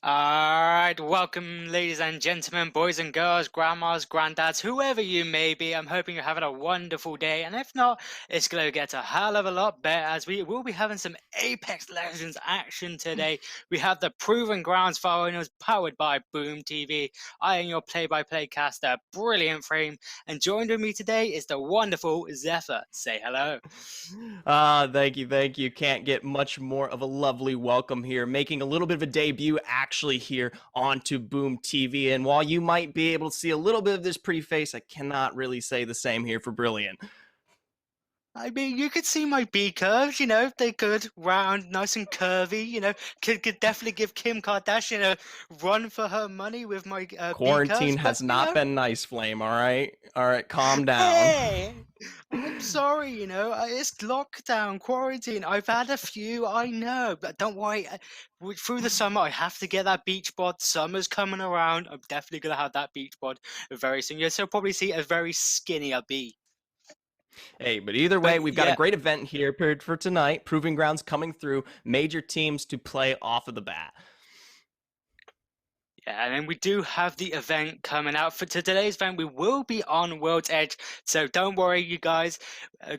All right, welcome, ladies and gentlemen, boys and girls, grandmas, granddads, whoever you may be. I'm hoping you're having a wonderful day, and if not, it's going to get a hell of a lot better as we will be having some Apex Legends action today. We have the Proving Grounds Finals powered by Boom TV. I am your play-by-play caster, Brilliant Frame, and joined with me today is the wonderful Zephyr. Say hello. Thank you, thank you. Can't get much more of a lovely welcome here. Making a little bit of a debut actually here onto Boom TV. And while you might be able to see a little bit of this pretty face, I cannot really say the same here for Brilliant. I mean, you could see my B curves, they're good, round, nice and curvy, could definitely give Kim Kardashian a run for her money with my B curves, Quarantine but, has not been nice, Flame, all right? All right, calm down. hey, I'm sorry, it's lockdown, quarantine. I've had a few, I know, but don't worry. Through the summer, I have to get that beach bod. Summer's coming around. I'm definitely going to have that beach bod very soon. You'll still probably see a very skinnier B. Hey, but either way, But we've got a yeah. great event here prepared for tonight. Proving Grounds coming through, major teams to play off of the bat. Yeah, and then we do have the event coming out. For today's event, we will be on World's Edge. So don't worry, you guys,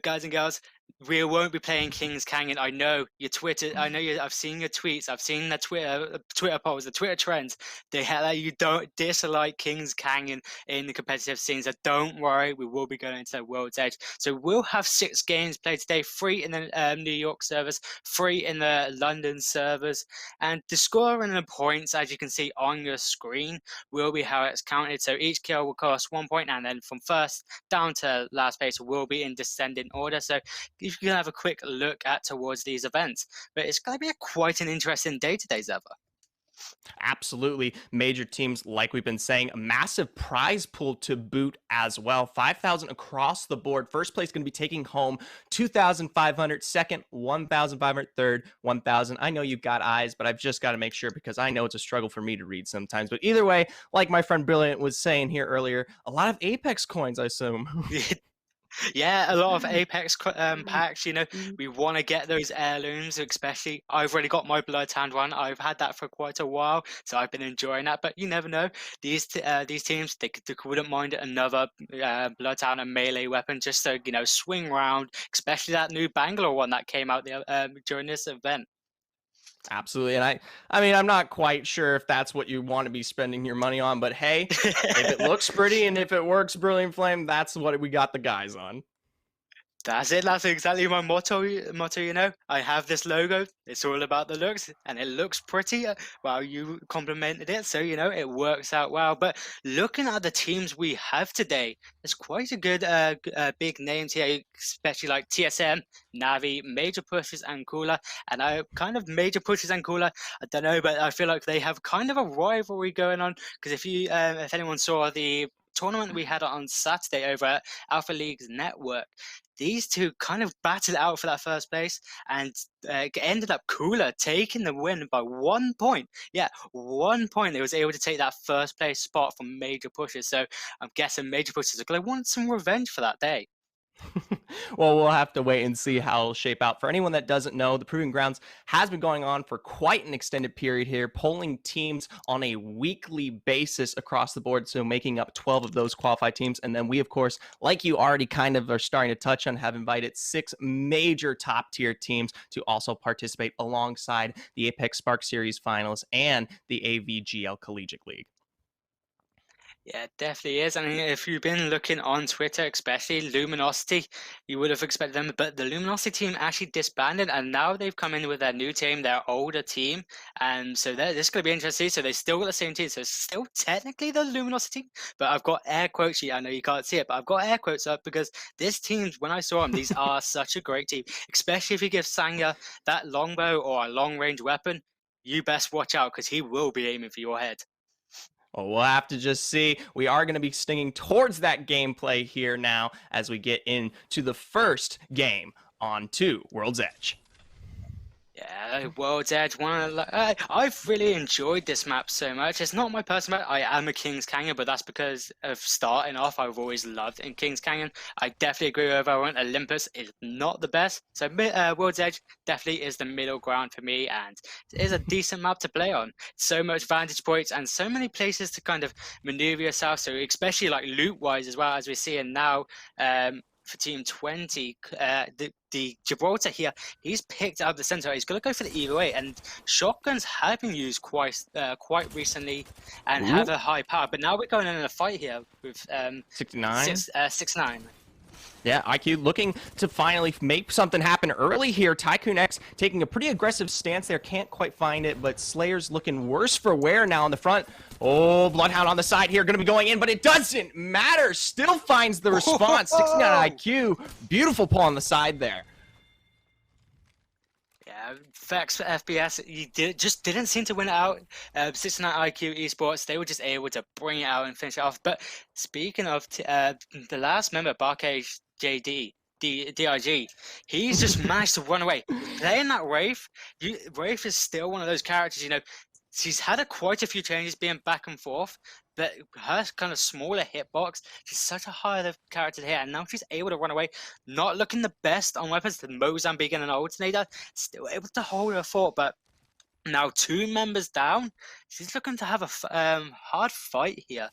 guys and girls. We won't be playing Kings Canyon. I know your Twitter. I know you. I've seen your tweets. I've seen the Twitter polls, the Twitter trends. They had that you don't dislike Kings Canyon in the competitive scenes. So don't worry, we will be going into World's Edge. So we'll have 6 games played today: 3 in the New York servers, 3 in the London servers, and the score and the points, as you can see on your screen, will be how it's counted. So each kill will cost 1 point, and then from first down to last place will be in descending order. So you can have a quick look at towards these events. But it's going to be quite an interesting day today, Zeva. Absolutely. Major teams, like we've been saying, a massive prize pool to boot as well. 5,000 across the board. First place going to be taking home 2,500. Second, 1,500. Third, 1,000. I know you've got eyes, but I've just got to make sure because I know it's a struggle for me to read sometimes. But either way, like my friend Brilliant was saying here earlier, a lot of Apex coins, I assume. Yeah, a lot of Apex packs. We want to get those heirlooms, especially. I've already got my Bloodhound one. I've had that for quite a while, so I've been enjoying that. But you never know. These teams, they wouldn't mind another Bloodhound and melee weapon just to swing round, especially that new Bangalore one that came out during this event. Absolutely. And I mean, I'm not quite sure if that's what you want to be spending your money on, but hey, if it looks pretty and if it works, Brilliant Flame, that's what we got the guys on. That's it. That's exactly my motto. I have this logo. It's all about the looks, and it looks pretty. Well, you complimented it, so it works out well. But looking at the teams we have today, there's quite a good, big names here, especially like TSM, Navi, Major Pushes, and Cooler. And I kind of Major Pushes and Cooler. I don't know, but I feel like they have kind of a rivalry going on because if anyone saw the tournament we had on Saturday over at Alpha League's network, these two kind of battled out for that first place and ended up Cooler taking the win by 1 point. Yeah, 1 point. They was able to take that first place spot from Major Pushes. So I'm guessing Major Pushes are going to want some revenge for that day. Well, we'll have to wait and see how it'll shape out. For anyone that doesn't know, the Proving Grounds has been going on for quite an extended period here, polling teams on a weekly basis across the board, so making up 12 of those qualified teams. And then we, of course, like you already kind of are starting to touch on, have invited 6 major top-tier teams to also participate alongside the Apex Spark Series finals and the AVGL Collegiate League. Yeah, it definitely is. I mean, if you've been looking on Twitter, especially Luminosity, you would have expected them. But the Luminosity team actually disbanded, and now they've come in with their new team, their older team. And so this is going to be interesting. So they still got the same team. So it's still technically the Luminosity team. But I've got air quotes. I know you can't see it, but I've got air quotes up because this team, when I saw them, these are such a great team. Especially if you give Sanga that longbow or a long range weapon, you best watch out because he will be aiming for your head. Well, we'll have to just see. We are going to be stinging towards that gameplay here now as we get into the first game on 2 World's Edge. Yeah, World's Edge, I've really enjoyed this map so much. It's not my personal map. I am a King's Canyon, but that's because of starting off. I've always loved in King's Canyon. I definitely agree with everyone. Olympus is not the best. So World's Edge definitely is the middle ground for me, and it is a decent map to play on. So much vantage points and so many places to kind of maneuver yourself. So especially like loot-wise as well, as we're seeing now. For Team 20, the Gibraltar here, he's picked up the center. He's going to go for the either way, and shotguns have been used quite recently and have a high power. But now we're going in a fight here with 69. 6-9. Yeah, IQ looking to finally make something happen early here. Tycoon X taking a pretty aggressive stance there. Can't quite find it, but Slayer's looking worse for wear now on the front. Oh, Bloodhound on the side here, going to be going in, but it doesn't matter. Still finds the response. 69 IQ. Beautiful pull on the side there. Yeah, Vex for FPS, just didn't seem to win it out. 69 IQ Esports, they were just able to bring it out and finish it off. But speaking of the last member, Barcade JD, DIG, he's just managed to run away. Playing that Wraith, Wraith is still one of those characters, she's had quite a few changes being back and forth, but her kind of smaller hitbox, she's such a higher character here, and now she's able to run away, not looking the best on weapons, the Mozambique and an Alternator, still able to hold her fort, but now 2 members down, she's looking to have a hard fight here.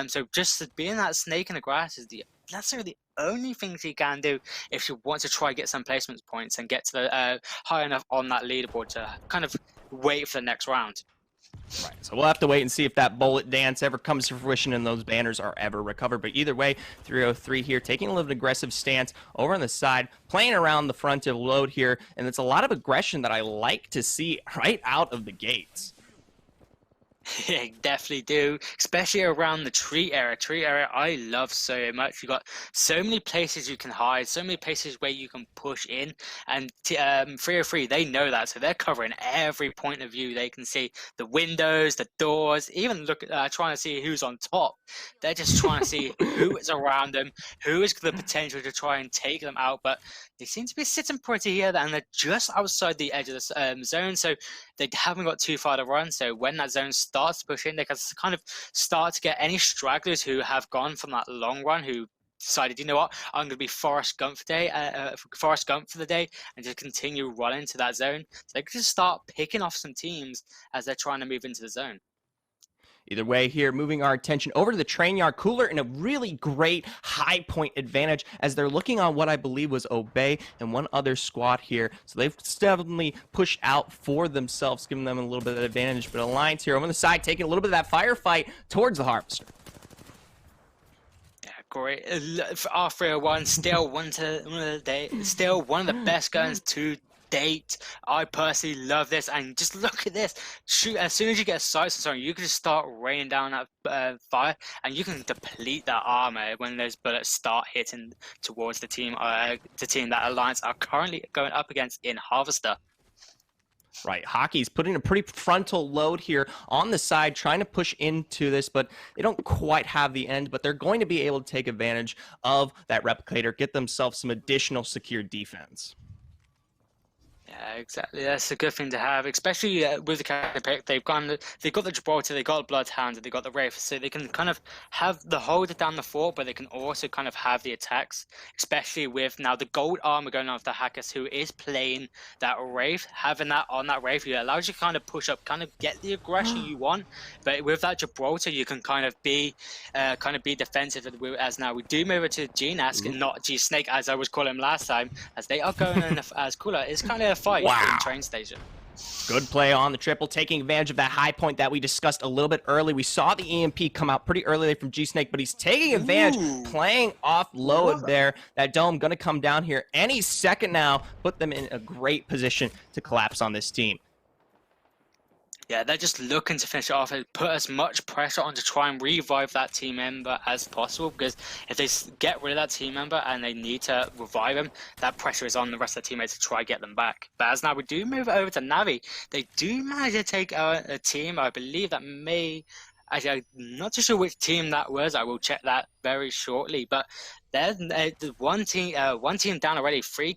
So just being that snake in the grass is that's the only thing she can do if she wants to try get some placement points and get to the high enough on that leaderboard to kind of wait for the next round. Right, so we'll have to wait and see if that bullet dance ever comes to fruition and those banners are ever recovered. But either way, 303 here, taking a little bit aggressive stance over on the side, playing around the front of load here, and it's a lot of aggression that I like to see right out of the gates. Yeah, definitely do, especially around the tree area. Tree area, I love so much. You got so many places you can hide, so many places where you can push in, and 303, they know that, so they're covering every point of view. They can see the windows, the doors, even look trying to see who's on top. They're just trying to see who is around them, who is the potential to try and take them out. But they seem to be sitting pretty here, and they're just outside the edge of the zone, so they haven't got too far to run. So when that zone starts to push in, they can kind of start to get any stragglers who have gone from that long run, who decided, you know what, I'm going to be Forrest Gump for the day, and just continue running to that zone. So they can just start picking off some teams as they're trying to move into the zone. Either way here, moving our attention over to the train yard. Cooler in a really great high point advantage as they're looking on what I believe was Obey and one other squad here. So they've definitely pushed out for themselves, giving them a little bit of advantage. But Alliance here over on the side, taking a little bit of that firefight towards the Harvester. Yeah, great. R301, still still one of the best guns to date. I personally love this, and just look at this. Shoot, as soon as you get a sight sensor, you can just start raining down that fire, and you can deplete that armor when those bullets start hitting towards the team that Alliance are currently going up against in Harvester. Right, Hockey's putting a pretty frontal load here on the side, trying to push into this, but they don't quite have the end, but they're going to be able to take advantage of that replicator, get themselves some additional secure defense. Yeah, exactly. That's a good thing to have, especially with the character pick. They've got the Gibraltar, they've got Bloodhound, and they've got the Wraith, so they can kind of have the hold down the fort, but they can also kind of have the attacks, especially with now the gold armor going on with the Hackers, who is playing that Wraith. Having that on that Wraith, it allows you to kind of push up, kind of get the aggression you want, but with that Gibraltar, you can kind of be defensive. As now we do move it to G-Nask and not G-Snake, as I was calling him last time, as they are going in as Cooler. It's kind of fight in the train station. Good play on the triple, taking advantage of that high point that we discussed a little bit early. We saw the EMP come out pretty early from G-Snake, but he's taking advantage, playing off load there. That dome going to come down here any second now, put them in a great position to collapse on this team. Yeah, they're just looking to finish it off and put as much pressure on to try and revive that team member as possible, because if they get rid of that team member and they need to revive him, that pressure is on the rest of the teammates to try and get them back. But as now we do move over to Navi, they do manage to take a team, I believe that may Actually, I'm not too sure which team that was. I will check that very shortly. But there's one team down already. 3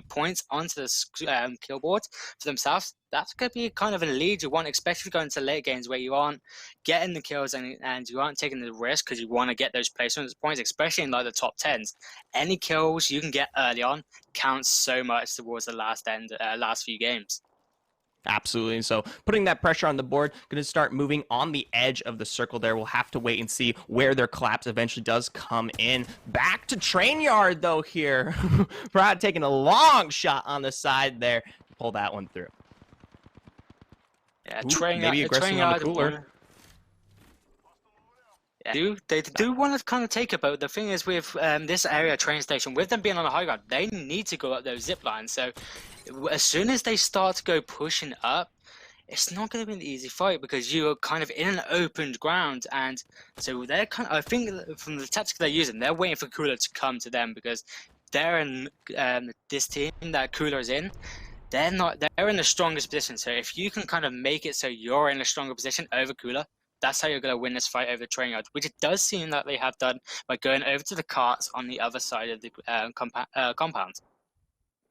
points onto the kill board for themselves. That's going to be kind of a lead you want, especially going to late games where you aren't getting the kills and you aren't taking the risk because you want to get those placement points, especially in like the top 10s. Any kills you can get early on counts so much towards the last few games. Absolutely. And so putting that pressure on the board, going to start moving on the edge of the circle there. We'll have to wait and see where their collapse eventually does come in. Back to train yard, though, here. Brad taking a long shot on the side there. Pull that one through. Yeah, maybe aggressive on the cooler. They do want to kind of take it, but the thing is with this area train station, with them being on the high ground, they need to go up those zip lines. So as soon as they start to go pushing up, it's not going to be an easy fight because you're kind of in an open ground, and so they're kind of, I think from the tactics they're using, they're waiting for Cooler to come to them because they're in this team that Cooler is in. They're in the strongest position. So if you can kind of make it so you're in a stronger position over Cooler, that's how you're going to win this fight over train yard, which it does seem that they have done by going over to the carts on the other side of the compound.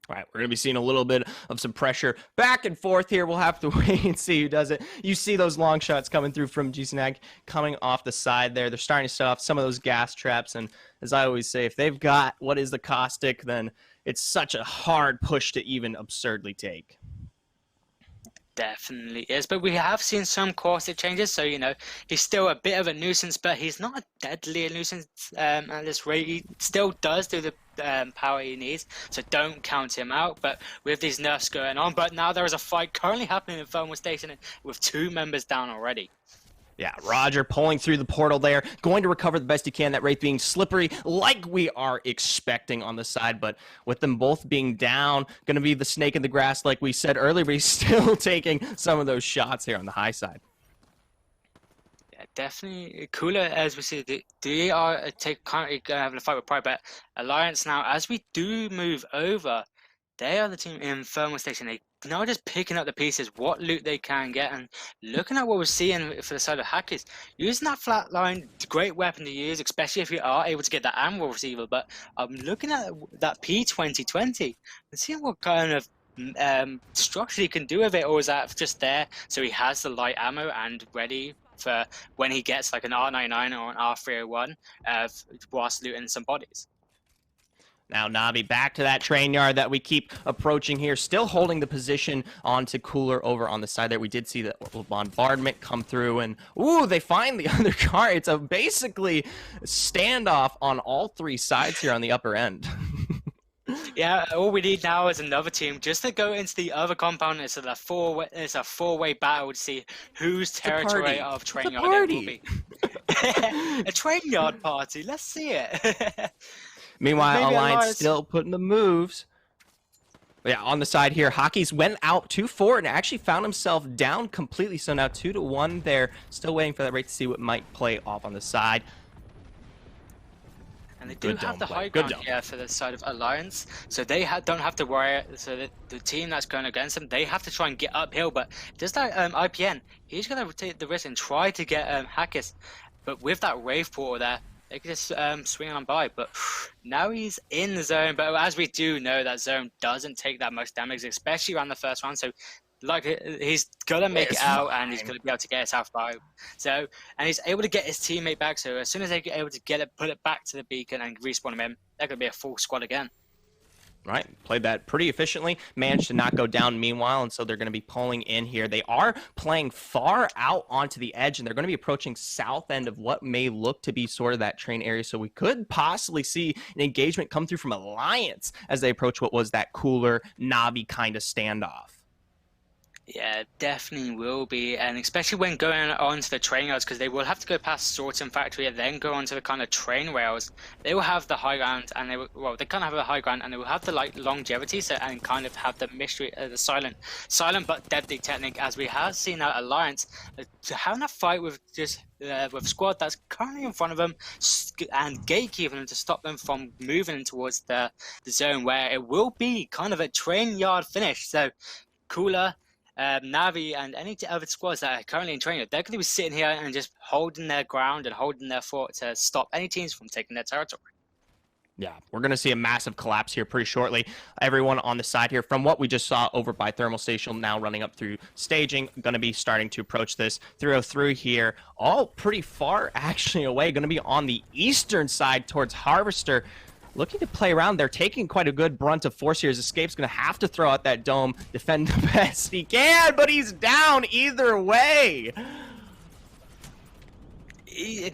All right, we're going to be seeing a little bit of some pressure back and forth here. We'll have to wait and see who does it. You see those long shots coming through from GSnag coming off the side there. They're starting to set off some of those gas traps. And as I always say, if they've got what is the caustic, then it's such a hard push to even absurdly take. Definitely is, but we have seen some caustic changes, so he's still a bit of a nuisance, but he's not a deadly nuisance at this rate. He still does do the power he needs, so don't count him out. But with these nerfs going on, but now there is a fight currently happening in Thermal Station with 2 members down already. Yeah, Roger pulling through the portal there, going to recover the best he can. That Wraith being slippery like we are expecting on the side, but with them both being down, going to be the snake in the grass like we said earlier, but he's still taking some of those shots here on the high side. Yeah, definitely. Cooler, as we see, they are currently having a fight with Pride, but Alliance now, as we do move over, they are the team in Thermal Station. They now just picking up the pieces, what loot they can get, and looking at what we're seeing for the side of Hackers. Using that flatline, great weapon to use, especially if you are able to get that ammo receiver. But I'm looking at that P2020 and seeing what kind of structure he can do with it, or is that just there so he has the light ammo and ready for when he gets like an R99 or an R301 whilst looting some bodies. Now Navi back to that train yard that we keep approaching here, still holding the position onto Cooler over on the side there. We did see the bombardment come through, and ooh, they find the other car. It's a basically standoff on all 3 sides here on the upper end. Yeah, all we need now is another team just to go into the other compound. It's a four-way battle to see whose territory of train yard it will be. A train yard party. Let's see it. Meanwhile, Alliance still putting the moves. But yeah, on the side here, Hockey's went out 2-4 and actually found himself down completely. So now 2-1 there. Still waiting for that rate to see what might play off on the side. And they do have the high ground here for the side of Alliance. So they don't have to worry. So the team that's going against them, they have to try and get uphill. But just like IPN, he's going to take the risk and try to get Hackers. But with that Wraith portal there, they could just swing on by, but now he's in the zone. But as we do know, that zone doesn't take that much damage, especially around the first round. So, like, he's gonna make it out, and he's gonna be able to get his half by. So, and he's able to get his teammate back. So as soon as they get able to get it, put it back to the beacon and respawn him in, they're gonna be a full squad again. Right, played that pretty efficiently, managed to not go down meanwhile, and so they're going to be pulling in here. They are playing far out onto the edge, and they're going to be approaching south end of what may look to be sort of that train area, so we could possibly see an engagement come through from Alliance as they approach what was that Cooler Navi kind of standoff. Yeah, definitely will be, and especially when going on to the train yards, because they will have to go past Sorting Factory and then go onto the kind of train rails. They will have the high ground, and they kind of have the high ground, and they will have the longevity, so and kind of have the mystery, the silent but deadly technique, as we have seen that Alliance having a fight with just with squad that's currently in front of them and gatekeeping them to stop them from moving towards the zone where it will be kind of a train yard finish. So Cooler Navi and any other squads that are currently in training, they're going to be sitting here and just holding their ground and holding their fort to stop any teams from taking their territory. Yeah, we're going to see a massive collapse here pretty shortly. Everyone on the side here, from what we just saw over by Thermal Station, now running up through staging, going to be starting to approach this 303 here. All pretty far actually away, going to be on the eastern side towards Harvester. Looking to play around. They're taking quite a good brunt of force here. As Escape's going to have to throw out that dome, defend the best he can, but he's down either way.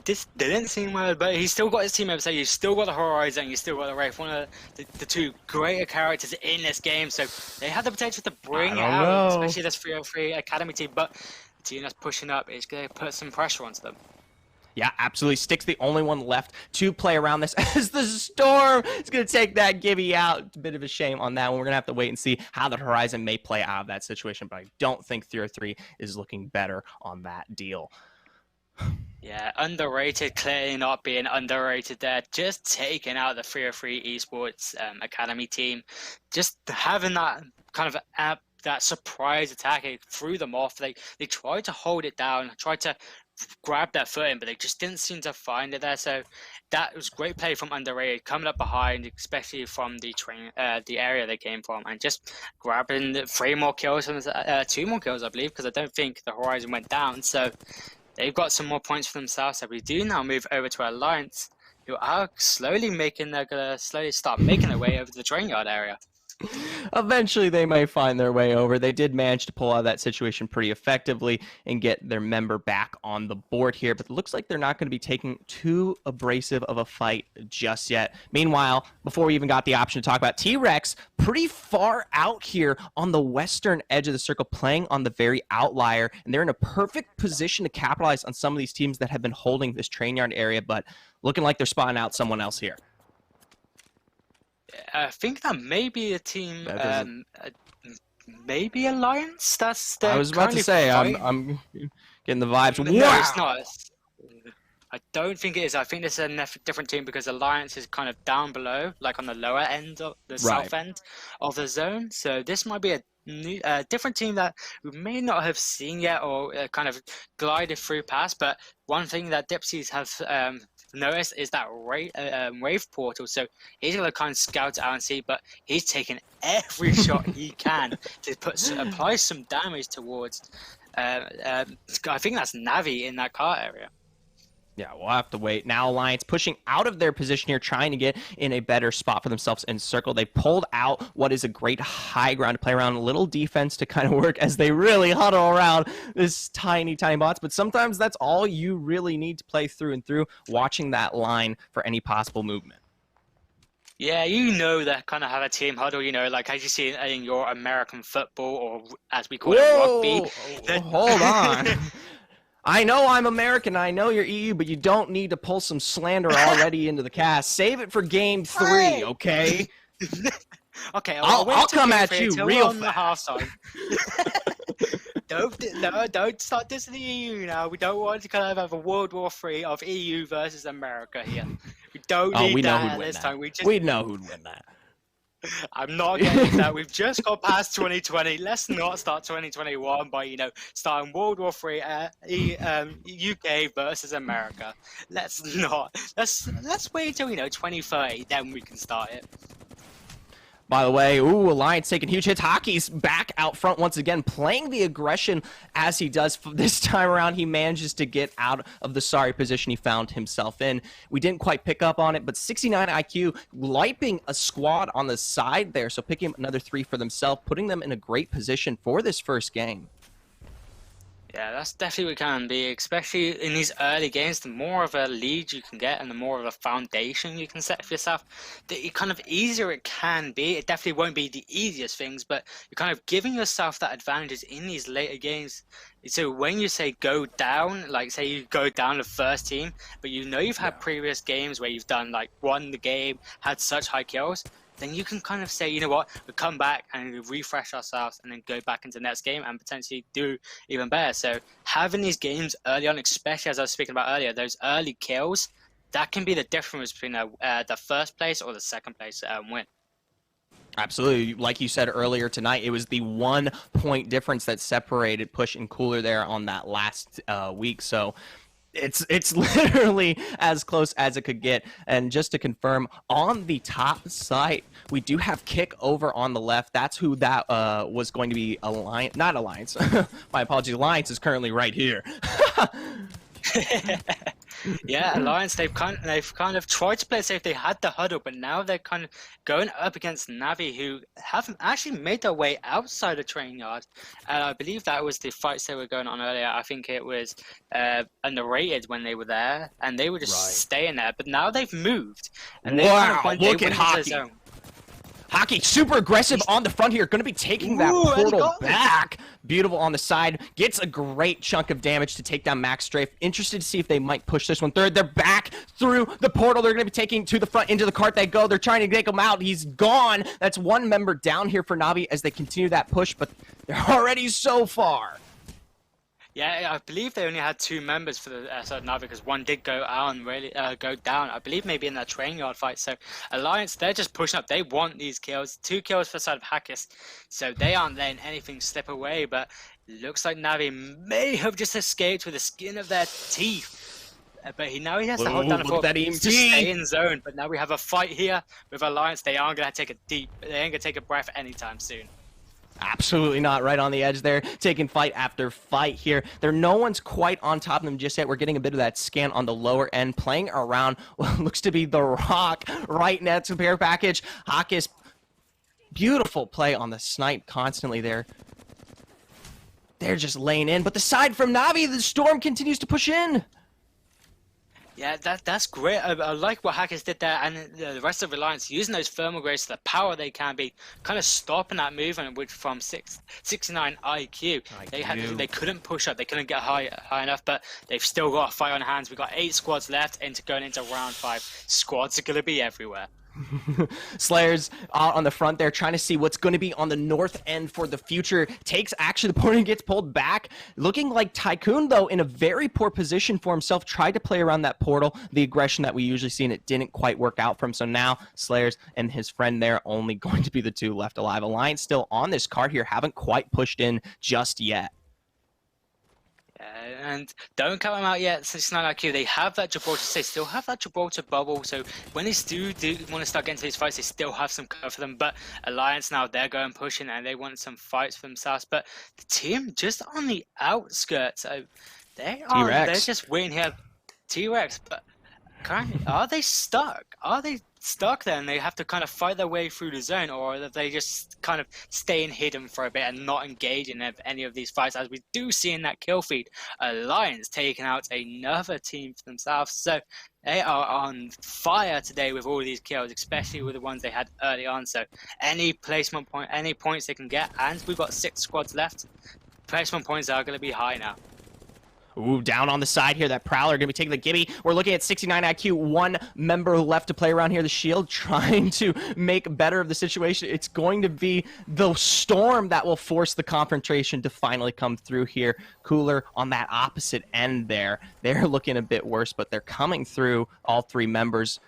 This didn't seem well, but he's still got his team members. So you've still got the Horizon, you've still got the Wraith, one of the two greater characters in this game. So they have the potential to bring it out, especially this 303 Academy team. But the team that's pushing up is going to put some pressure onto them. Yeah, absolutely. Stick's the only one left to play around this as the Storm is going to take that Gibby out. It's a bit of a shame on that one. We're going to have to wait and see how the Horizon may play out of that situation, but I don't think 303 is looking better on that deal. Yeah, underrated, clearly not being underrated there. Just taking out the 303 Esports Academy team. Just having that kind of that surprise attack, it threw them off. They tried to hold it down, tried to grab their footing, but they just didn't seem to find it there. So that was great play from underrated, coming up behind, especially from the area they came from, and just grabbing 3 more kills, 2 more kills, I believe, because I don't think the Horizon went down. So they've got some more points for themselves. So we do now move over to Alliance, who are slowly start making their way over to the train yard area. Eventually, they may find their way over. They did manage to pull out of that situation pretty effectively and get their member back on the board here, but it looks like they're not going to be taking too abrasive of a fight just yet. Meanwhile, before we even got the option to talk about T-Rex, pretty far out here on the western edge of the circle, playing on the very outlier, and they're in a perfect position to capitalize on some of these teams that have been holding this train yard area, but looking like they're spotting out someone else here. I think that may be a team, maybe Alliance. I was about to say, I'm getting the vibes. No, wow. It's not. I don't think it is. I think it's a different team because Alliance is kind of down below, like on the lower end of the south end of the zone. So this might be a different team that we may not have seen yet, or kind of glided through past. But one thing that Dipsies have noticed is that Wraith portal, so he's going to kind of scout it out and see, but he's taking every shot he can to apply some damage towards I think that's Navi in that car area. Yeah, we'll have to wait. Now Alliance pushing out of their position here, trying to get in a better spot for themselves in circle. They pulled out what is a great high ground to play around, a little defense to kind of work as they really huddle around this tiny bots. But sometimes that's all you really need to play through and through, watching that line for any possible movement. Yeah, you know that kind of have a team huddle, you know, like as you see in your American football, or as we call it, rugby. Hold on. I know I'm American, I know you're EU, but you don't need to pull some slander already into the cast. Save it for game 3, okay? Okay, I'll come at you real fast. Don't start dissing the EU now. We don't want to kind of have a World War III of EU versus America here. We don't need that this time. We know who'd win that. I'm not getting that. We've just got past 2020. Let's not start 2021 by, you know, starting World War III, UK versus America. Let's not. Let's wait until, you know, 2030, then we can start it. By the way, Alliance taking huge hits. Hockey's back out front once again, playing the aggression as he does. This time around, he manages to get out of the sorry position he found himself in. We didn't quite pick up on it, but 69 IQ, wiping a squad on the side there, so picking up another 3 for themselves, putting them in a great position for this first game. Yeah, that's definitely what it can be, especially in these early games. The more of a lead you can get and the more of a foundation you can set for yourself, the kind of easier it can be. It definitely won't be the easiest things, but you're kind of giving yourself that advantage in these later games. So when you say go down, like say you go down the first team, but you know you've had previous games where you've done like won the game, had such high kills, then you can kind of say, you know what, we'll come back and refresh ourselves and then go back into the next game and potentially do even better. So having these games early on, especially as I was speaking about earlier, those early kills, that can be the difference between the first place or the second place win. Absolutely. Like you said earlier tonight, it was the 1 point difference that separated Push and Cooler there on that last week. So it's literally as close as it could get. And just to confirm, on the top side, we do have Kick over on the left. That's who that was going to be. Alliance, not Alliance. My apologies. Alliance is currently right here. Yeah, Alliance, they've kind of tried to play it safe. They had the huddle, but now they're kind of going up against Navi, who haven't actually made their way outside the training yard. And I believe that was the fights they were going on earlier. I think it was underrated when they were there, and they were just staying there. But now they've moved, and they look at Hockey. Hockey, super aggressive on the front here. Going to be taking that portal back. Beautiful on the side. Gets a great chunk of damage to take down Max Strafe. Interested to see if they might push this one third. They're back through the portal. They're going to be taking to the front. Into the cart they go. They're trying to take him out. He's gone. That's one member down here for Navi as they continue that push, but they're already so far. Yeah, I believe they only had 2 members for the side of Navi, because one did go out and really go down. I believe maybe in that training yard fight. So Alliance, they're just pushing up. They want these kills. 2 kills for the side of Hackis. So they aren't letting anything slip away. But looks like Navi may have just escaped with the skin of their teeth. But now he has to hold down the fort to stay in zone. But now we have a fight here with Alliance. They aren't going to take they ain't going to take a breath anytime soon. Absolutely not. Right on the edge there, taking fight after fight here. No one's quite on top of them just yet. We're getting a bit of that scan on the lower end, playing around what looks to be the Rock right next to Bear Package. Hackis, beautiful play on the snipe constantly there. They're just laying in, but the side from Navi, the Storm continues to push in. Yeah, that's great. I like what Hackers did there, and the rest of Reliance using those thermal grades to the power they can be, kind of stopping that movement which from 69 IQ. They couldn't push up, they couldn't get high enough, but they've still got a fight on hands. We've got 8 squads left going into round 5. Squads are going to be everywhere. Slayers out on the front there, trying to see what's going to be on the north end for the future. Takes action, the opponent gets pulled back. Looking like Tycoon, though, in a very poor position for himself. Tried to play around that portal, the aggression that we usually see, and it didn't quite work out for him. So now Slayers and his friend there only going to be the 2 left alive. Alliance still on this card here, haven't quite pushed in just yet. And don't count them out yet. 69 IQ, they have that Gibraltar. They still have that Gibraltar bubble. So when they do want to start getting to these fights, they still have some cover for them. But Alliance now, they're going pushing and they want some fights for themselves. But the team just on the outskirts, they're just waiting here. T-Rex, but currently, are they stuck? Are they stuck there and they have to kind of fight their way through the zone, or are they just kind of staying hidden for a bit and not engaging in any of these fights, as we do see in that kill feed? Alliance taking out another team for themselves, so they are on fire today with all these kills, especially with the ones they had early on. So any placement point, any points they can get, and we've got 6 squads left, placement points are going to be high now. Ooh, down on the side here, that Prowler going to be taking the Gibby. We're looking at 69 IQ, 1 member left to play around here. The Shield trying to make better of the situation. It's going to be the Storm that will force the confrontation to finally come through here. Cooler on that opposite end there. They're looking a bit worse, but they're coming through, all 3 members.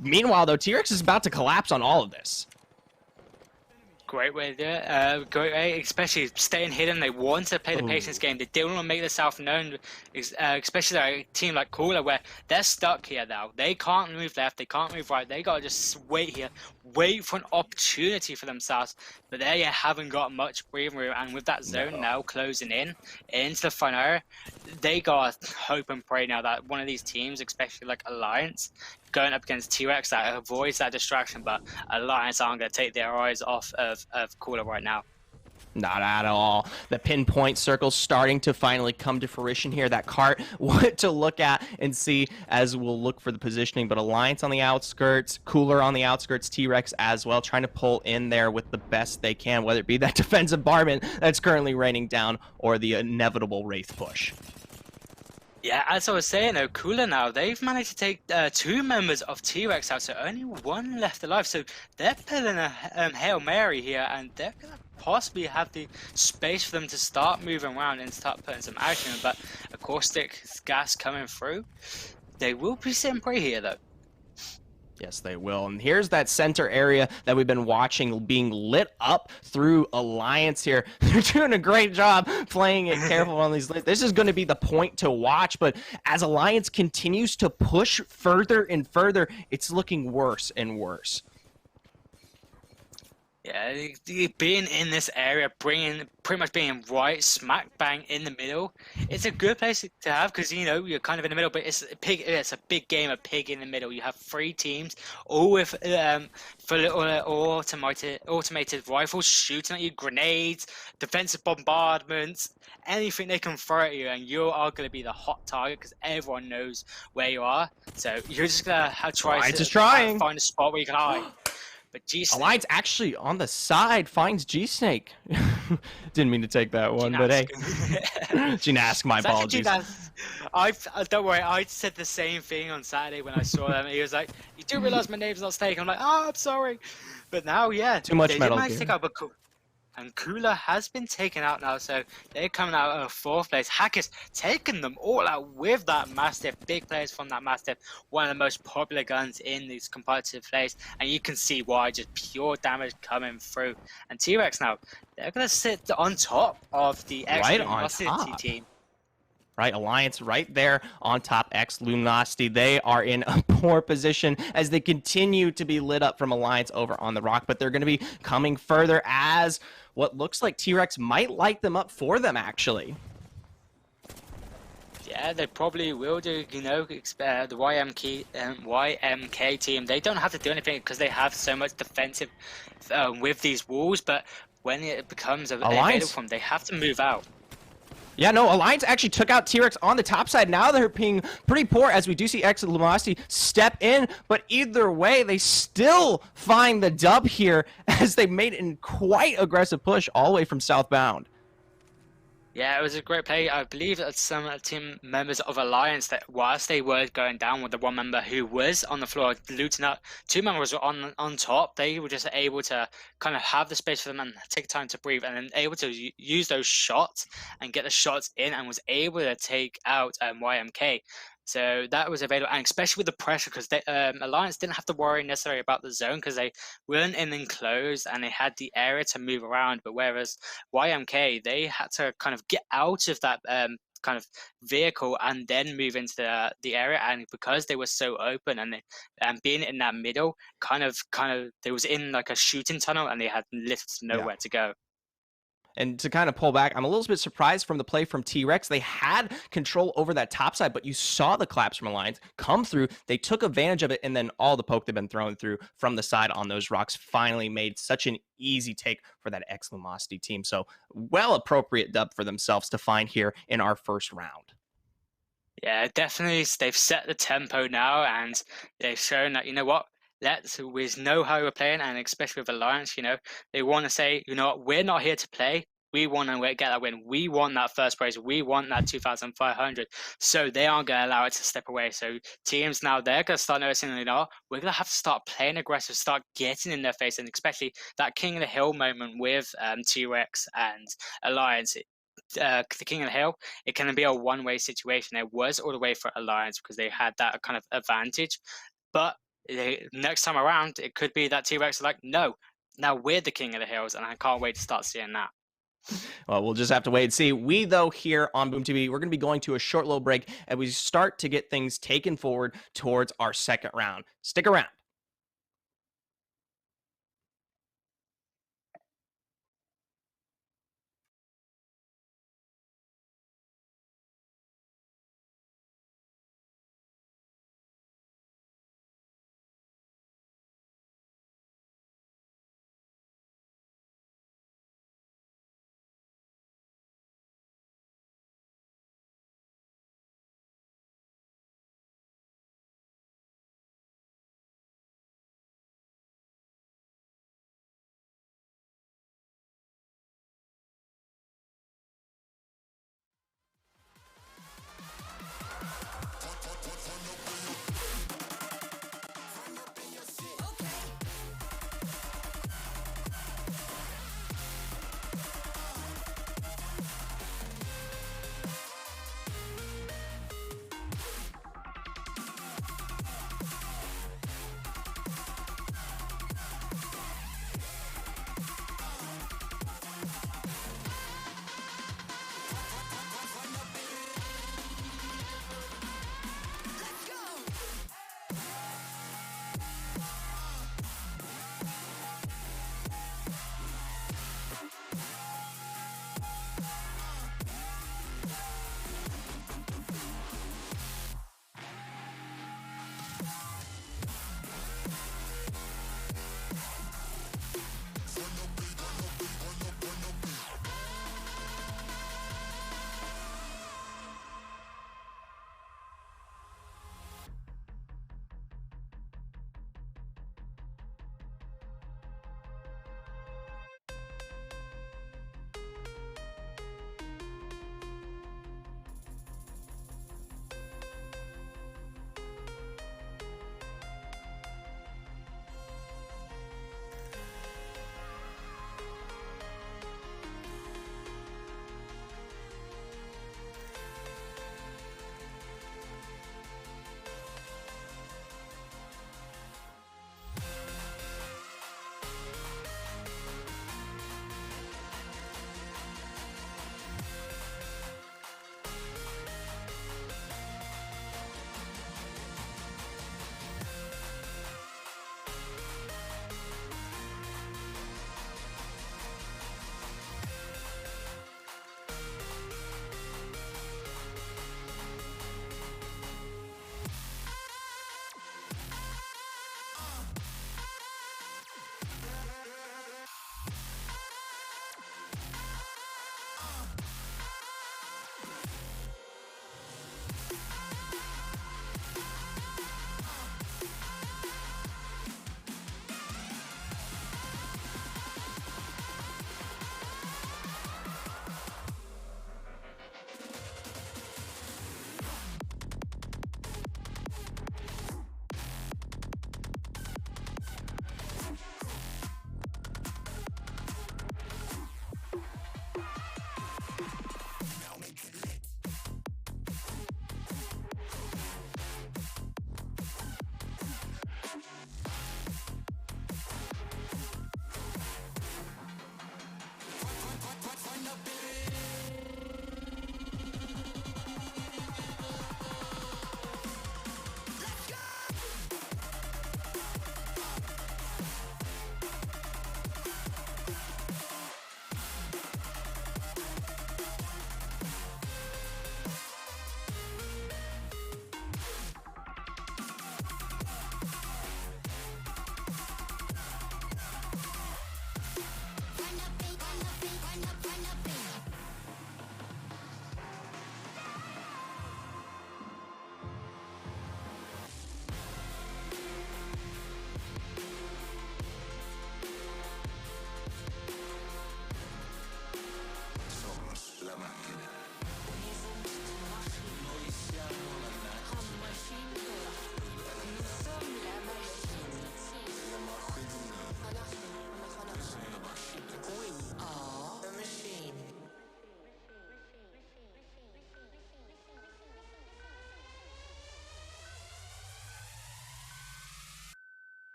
Meanwhile, though, T-Rex is about to collapse on all of this. Great way to do it. Great way, especially staying hidden. They want to play the patience game. They didn't want to make themselves known, especially a team like Cooler, where they're stuck here now. They can't move left. They can't move right. They got to just wait here, wait for an opportunity for themselves. But they haven't got much breathing room. And with that zone now closing in into the front area, they got to hope and pray now that one of these teams, especially like Alliance, going up against T-Rex, that avoids that distraction. But Alliance aren't going to take their eyes off of Cooler right now. Not at all. The pinpoint circle starting to finally come to fruition here. That cart, what to look at and see as we'll look for the positioning. But Alliance on the outskirts, Cooler on the outskirts, T-Rex as well, trying to pull in there with the best they can, whether it be that defensive barman that's currently raining down or the inevitable Wraith push. Yeah, as I was saying, though, Cooler now, they've managed to take 2 members of T-Rex out, so only 1 left alive. So they're pulling a Hail Mary here, and they're going to possibly have the space for them to start moving around and start putting some action in. But Acoustic gas coming through, they will be sitting pretty here, though. Yes, they will. And here's that center area that we've been watching being lit up through Alliance here. They're doing a great job playing it careful on these lists. This is going to be the point to watch, but as Alliance continues to push further and further, it's looking worse and worse. Yeah, being in this area, pretty much being right smack bang in the middle, it's a good place to have because you know you're kind of in the middle. But it's a big game of pig in the middle. You have three teams, all with full automated rifles shooting at you, grenades, defensive bombardments, anything they can throw at you, and you are going to be the hot target because everyone knows where you are. So you're just gonna try to find a spot where you can hide. But Alliance actually on the side finds G-Snake. Didn't mean to take that one, but hey. Gnask, my apologies. Don't worry, I said the same thing on Saturday when I saw them. He was like, you do realize my name's not Snake? I'm like, oh, I'm sorry. But now, yeah. Too much Metal Gear. And Cooler has been taken out now, so they're coming out of fourth place. Hackers taking them all out with that Mastiff. Big players from that Mastiff, one of the most popular guns in these competitive plays, and you can see why, just pure damage coming through. And T-Rex now, they're going to sit on top of the X-Luminosity team. Right, Alliance right there on top. X-Luminosity, they are in a poor position as they continue to be lit up from Alliance over on the rock, but they're going to be coming further as what looks like T-Rex might light them up for them, actually. Yeah, they probably will do, you know, the YMK team. They don't have to do anything because they have so much defensive with these walls, but when it becomes available from them, they have to move out. Yeah, no, Alliance actually took out T-Rex on the top side. Now they're being pretty poor as we do see X-Luminosity step in. But either way, they still find the dub here as they made a quite aggressive push all the way from southbound. Yeah, it was a great play. I believe that some team members of Alliance, that whilst they were going down with the one member who was on the floor looting up, two members were on top. They were just able to kind of have the space for them and take time to breathe, and then able to use those shots and get the shots in, and was able to take out YMK. So that was available, and especially with the pressure, because Alliance didn't have to worry necessarily about the zone because they weren't in enclosed and they had the area to move around. But whereas YMK, they had to kind of get out of that kind of vehicle and then move into the area, and because they were so open and being in that middle, kind of they was in like a shooting tunnel and they had little to nowhere to go. And to kind of pull back, I'm a little bit surprised from the play from T-Rex. They had control over that top side, but you saw the collapse from Alliance come through. They took advantage of it, and then all the poke they've been throwing through from the side on those rocks finally made such an easy take for that X-Luminosity team. So well appropriate dub for themselves to find here in our first round. Yeah, definitely. They've set the tempo now, and they've shown that, you know what, we know how we're playing, and especially with Alliance, you know, they want to say, you know what, we're not here to play. We want to get that win. We want that first prize. We want that 2,500. So they aren't going to allow it to step away. So teams now, they're going to start noticing, you know, we're going to have to start playing aggressive, start getting in their face, and especially that King of the Hill moment with T-Rex and Alliance. The King of the Hill, it can be a one-way situation. It was all the way for Alliance because they had that kind of advantage, but next time around, it could be that T-Rex are like, no, now we're the King of the Hills, and I can't wait to start seeing that. Well, we'll just have to wait and see. We, though, here on Boom TV, we're going to be going to a short little break and we start to get things taken forward towards our second round. Stick around.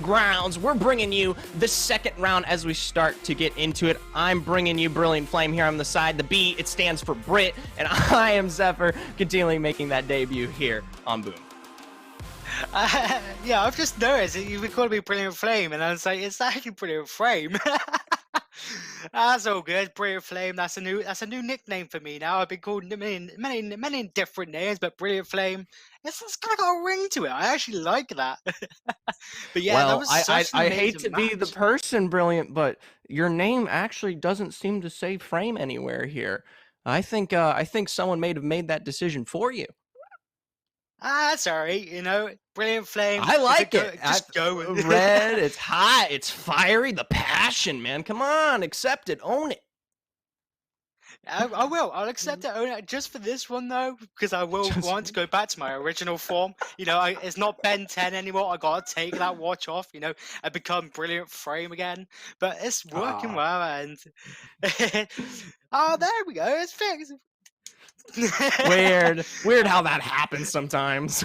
Grounds, we're bringing you the second round as we start to get into it. I'm bringing you Brilliant Flame here on the side. The B, it stands for Brit, and I am Zephyr, continually making that debut here on Boom. Yeah, I've just noticed that you recorded me Brilliant Flame, and I was like, it's actually Brilliant Flame. That's all good. Brilliant Flame. That's a new nickname for me now. I've been called many different names, but Brilliant Flame. It's kind of got a ring to it. I actually like that. But yeah, that Well, was such an I hate amazing to be the match. person, Brilliant, but your name actually doesn't seem to say Frame anywhere here. I think someone may have made that decision for you. That's alright. Brilliant Flame. I If it like go, it. just go. Red, it's hot, it's fiery, the passion, man. Come on, accept it, own it. I will. I'll accept it. Own it. Just for this one though, because I will Just want to go back to my original form. It's not Ben 10 anymore. I gotta take that watch off. I become Brilliant Frame again. But it's working Ah, well, and oh, there we go. It's fixed. weird how that happens sometimes.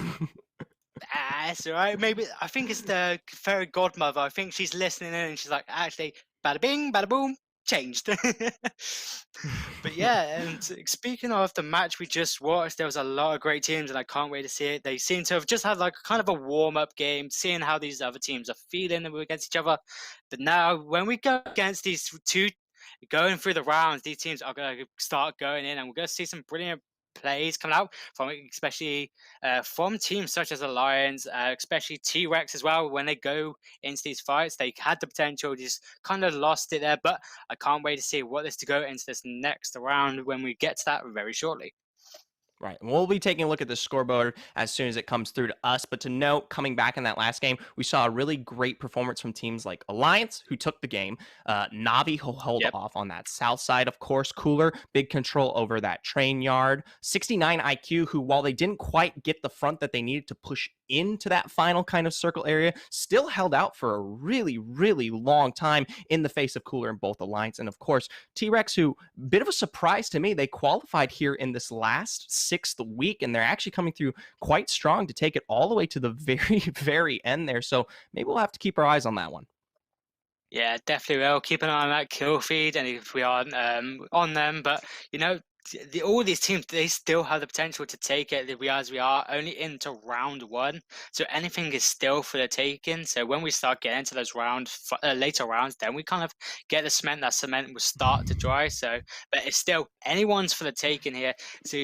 It's alright. Maybe I think it's the fairy godmother. I think she's listening in, and she's like, actually, bada bing, bada boom, changed. But yeah, and speaking of the match we just watched, there was a lot of great teams, and I can't wait to see it. They seem to have just had like kind of a warm-up game, seeing how these other teams are feeling against each other. But now, when we go against these two, going through the rounds, these teams are going to start going in, and we're going to see some brilliant plays coming out from especially from teams such as Alliance, especially T-Rex as well. When they go into these fights, they had the potential, just kind of lost it there. But I can't wait to see what is to go into this next round when we get to that very shortly. Right. And we'll be taking a look at the scoreboard as soon as it comes through to us. But to note, coming back in that last game, we saw a really great performance from teams like Alliance, who took the game. Navi, who held Yep. off on that south side, of course. Cooler, big control over that train yard. 69 IQ, who, while they didn't quite get the front that they needed to push into that final kind of circle area, still held out for a really, really long time in the face of Cooler in both Alliance. And of course, T-Rex, who, bit of a surprise to me, they qualified here in this last sixth week, and they're actually coming through quite strong to take it all the way to the very, very end there. So maybe we'll have to keep our eyes on that one. Yeah, definitely will. Keep an eye on that kill feed, and if we are on them, but all these teams, they still have the potential to take it. As we are only into round one, so anything is still for the taking. So when we start getting to those later rounds, then we kind of get the cement. That cement will start to dry. So, but it's still anyone's for the taking here. So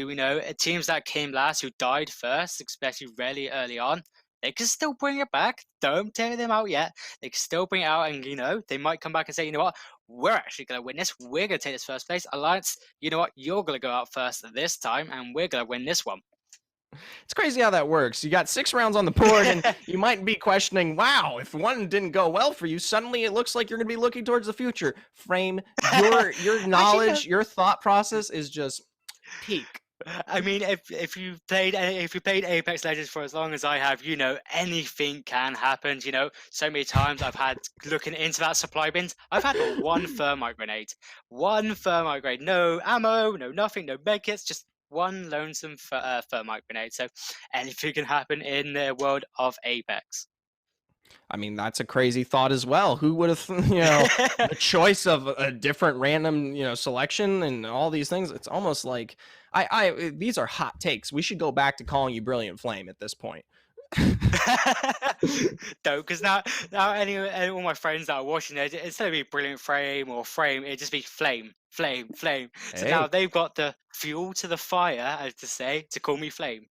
teams that came last, who died first, especially really early on, they can still bring it back. Don't tear them out yet. They can still bring it out, and they might come back and say, you know what, we're actually going to win this. We're going to take this first place. Alliance, you know what, you're going to go out first this time, and we're going to win this one. It's crazy how that works. You got 6 rounds on the board, and you might be questioning, wow, if one didn't go well for you, suddenly it looks like you're going to be looking towards the future. Frame, your knowledge, your thought process is just peak. I mean, if you played Apex Legends for as long as I have, you know anything can happen. You know, so many times I've had looking into that supply bins. I've had but one thermite grenade, no ammo, no nothing, no medkits, just one lonesome thermite grenade. So anything can happen in the world of Apex. I mean, that's a crazy thought as well. Who would have, the choice of a different random, selection and all these things? It's almost like these are hot takes. We should go back to calling you Brilliant Flame at this point. No, because now all my friends that are watching it, instead of be Brilliant Frame or Frame, it'd just be Flame, Flame, Flame. So now Hey. they've got the fuel to the fire, as to say, to call me Flame.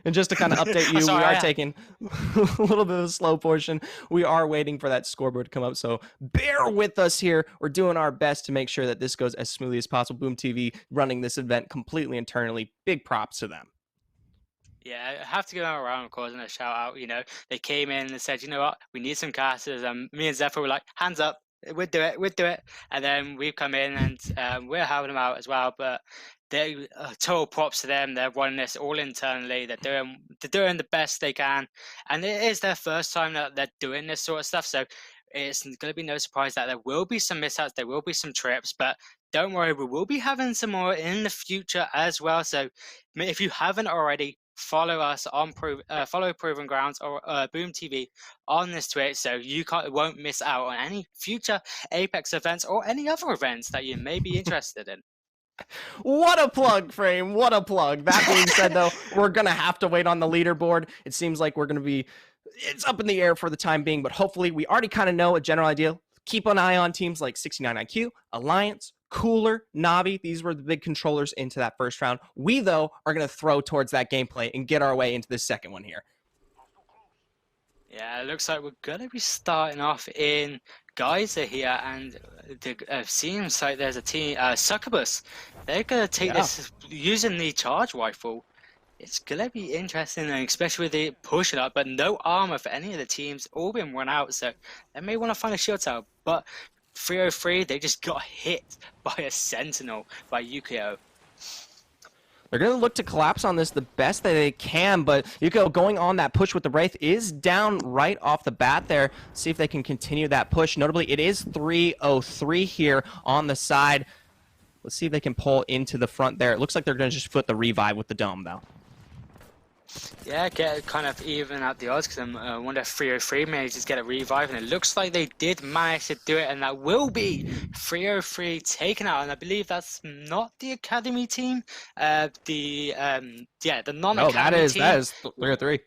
And just to kind of update I'm you, we sorry, are taking a little bit of a slow portion. We are waiting for that scoreboard to come up, so bear with us here. We're doing our best to make sure that this goes as smoothly as possible. Boom TV running this event completely internally. Big props to them. Yeah, I have to go around, of course, and a shout out. You know, they came in and said, you know what, we need some casters. And me and Zephyr were like, hands up, we'd do it, we'd do it. And then we've come in and we're helping them out as well. But they total props to them. They're running this all internally. They're doing the best they can, and it is their first time that they're doing this sort of stuff. So it's going to be no surprise that there will be some mishaps, there will be some trips, but don't worry, we will be having some more in the future as well. So if you haven't already, follow us on follow Proven Grounds or Boom TV on this Twitch, so you won't miss out on any future Apex events or any other events that you may be interested in. What a plug, Frame. What a plug. That being said, though, we're going to have to wait on the leaderboard. It seems like we're going to be, it's up in the air for the time being, but hopefully we already kind of know a general idea. Keep an eye on teams like 69IQ, Alliance, Cooler, Navi. These were the big controllers into that first round. We, though, are going to throw towards that gameplay and get our way into the second one here. Yeah, it looks like we're going to be starting off in Geyser here, and it seems like there's a team, Succubus. They're going to take this using the charge rifle. It's going to be interesting, and especially with the pushing up, but no armor for any of the teams, all been run out, so they may want to find a shield tower. But 303, they just got hit by a Sentinel, by Yukio. They're going to look to collapse on this the best that they can, but Yukio going on that push with the Wraith is down right off the bat there. See if they can continue that push. Notably, it is 303 here on the side. Let's see if they can pull into the front there. It looks like they're going to just foot the revive with the dome, though. Yeah, get kind of even out the odds, because I wonder if 303 may just get a revive, and it looks like they did manage to do it, and that will be 303 taken out, and I believe that's not the academy team, the non-academy team. That is 303.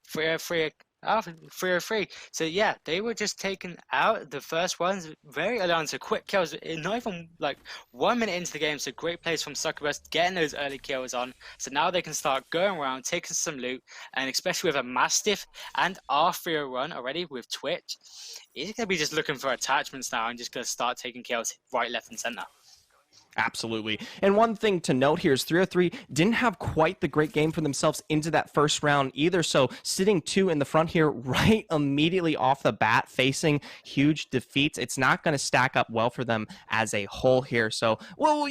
303. Oh, 303. So yeah, they were just taken out. The first ones very early on, so quick kills. Not even like 1 minute into the game, so great plays from Succubus, getting those early kills on. So now they can start going around, taking some loot, and especially with a Mastiff and R301 already with Twitch, he's gonna be just looking for attachments now and just gonna start taking kills right, left, and center. Absolutely. And one thing to note here is 303 didn't have quite the great game for themselves into that first round either. So sitting 2 in the front here right immediately off the bat, facing huge defeats, it's not going to stack up well for them as a whole here. So, well,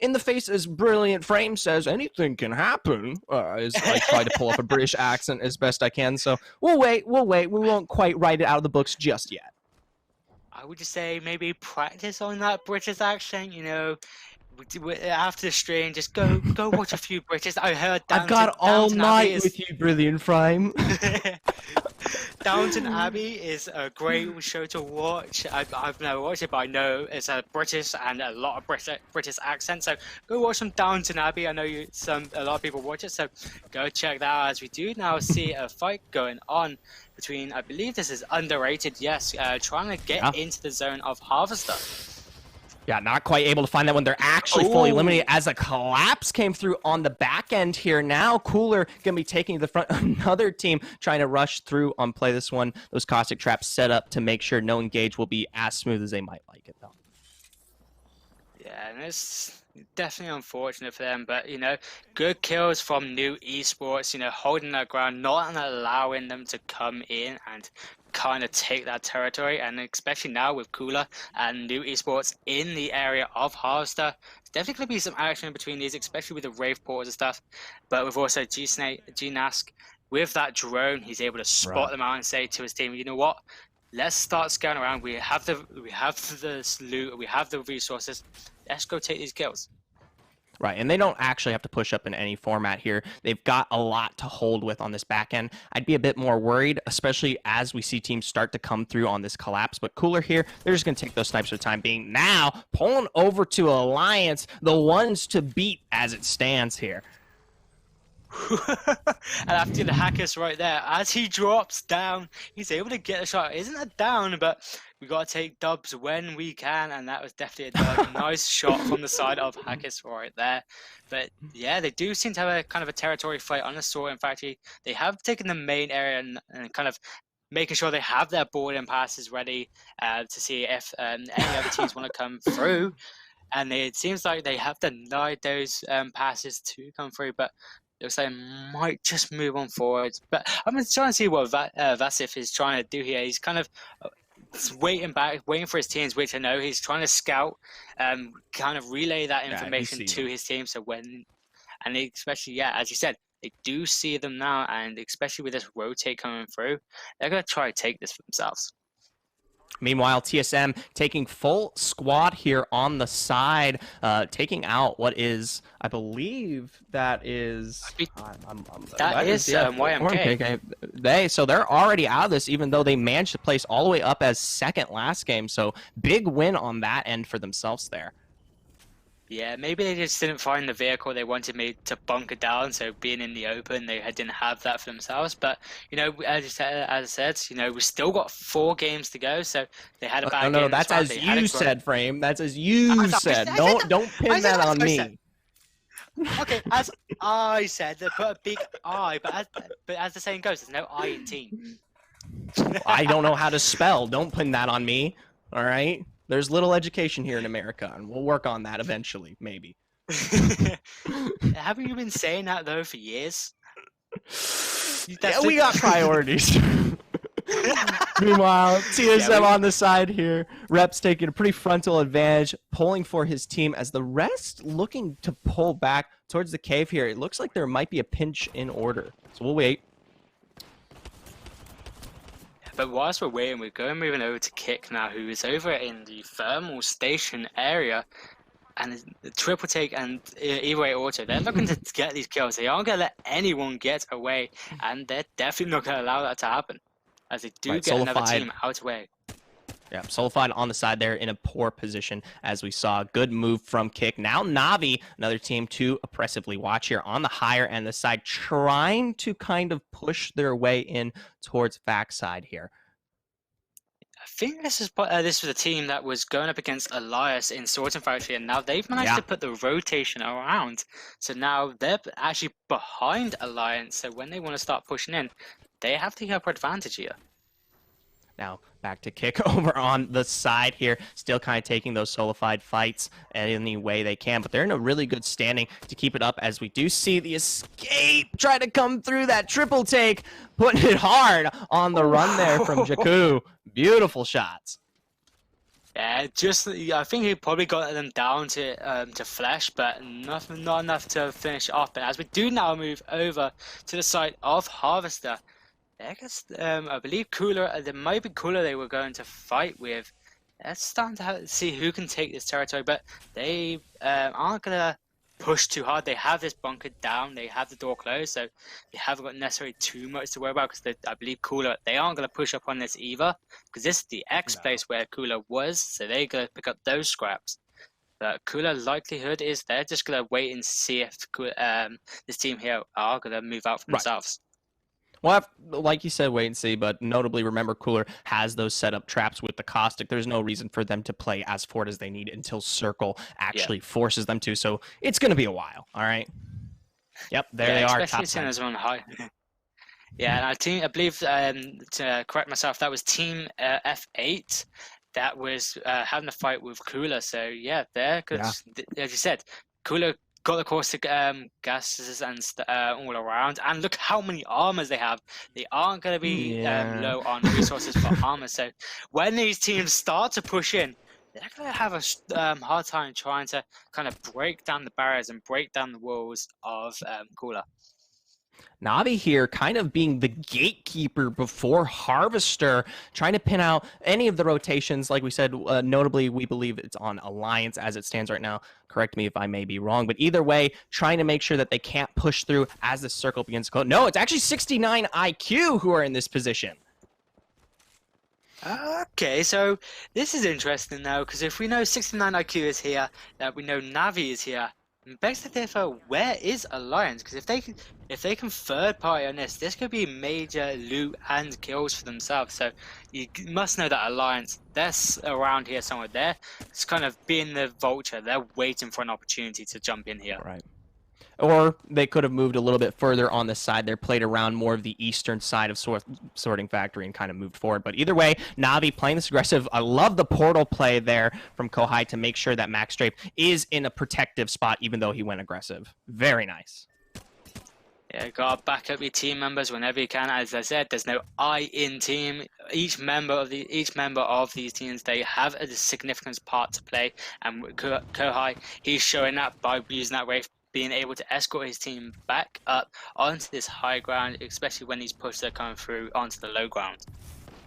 in the face, as Brilliant Frame says, anything can happen, as I try to pull up a British accent as best I can. So we'll wait. We won't quite write it out of the books just yet. I would just say maybe practice on that British accent, after the stream, just go watch a few British. I heard I've got all night with you, Brilliant Frame. Downton Abbey is a great show to watch. I've never watched it, but I know it's a British and a lot of British accent. So go watch some Downton Abbey. I know a lot of people watch it, so go check that out. As we do now see a fight going on between, I believe this is Underrated, yes, trying to get into the zone of Harvester. Yeah, not quite able to find that one. They're actually fully eliminated as a collapse came through on the back end here. Now Cooler going to be taking to the front. Another team trying to rush through on play this one. Those caustic traps set up to make sure no engage will be as smooth as they might like it, though. Yeah, and it's definitely unfortunate for them, but good kills from New Esports, holding their ground, not allowing them to come in and kind of take that territory, and especially now with Cooler and New Esports in the area of Harvester, there's definitely going to be some action between these, especially with the Wraith portals and stuff, but with also Gnask, with that drone, he's able to spot them out and say to his team, you know what? Let's start scanning around. We have the loot. We have the resources. Let's go take these kills. Right, and they don't actually have to push up in any format here. They've got a lot to hold with on this back end. I'd be a bit more worried, especially as we see teams start to come through on this collapse. But Cooler here, they're just going to take those snipes for the time being. Now, pulling over to Alliance, the ones to beat as it stands here. And after the Hackers right there, as he drops down, he's able to get a shot. Isn't a down, but we got to take dubs when we can, and that was definitely a dub. Nice shot from the side of Hackers right there. But yeah, they do seem to have a kind of a territory fight on the Sorting Factory. They have taken the main area and kind of making sure they have their boarding passes ready to see if any other teams want to come through. And it seems like they have denied those passes to come through, but looks like might just move on forward. But I'm trying to see what Vasif is trying to do here. He's kind of waiting for his teams, which I know he's trying to scout, kind of relay that information to his team. So especially, as you said, they do see them now, and especially with this rotate coming through, they're going to try to take this for themselves. Meanwhile, TSM taking full squad here on the side, taking out what is, I believe that is... YMK. So they're already out of this, even though they managed to place all the way up as second last game. So big win on that end for themselves there. Yeah, maybe they just didn't find the vehicle they wanted me to bunker down, so being in the open, they didn't have that for themselves. But, as I said, we still got 4 games to go, so they had a bad game. No, that's as you said, Frame. That's as you said. Don't pin that on me. Okay, as I said, they put a big I, but as the saying goes, there's no I in team. I don't know how to spell. Don't pin that on me, all right? There's little education here in America, and we'll work on that eventually, maybe. Haven't you been saying that, though, for years? Yeah, we got priorities. Meanwhile, TSM on the side here. Reps taking a pretty frontal advantage, pulling for his team as the rest looking to pull back towards the cave here. It looks like there might be a pinch in order, so we'll wait. But whilst we're waiting, we're moving over to Kick now, who is over in the thermal station area. And the Triple Take and E-Way Auto, they're looking to get these kills. They aren't going to let anyone get away, and they're definitely not going to allow that to happen, as they do get another team out away. Yeah, Solidified on the side there in a poor position, as we saw. Good move from Kick. Now Navi, another team to oppressively watch here on the higher end of the side, trying to kind of push their way in towards backside here. I think this was a team that was going up against Elias in Sorting Factory, and now they've managed to put the rotation around. So now they're actually behind Alliance, so when they want to start pushing in, they have the upper advantage here. Now back to Kick over on the side here, still kind of taking those solidified fights any way they can, but they're in a really good standing to keep it up, as we do see the escape try to come through that triple take, putting it hard on the run there from Jakku. Beautiful shots. Yeah, I think he probably got them down to flesh, but not enough to finish off. But as we do now move over to the side of Harvester, I believe Cooler, there might be Cooler they were going to fight with. They're starting to see who can take this territory, but they aren't going to push too hard. They have this bunker down, they have the door closed, so they haven't got necessarily too much to worry about, because I believe Cooler, they aren't going to push up on this either, because this is the X place where Cooler was, so they're going to pick up those scraps. But Cooler likelihood is they're just going to wait and see if this team here are going to move out for themselves. Well, like you said, wait and see, but notably remember Cooler has those setup traps with the Caustic. There's no reason for them to play as forward as they need until Circle actually forces them to, so it's going to be a while, all right? Yep, there they are. Especially seeing as on high. Yeah, and I believe, to correct myself, that was Team F8. that was having a fight with Cooler. So yeah, there, because as you said, Cooler got the caustic gases and all around, and look how many armors they have. They aren't going to be low on resources for armor. So when these teams start to push in, they're going to have a hard time trying to kind of break down the barriers and break down the walls of Cooler. Navi here kind of being the gatekeeper before Harvester, trying to pin out any of the rotations. Like we said, notably, we believe it's on Alliance as it stands right now. Correct me if I may be wrong, but either way, trying to make sure that they can't push through as the circle begins to close. No, it's actually 69 IQ who are in this position. Okay, so this is interesting now, because if we know 69 IQ is here, we know Navi is here, begs to differ, where is Alliance? Because if they can third party on this could be major loot and kills for themselves. So you must know that Alliance, they're around here somewhere. They're it's kind of being the vulture. They're waiting for an opportunity to jump in here. Right. Or they could have moved a little bit further on the side. They're played around more of the eastern side of Sorting Factory and kind of moved forward. But either way, Navi playing this aggressive. I love the portal play there from Kohai to make sure that Max Drape is in a protective spot, even though he went aggressive. Very nice. Yeah, gotta back up your team members whenever you can. As I said, there's no I in team. Each member of these teams, they have a significant part to play. And with Kohai, he's showing that by using that wave, being able to escort his team back up onto this high ground, especially when these pushes are coming through onto the low ground.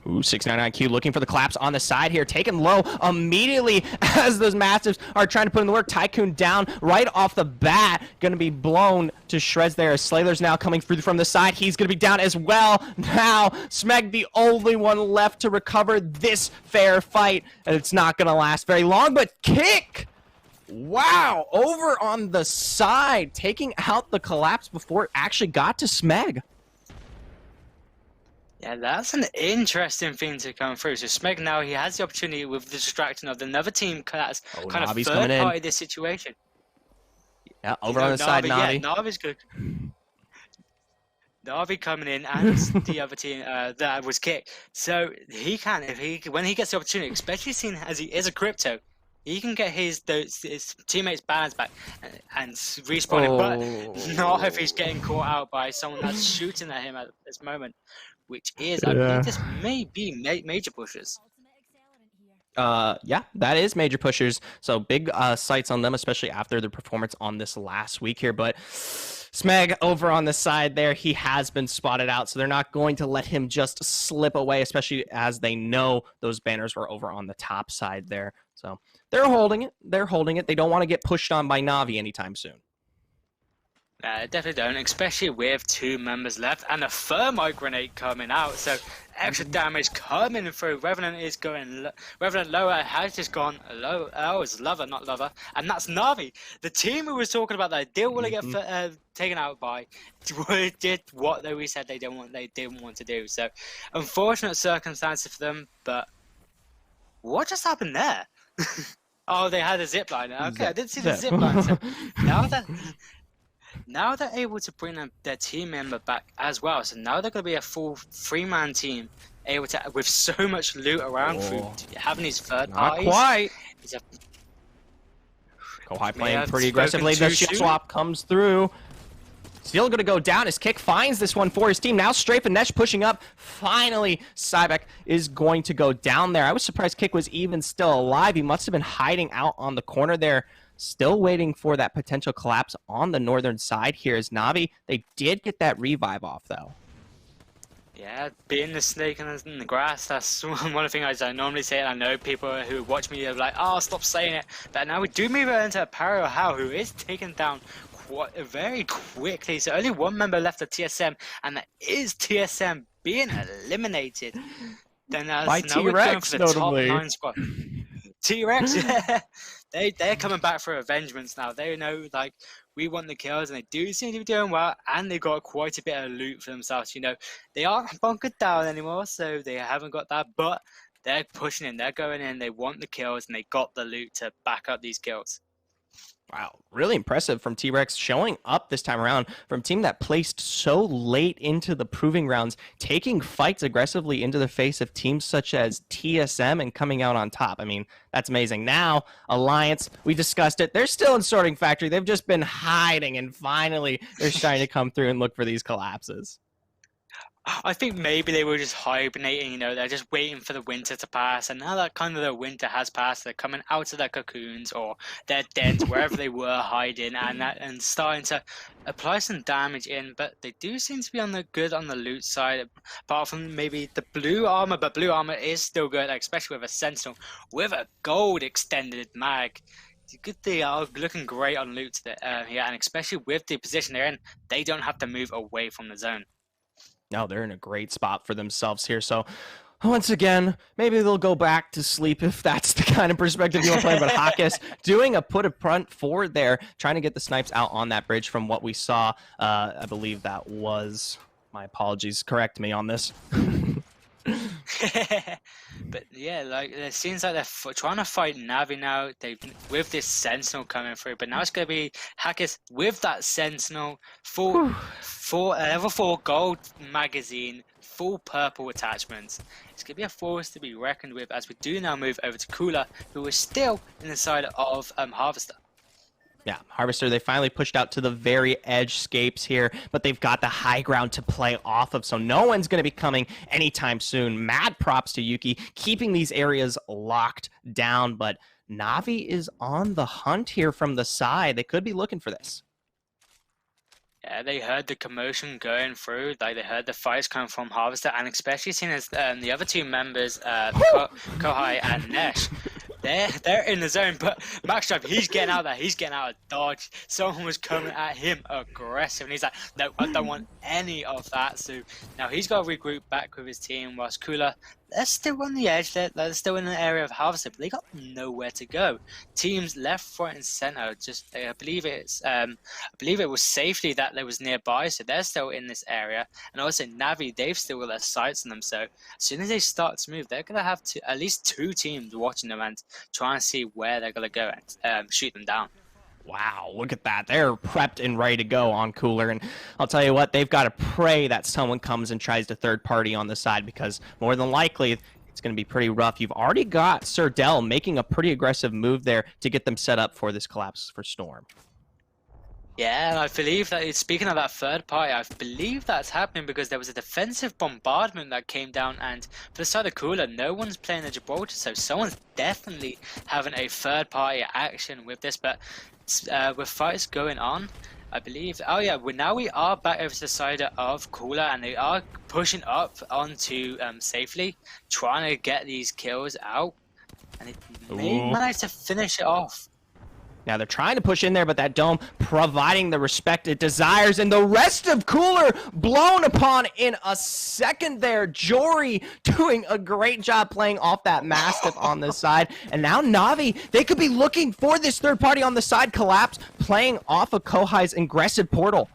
Ooh, 69 IQ looking for the collapse on the side here. Taken low immediately as those Mastiffs are trying to put in the work. Tycoon down right off the bat. Going to be blown to shreds there. Slayler's now coming through from the side. He's going to be down as well. Now, Smeg the only one left to recover this fair fight. And it's not going to last very long, but Kick! Wow, over on the side, taking out the collapse before it actually got to Smeg. Yeah, that's an interesting thing to come through. So Smeg now, he has the opportunity with the distraction of another team that's kind of third party this situation. Yeah, over on the side, Navi. Yeah, Navi's good. Navi coming in and the other team that was Kick. So he can, when he gets the opportunity, especially seeing as he is a crypto, he can get his teammates' balance back and respawn him, but not if he's getting caught out by someone that's shooting at him at this moment, which is, I believe this may be major pushers. Yeah, that is major pushers. So big sights on them, especially after their performance on this last week here. But Smeg over on the side there, he has been spotted out, so they're not going to let him just slip away, especially as they know those banners were over on the top side there. So they're holding it. They're holding it. They don't want to get pushed on by Navi anytime soon. Definitely don't, especially with 2 members left and a thermite grenade coming out. So extra damage coming through. Revenant is going. Revenant lower has just gone low. Oh, it's Lover, not Lover, and that's Navi. The team who was talking about that didn't want to get taken out by did what we said they didn't want to do. So unfortunate circumstances for them. But what just happened there? Oh, they had a zip line. Okay, I didn't see the zip line. So now they're able to bring their team member back as well. So now they're going to be a full 3-man team, able to with so much loot around through having these third parties. Not quite. Kohai playing pretty aggressively. The shield swap comes through. Still going to go down as Kick finds this one for his team. Now Strafe and Nesh pushing up. Finally, Cybeck is going to go down there. I was surprised Kick was even still alive. He must have been hiding out on the corner there. Still waiting for that potential collapse on the northern side here is Navi. They did get that revive off, though. Yeah, being the snake in the grass, that's one of the things I normally say, and I know people who watch me are like, oh, stop saying it. But now we do move into Pario How, who is taken down very quickly. So only 1 member left of TSM, and that is TSM being eliminated. Then by T-Rex, notably. Top 9 squad. T-Rex, yeah. They're coming back for avengements now. They know, like, we want the kills, and they do seem to be doing well, and they've got quite a bit of loot for themselves. You know, they aren't bunkered down anymore, so they haven't got that, but they're pushing in, they're going in, they want the kills, and they got the loot to back up these kills. Wow, really impressive from T-Rex showing up this time around from a team that placed so late into the proving grounds, taking fights aggressively into the face of teams such as TSM and coming out on top. I mean, that's amazing. Now, Alliance, we discussed it. They're still in Sorting Factory. They've just been hiding, and finally they're starting to come through and look for these collapses. I think maybe they were just hibernating, you know, they're just waiting for the winter to pass. And now that kind of the winter has passed, they're coming out of their cocoons or they're dead wherever they were hiding and starting to apply some damage in. But they do seem to be on the good on the loot side, apart from maybe the blue armor. But blue armor is still good, like, especially with a sentinel with a gold extended mag. Good, they are looking great on loot here, and especially with the position they're in, they don't have to move away from the zone. No, they're in a great spot for themselves here. So once again, maybe they'll go back to sleep if that's the kind of perspective you want to play. But Hakas doing a put a front forward there, trying to get the snipes out on that bridge from what we saw. I believe that was, my apologies, correct me on this. But yeah, like it seems like they're trying to fight Navi now. They with this Sentinel coming through, but now it's gonna be Hackers with that Sentinel, full level 4 gold magazine, full purple attachments. It's gonna be a force to be reckoned with as we do now move over to Cooler, who is still in the side of Harvester. Yeah, Harvester, they finally pushed out to the very edge scapes here, but they've got the high ground to play off of, so no one's going to be coming anytime soon. Mad props to Yuki, keeping these areas locked down, but Navi is on the hunt here from the side. They could be looking for this. Yeah, they heard the commotion going through, like they heard the fights coming from Harvester, and especially seeing as the other two members, Kohai and Nesh, they're in the zone, but Maxstripe, he's getting out there, he's getting out of dodge. Someone was coming at him aggressive, and he's like, no, I don't want any of that. So now he's got to regroup back with his team, whilst Cooler, they're still on the edge, they're still in the area of Harvester, but they got nowhere to go. Teams left, right, and center, just I believe it was Safely that they was nearby, so they're still in this area. And also Navi, they've still got their sights on them, so as soon as they start to move, they're gonna have at least 2 teams watching them and trying to see where they're gonna go and shoot them down. Wow, look at that. They're prepped and ready to go on Cooler. And I'll tell you what, they've got to pray that someone comes and tries to third party on the side, because more than likely it's going to be pretty rough. You've already got Sir Dell making a pretty aggressive move there to get them set up for this collapse for Storm. Yeah, and I believe that, speaking of that third party, I believe that's happening because there was a defensive bombardment that came down, and for the side of Cooler, no one's playing the Gibraltar, so someone's definitely having a third party action with this. But with fights going on, I believe, oh yeah, now we are back over to the side of Cooler, and they are pushing up onto Safely, trying to get these kills out, and they may manage to finish it off. Now they're trying to push in there, but that dome providing the respect it desires, and the rest of Cooler blown upon in a second there. Jory doing a great job playing off that Mastiff on the side, and now Navi, they could be looking for this third party on the side collapse, playing off of Kohai's aggressive portal.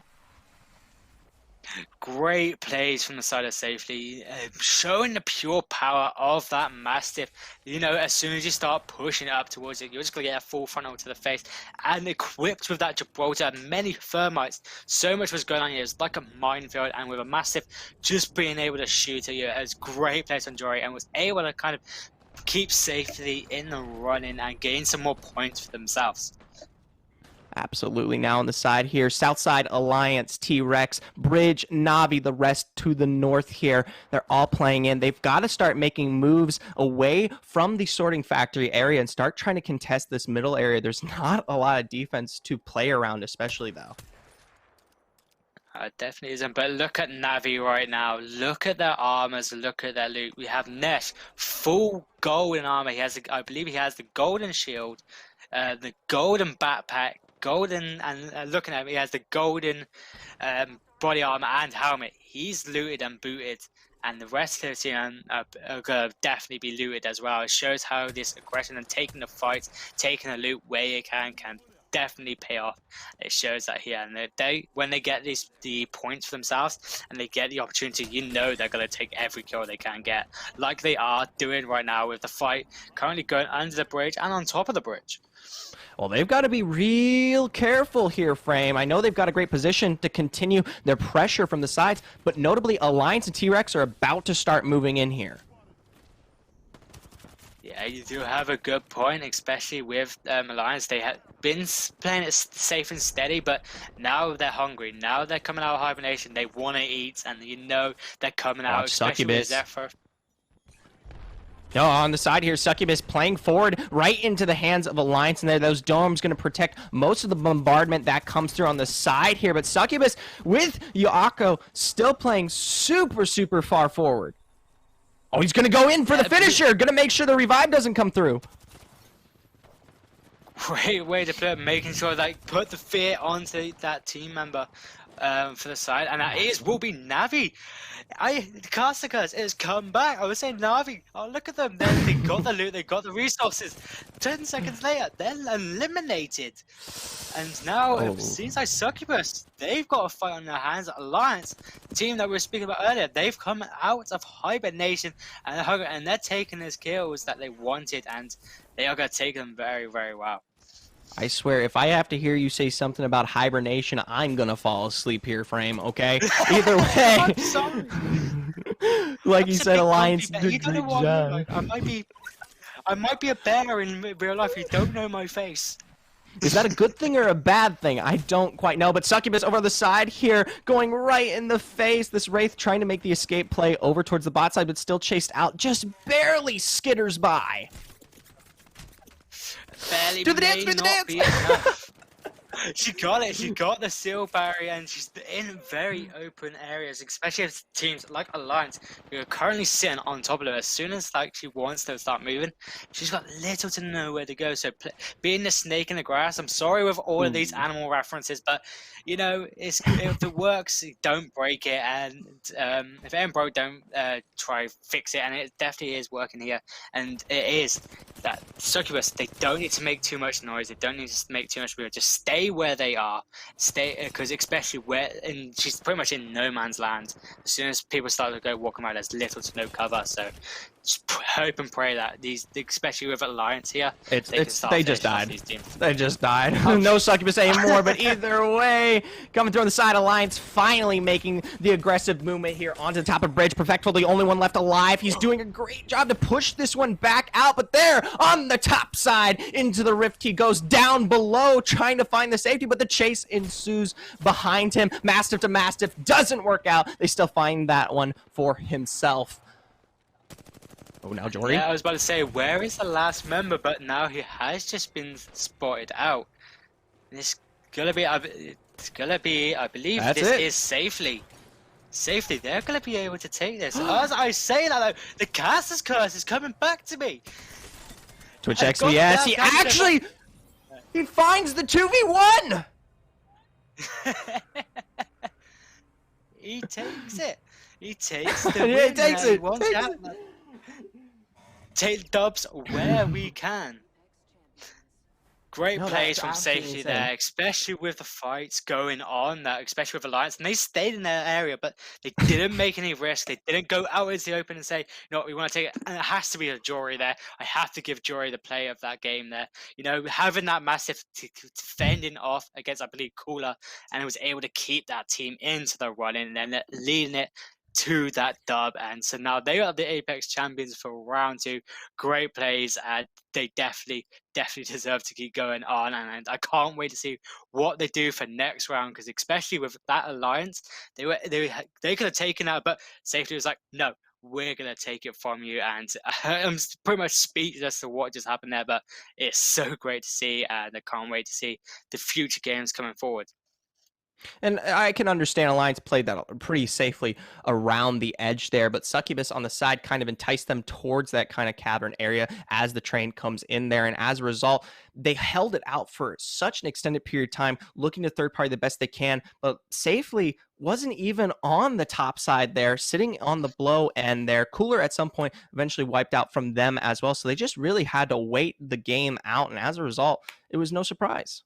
Great plays from the side of Safely, showing the pure power of that Mastiff. You know, as soon as you start pushing it up towards it, you're just going to get a full frontal to the face. And equipped with that Gibraltar, many thermites, so much was going on here. It's like a minefield, and with a Mastiff just being able to shoot at you, it was great place on Jory, and was able to kind of keep Safely in the running and gain some more points for themselves. Absolutely. Now on the side here, Southside Alliance, T-Rex, Bridge, Navi, the rest to the north here. They're all playing in. They've got to start making moves away from the Sorting Factory area and start trying to contest this middle area. There's not a lot of defense to play around, especially though. It definitely isn't, but look at Navi right now. Look at their armors, look at their loot. We have Nesh, full golden armor. I believe he has the golden shield, the golden backpack, golden, and looking at him, he has the golden body armor and helmet. He's looted and booted, and the rest of the team are going to definitely be looted as well. It shows how this aggression and taking the fight, taking the loot where you can definitely pay off. It shows that here, and when they get the points for themselves and they get the opportunity, you know they're going to take every kill they can get, like they are doing right now with the fight currently going under the bridge and on top of the bridge. Well, they've got to be real careful here, Frame. I know they've got a great position to continue their pressure from the sides, but notably, Alliance and T-Rex are about to start moving in here. Yeah, you do have a good point, especially with Alliance. They have been playing it safe and steady, but now they're hungry. Now they're coming out of hibernation. They want to eat, and you know they're coming out, Watch especially with Succubus. Zephyr. Oh, on the side here, Succubus playing forward right into the hands of Alliance, and there those domes going to protect most of the bombardment that comes through on the side here. But Succubus with Yako still playing super, super far forward. Oh, he's going to go in for the finisher. Going to make sure the revive doesn't come through. Great way to play it, making sure they put the fear onto that team member for the side, and that will be Navi. The Carsicas has come back. I was saying Navi. Oh, look at them. They got the loot. They got the resources. 10 seconds later, they're eliminated. And now it seems like Succubus, they've got a fight on their hands. Alliance, the team that we were speaking about earlier, they've come out of hibernation and they're taking these kills that they wanted, and they are going to take them very, very well. I swear, if I have to hear you say something about hibernation, I'm going to fall asleep here, Frame, okay? Either way. I'm sorry. Like you said, Alliance did a You don't great know what job. I mean? Like, I might be a bear in real life. You don't know my face. Is that a good thing or a bad thing? I don't quite know. But Succubus over the side here, going right in the face. This Wraith trying to make the escape play over towards the bot side, but still chased out. Just barely skitters by. Barely Do the dance, do the dance! She got it. She got the seal barrier, and she's in very open areas, especially if teams like Alliance, who are currently sitting on top of her. As soon as she wants to start moving, she's got little to know where to go. So being the snake in the grass, I'm sorry with all of these animal references, but you know, if it works, don't break it, and if it ain't broke, don't try fix it. And it definitely is working here, and it is that Succubus. They don't need to make too much noise. They don't need to make too much. Just stay where they are, because especially she's pretty much in no man's land. As soon as people start to go walking around, there's little to no cover. So just hope and pray that especially with Alliance here, they just died. They just died. Oh. No Succubus anymore. But either way, coming through on the side, Alliance finally making the aggressive movement here onto the top of bridge. Perfecto, the only one left alive. He's doing a great job to push this one back out. But there on the top side into the rift, he goes down below trying to find the safety, but the chase ensues behind him. Mastiff to Mastiff doesn't work out. They still find that one for himself. Oh, now Jory. Yeah, I was about to say, where is the last member? But now he has just been spotted out. It's gonna be, I believe That's this it. is safely. They're gonna be able to take this. As I say that though, the caster's curse is coming back to me. Twitch XVS, he finds the 2v1! He takes it. He takes the Yeah, he win takes that he it. wants Takes out. Take dubs where we can. Great No, plays that's from absolutely safety insane. there, especially with the fights going on, especially with Alliance. And they stayed in their area, but they didn't make any risk. They didn't go out into the open and say, you know what, we want to take it. And it has to be a Jory there. I have to give Jory the play of that game there. You know, having that massive fending off against, I believe, Cooler, and it was able to keep that team into the run-in and then leading it to that dub. And so now they are the Apex champions for round 2. Great plays, and they definitely deserve to keep going on. And I can't wait to see what they do for next round, because especially with that Alliance, they could have taken that, but safety was like, no, we're gonna take it from you. And I'm pretty much speechless to what just happened there, but it's so great to see, and I can't wait to see the future games coming forward. And I can understand Alliance played that pretty safely around the edge there, but Succubus on the side kind of enticed them towards that kind of cavern area as the train comes in there. And as a result, they held it out for such an extended period of time, looking to third party the best they can, but safely wasn't even on the top side there, sitting on the blow end there. Cooler at some point eventually wiped out from them as well. So they just really had to wait the game out. And as a result, it was no surprise.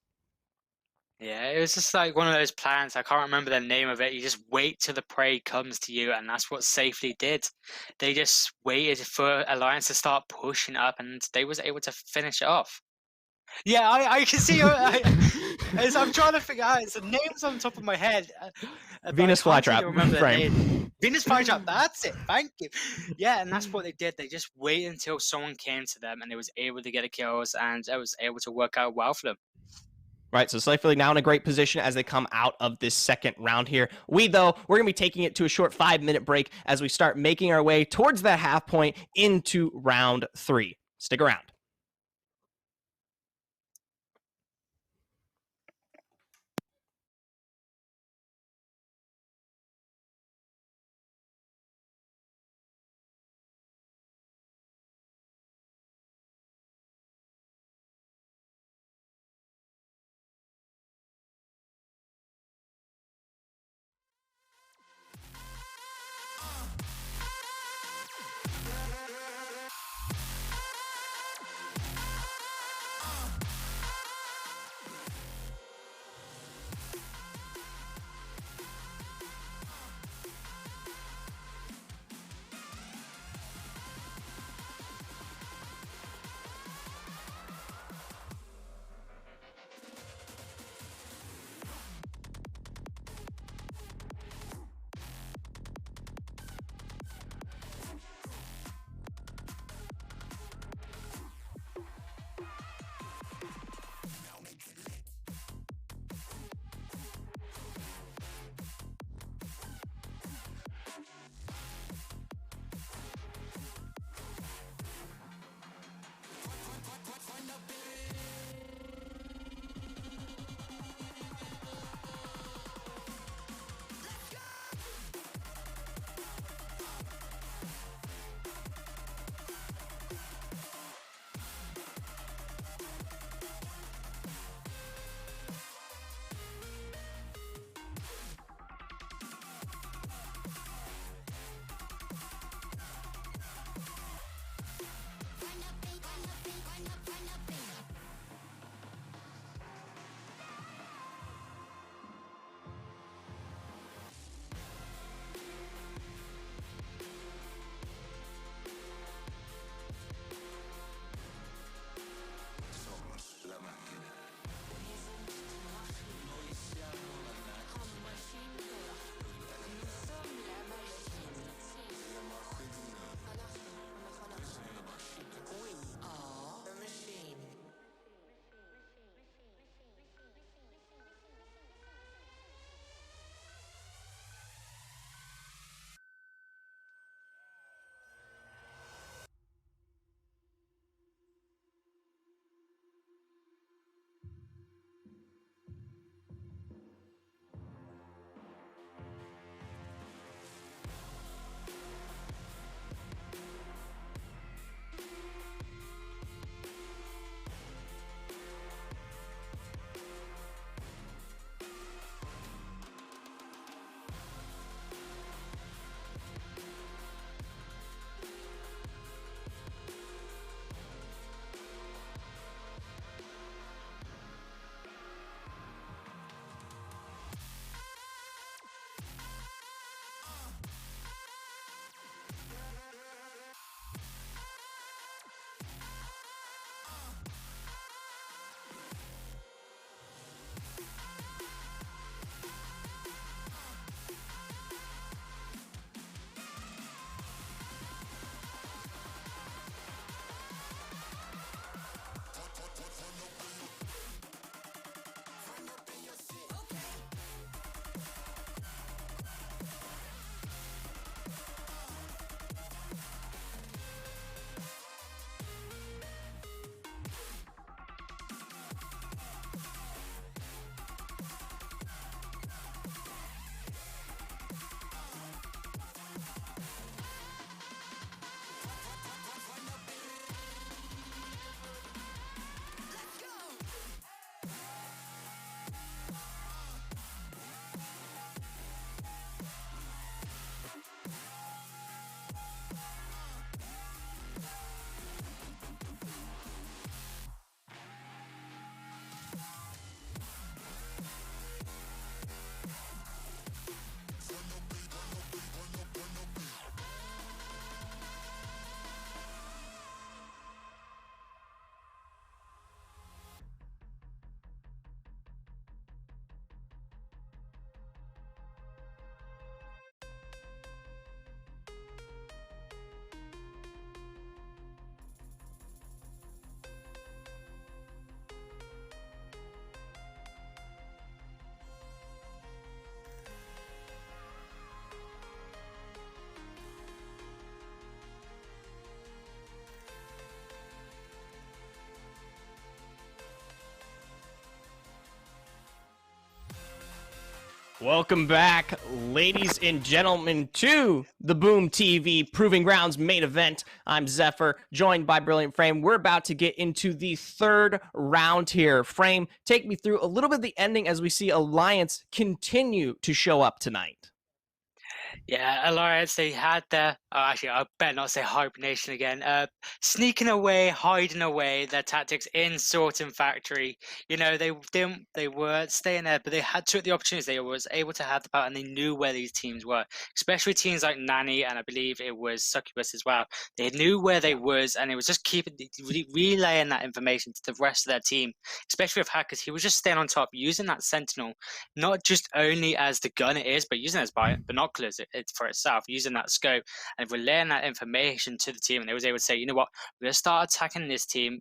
Yeah, it was just like one of those plans. I can't remember the name of it. You just wait till the prey comes to you, and that's what Safely did. They just waited for Alliance to start pushing up, and they was able to finish it off. Yeah, I can see. As I'm trying to figure out, it's the names on top of my head, but I Venus can't seem to flytrap remember the name. frame. Venus flytrap. That's it. Thank you. Yeah, and that's what they did. They just waited until someone came to them, and they was able to get the kills, and it was able to work out well for them. Right, so Slightly now in a great position as they come out of this second round here. We're going to be taking it to a short 5-minute break as we start making our way towards that half point into round 3. Stick around. Welcome back, ladies and gentlemen, to the Boom TV Proving Grounds main event. I'm Zephyr, joined by Brilliant Frame. We're about to get into the third round here. Frame, take me through a little bit of the ending as we see Alliance continue to show up tonight. Yeah, Alliance, they had their, actually, I better not say hibernation again, sneaking away, hiding away, their tactics in Sorting Factory. You know, they were staying there, but they took the opportunities. They was able to have the power, and they knew where these teams were, especially teams like Nani, and I believe it was Succubus as well. They knew where they was, and it was just relaying that information to the rest of their team, especially with Hackers. He was just staying on top, using that Sentinel, not just only as the gun it is, but using it as binoculars for itself, using that scope and relaying that information to the team. And they was able to say, you know what, we're going to start attacking this team.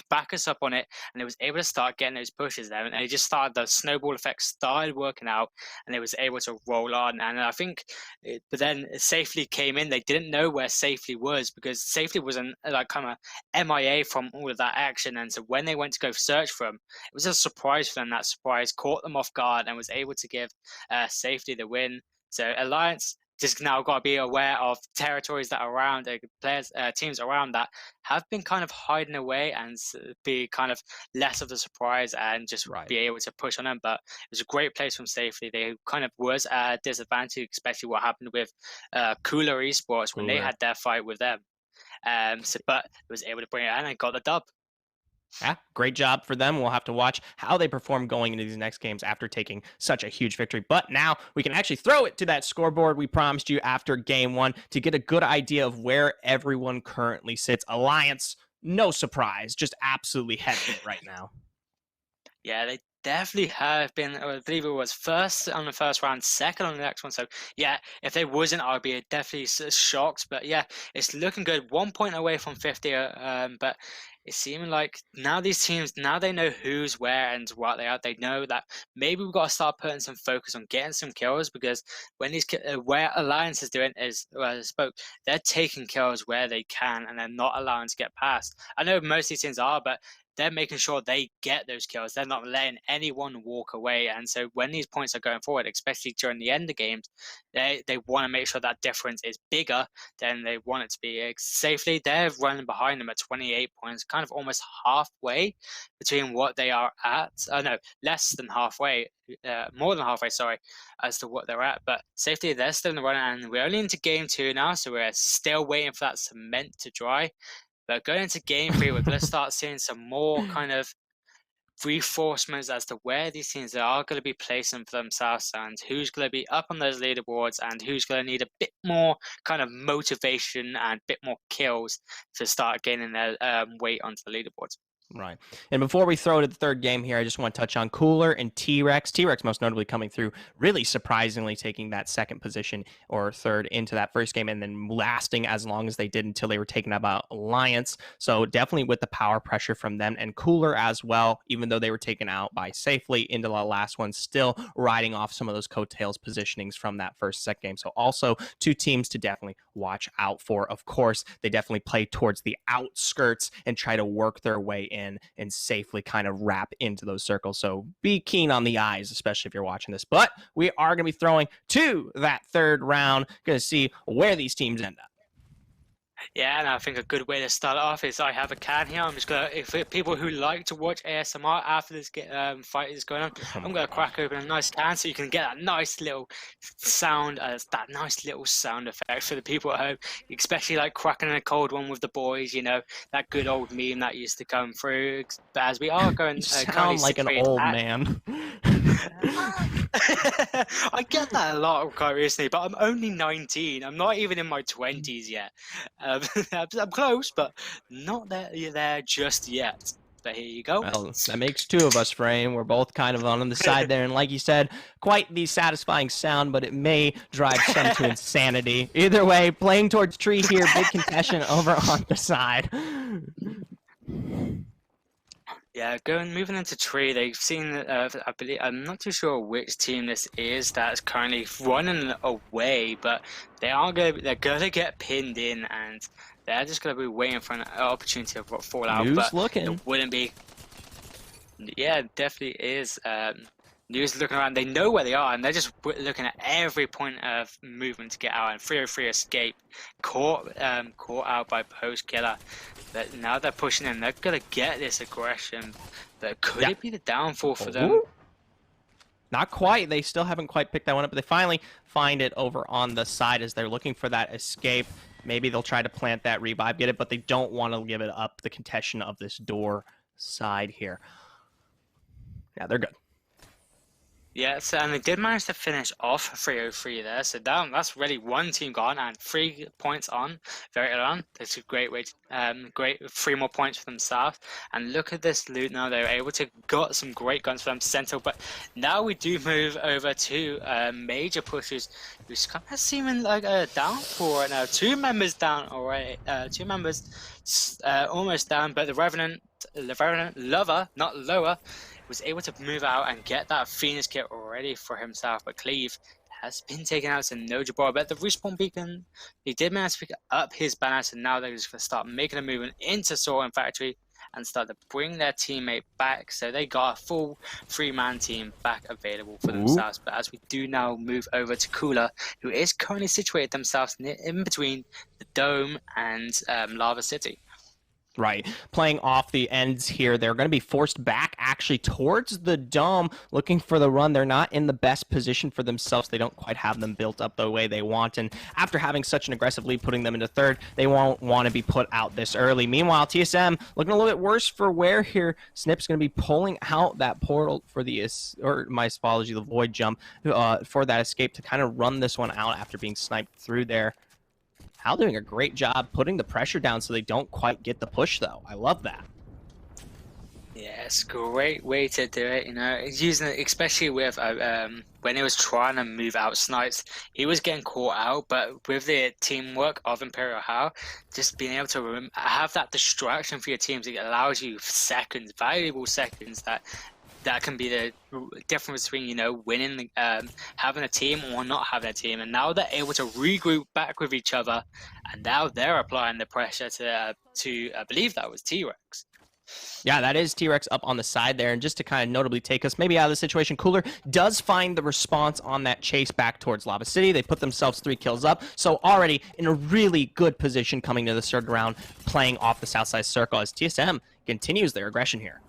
Back us up on it, and it was able to start getting those pushes there, and it just started, the snowball effect started working out, and it was able to roll on. And I think but then Safely came in. They didn't know where Safely was, because Safely was like kind of MIA from all of that action, and so when they went to go search for him, it was a surprise for them. That surprise caught them off guard and was able to give Safely the win. So Alliance just now got to be aware of territories that are around, teams around that have been kind of hiding away, and be kind of less of the surprise and just be able to push on them. But it was a great place from Safely. They kind of was at a disadvantage, especially what happened with Cooler Esports when they had their fight with them. But it was able to bring it in and got the dub. Yeah, great job for them. We'll have to watch how they perform going into these next games after taking such a huge victory. But now we can actually throw it to that scoreboard we promised you after game one to get a good idea of where everyone currently sits. Alliance, no surprise, just absolutely heavy right now. Yeah, they definitely have been. I believe it was first on the first round, second on the next one. So yeah, if they wasn't, I'd be definitely shocked. But yeah, it's looking good. 1 point away from 50. But it's seeming like now these teams, now they know who's where and what they are. They know that maybe we've got to start putting some focus on getting some kills, because when these where Alliance is doing is, well, I spoke, they're taking kills where they can, and they're not allowing to get past. I know most of these teams are, but they're making sure they get those kills. They're not letting anyone walk away. And so when these points are going forward, especially during the end of games, they want to make sure that difference is bigger than they want it to be. Safely, they're running behind them at 28 points, kind of almost halfway between what they are at. No, less than halfway, more than halfway, sorry, as to what they're at. But Safely, they're still in the run, and we're only into game 2 now, so we're still waiting for that cement to dry. But going into game 3, we're going to start seeing some more kind of reinforcements as to where these teams are going to be placing for themselves, and who's going to be up on those leaderboards, and who's going to need a bit more kind of motivation and a bit more kills to start gaining their weight onto the leaderboards. Right. And before we throw to the third game here, I just want to touch on Cooler and T-Rex. T-Rex most notably coming through, really surprisingly taking that second position or third into that first game, and then lasting as long as they did until they were taken out by Alliance. So definitely with the power pressure from them, and Cooler as well, even though they were taken out by Safely into the last one, still riding off some of those coattails positionings from that first second game. So also two teams to definitely watch out for. Of course, they definitely play towards the outskirts and try to work their way in and safely kind of wrap into those circles. So be keen on the eyes, especially if you're watching this. But we are going to be throwing to that third round, going to see where these teams end up. Yeah, and I think a good way to start off is I have a can here. I'm just gonna, if people who like to watch ASMR after this fight is going on, I'm gonna crack open a nice can so you can get that nice little sound, that nice little sound effect for the people at home, especially like cracking a cold one with the boys. You know, that good old meme that used to come through. But as we are going, you sound like an old man. I get that a lot quite recently, but I'm only 19. I'm not even in my 20s yet. I'm close, but not there just yet. But here you go. Well, that makes two of us, Frame. We're both kind of on the side there. And like you said, quite the satisfying sound, but it may drive some to insanity. Either way, playing towards tree here, big contestant over on the side. Yeah, moving into tree, they've seen, I believe, I'm not too sure which team this is that's currently running away, but they're gonna get pinned in, and they're just gonna be waiting for an opportunity of fall out. News but looking. It wouldn't be. Yeah, it definitely is. News looking around, they know where they are, and they're just looking at every point of movement to get out. And 303 escape, caught out by Post Killer. But now they're pushing in. They're gonna get this aggression. But could it be the downfall for them? Not quite. They still haven't quite picked that one up, but they finally find it over on the side as they're looking for that escape. Maybe they'll try to plant that revive, get it, but they don't want to give it up the contention of this door side here. Yeah, they're good. Yeah, so, and they did manage to finish off 303 there. So that's really one team gone and 3 points on very early on. That's a great way to, great 3 more points for themselves. And look at this loot now. They were able to got some great guns for them to settle. But now we do move over to major pushes, who's kind of seeming like a downfall right now. 2 members down already. 2 members almost down. But the Revenant Lover, not Lower, was able to move out and get that Phoenix kit ready for himself, but Cleve has been taken out to no Jabbar. But the respawn beacon, he did manage to pick up his banner, so now they're just going to start making a movement into Sorting Factory and start to bring their teammate back. So they got a full 3-man team back available for themselves. But as we do now move over to Cooler, who is currently situated themselves in between the Dome and Lava City. Right. Playing off the ends here. They're going to be forced back actually towards the Dome, looking for the run. They're not in the best position for themselves. They don't quite have them built up the way they want. And after having such an aggressive lead, putting them into third, they won't want to be put out this early. Meanwhile, TSM looking a little bit worse for wear here. Snip's going to be pulling out that portal for the, or my apology, the void jump for that escape to kind of run this one out after being sniped through there. Hal doing a great job putting the pressure down so they don't quite get the push, though. I love that. Yes, great way to do it. You know, using it, especially with when he was trying to move out Snipes, he was getting caught out. But with the teamwork of Imperial Hal, just being able to have that distraction for your teams, it allows you seconds, valuable seconds that can be the difference between, you know, winning, having a team or not having a team. And now they're able to regroup back with each other, and now they're applying the pressure to I believe that was T-Rex. Yeah, that is T-Rex up on the side there. And just to kind of notably take us maybe out of the situation, Cooler does find the response on that chase back towards Lava City. They put themselves 3 kills up. So already in a really good position coming to the third round, playing off the south side circle as TSM continues their aggression here.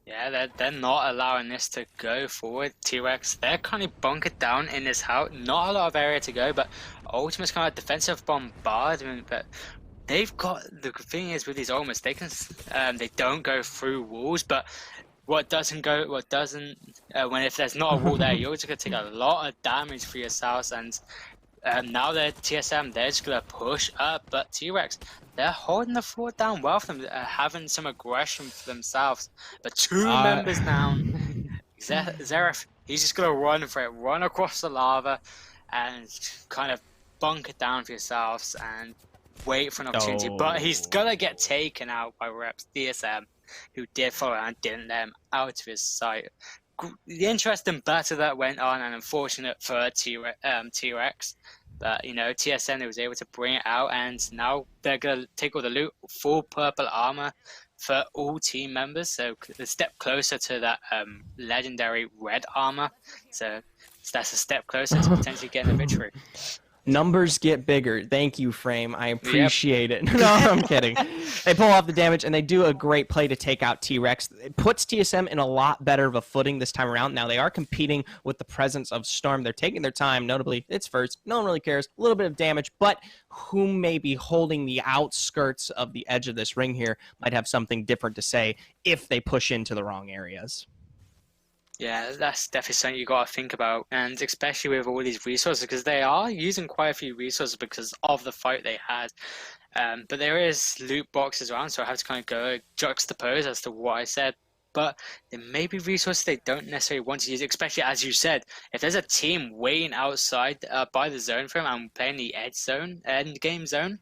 Yeah, they're not allowing this to go forward. T-Rex, they're kind of bunkered down in this house. Not a lot of area to go, but Ultimate's kind of defensive bombardment. But they've got, the thing is with these Ultimates, they can, they don't go through walls. But when if there's not a wall there, you're just gonna take a lot of damage for yourselves. And now they're TSM, they're just gonna push up, but T-Rex, they're holding the floor down well for them, having some aggression for themselves. But 2 members down. Zeref, he's just gonna run for it, run across the lava, and kind of bunker down for yourselves and wait for an opportunity. But he's gonna get taken out by Reps TSM, who did follow and didn't let him out of his sight. The interesting battle that went on, and unfortunate for T-Rex, but you know, TSM was able to bring it out, and now they're gonna take all the loot, full purple armor for all team members, so a step closer to that legendary red armor. So that's a step closer to potentially getting a victory. Numbers get bigger. Thank you, Frame. I appreciate it. No, I'm kidding. They pull off the damage, and they do a great play to take out T-Rex. It puts TSM in a lot better of a footing this time around. Now, they are competing with the presence of Storm. They're taking their time. Notably, it's first. No one really cares. A little bit of damage, but who may be holding the outskirts of the edge of this ring here might have something different to say if they push into the wrong areas. Yeah, that's definitely something you got to think about, and especially with all these resources, because they are using quite a few resources because of the fight they had. But there is loot boxes around, so I have to kind of go juxtapose as to what I said. But there may be resources they don't necessarily want to use, especially as you said, if there's a team waiting outside by the zone for him and playing the end game zone,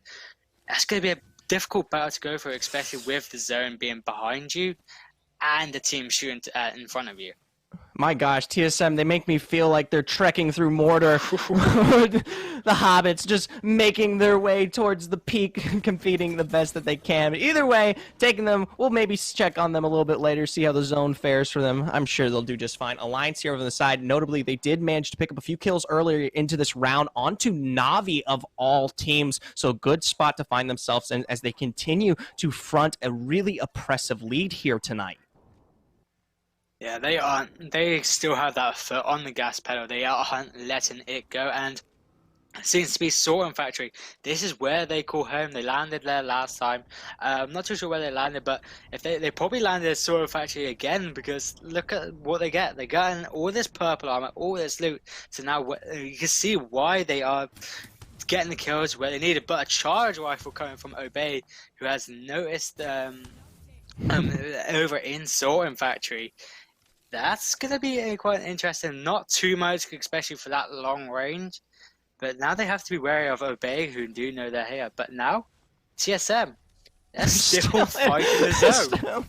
that's going to be a difficult battle to go through, especially with the zone being behind you and the team shooting in front of you. My gosh, TSM, they make me feel like they're trekking through Mordor. The hobbits just making their way towards the peak, competing the best that they can. But either way, taking them, we'll maybe check on them a little bit later, see how the zone fares for them. I'm sure they'll do just fine. Alliance here over the side. Notably, they did manage to pick up a few kills earlier into this round onto Na'Vi of all teams. So good spot to find themselves in as they continue to front a really oppressive lead here tonight. Yeah, they aren't. They still have that foot on the gas pedal. They aren't letting it go, and it seems to be Sorting Factory. This is where they call home. They landed there last time. I'm not too sure where they landed, but if they probably landed at Sorting Factory again, because look at what they get. They got all this purple armor, all this loot. So now you can see why they are getting the kills where they needed. But a charge rifle coming from Obey, who has noticed over in Sorting Factory. That's going to be quite interesting. Not too much, especially for that long range. But now they have to be wary of Obey, who do know they're here. But now, TSM, they're still fighting the zone.